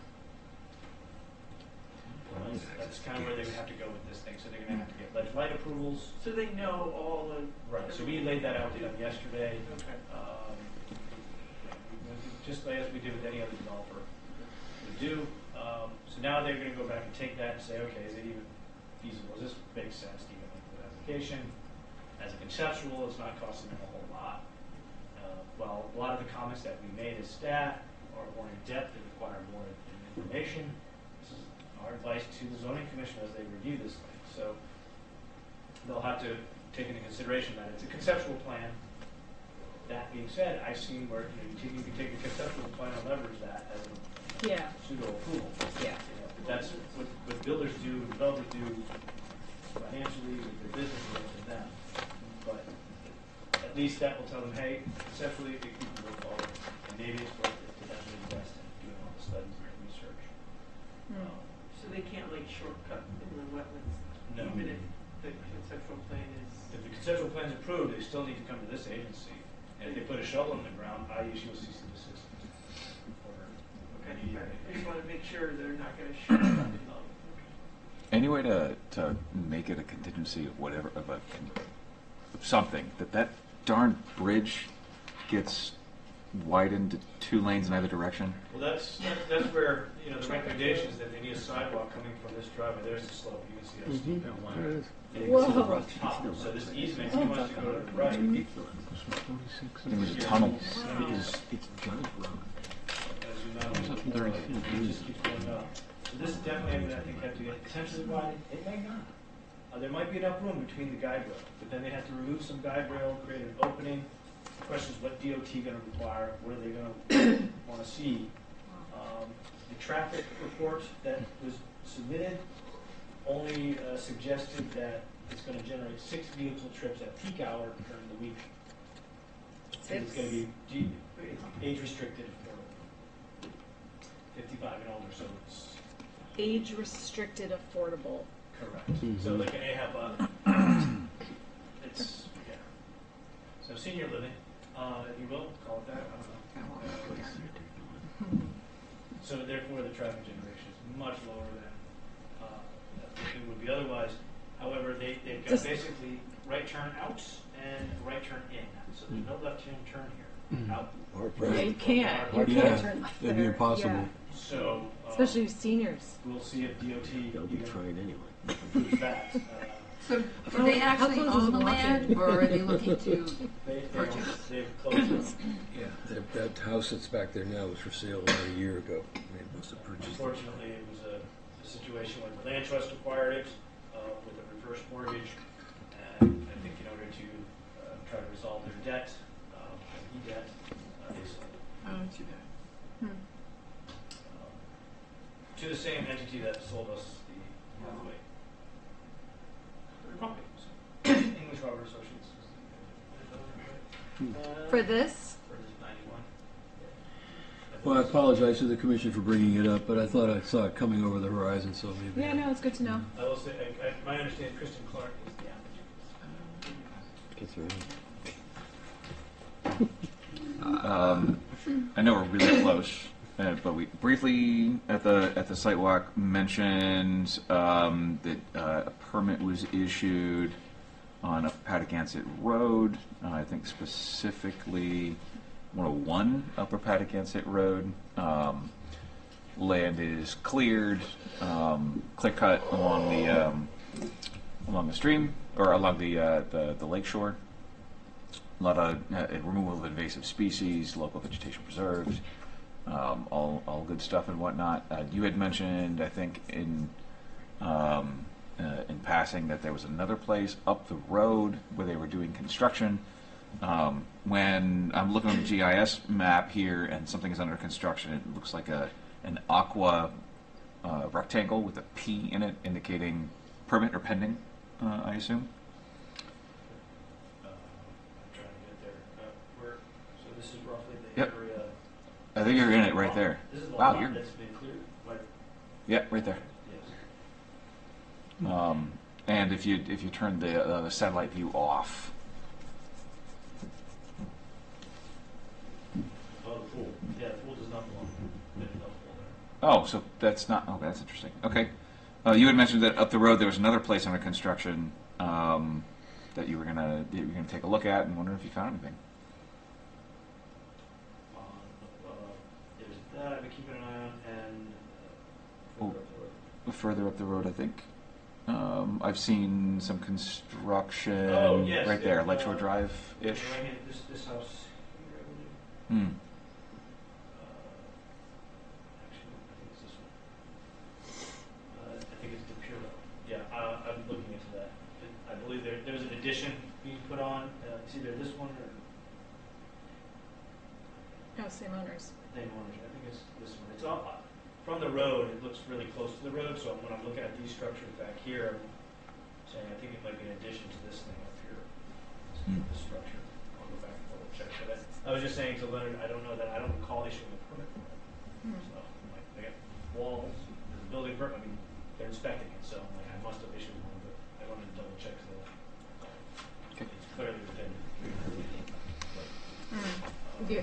That's kind of where they would have to go with this thing. So they're going to have to get light approvals. So they know all the. Right. So we laid that out to them yesterday. Okay. Just as we did with any other developer would do. So now they're going to go back and take that and say, okay, is it even feasible? Does this make sense to even make the application? As a conceptual, it's not costing them a whole lot. Well, a lot of the comments that we made as staff are more in depth and require more information. This is our advice to the zoning commission as they review this thing. So they'll have to take into consideration that it's a conceptual plan. That being said, I've seen where you can take a conceptual plan and leverage that as a pseudo approval. Yeah. But that's what builders do, developers do financially with their business with them. But at least that will tell them, hey, conceptually, it can move forward, and maybe it's worth it to definitely invest in doing all the studies and research. So they can't like shortcut in the wetlands? No. Even if the conceptual plan is. If the conceptual plan is approved, they still need to come to this agency And if they put a shovel in the ground, I issue a cease and desist. Okay, I just want to make sure they're not going to shoot something up. Any way to make it a contingency of whatever, of something, that darn bridge gets widened to 2 lanes in either direction? Well, that's where, you know, the recommendation is that they need a sidewalk coming from this driveway. There's the slope. You can see that steep that line. And you can see the rough top. So this easement, he wants to go to the right. There was a tunnel. It's giant road. As you know, it just keeps going up. So this definitely, I think, have to get potentially widened. It may not. There might be enough room between the guide rail, but then they have to remove some guide rail, create an opening. The question is, what DOT going to require? What are they going to want to see? The traffic report that was submitted only suggested that it's going to generate 6 vehicle trips at peak hour during the week. So it's going to be age restricted for 55 and older, so it's Age restricted affordable. correct. So like an AHAB, it's, yeah. So senior living, if you will, call it that, I don't know. So therefore, the traffic generation is much lower than it would be otherwise. However, they've got basically right turn out and right turn in. So there's no left-hand turn here. Out. Yeah, you can't. You Yeah, can't turn left that'd be there. impossible. Yeah. So Especially with seniors. we'll see if DOT They'll be trying anyway. improves that. So do they How actually close is own the walking? land, or are they looking to purchase? They've closed it. Yeah, that house that's back there now was for sale about a year ago. They must have purchased it. Unfortunately, it was a situation where the land trust acquired it with a reverse mortgage, and I think in order to try to resolve their debt, debt, they sold it Oh, too bad. to the same entity that sold us the Hathaway property. So, English Robert Associates. For this? For this 91. Well, I apologize to the commission for bringing it up, but I thought I saw it coming over the horizon, so maybe. Yeah, no, it's good to know. I will say, my understanding, Kristen Clark is the applicant. Gets around. I know we're really close, but we briefly at the site walk mentioned that a permit was issued on Upper Patagonia Road. I think specifically 101 Upper Patagonia Road. Land is cleared, clear cut along the stream or along the lake shore. A lot of removal of invasive species, local vegetation preserved, all good stuff and whatnot. You had mentioned, I think, in passing that there was another place up the road where they were doing construction. When I'm looking at the GIS map here and something is under construction, it looks like an aqua rectangle with a P in it, indicating permit or pending, I assume. This is roughly the area. I think you're in it right there. This is the Wow, lot you're. that's been cleared. Right. Yeah, right there. Yes. And if you turn the satellite view off, Oh, the pool. Yeah, the pool does not belong there. There's no pool there. oh, so that's not. Oh, that's interesting. Okay, you had mentioned that up the road there was another place under construction that you were gonna take a look at, and wondering if you found anything. There's that I've been keeping an eye on, and Further up the road, I think. I've seen some construction oh, yes, right there, Lakeshore Drive-ish. Right here, this house here, I believe. Actually, I think it's this one. I think it's the Pure. Yeah, I'm looking into that. I believe there's an addition being put on. It's either this one or No, same owners. same owners. I think it's this one. It's all from the road. It looks really close to the road. So when I'm looking at these structures back here, I'm saying I think it might be an addition to this thing up here. This structure. I'll go back and double check. But I was just saying to Leonard, I don't know that I don't recall issuing a permit for it. So like they got walls, there's a building permit. I mean, they're inspecting it, so like I must have issued one, but I wanted to double check so it's clearly within 300 feet. But Yeah.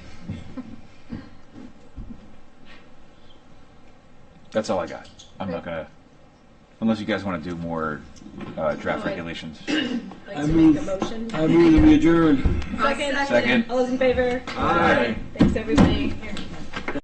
That's all I got. I'm not gonna, unless you guys want to do more draft Oh, regulations. Like I to move- make a motion. I move that we adjourn. Second. Second. All those in favor? Aye. Thanks, everybody.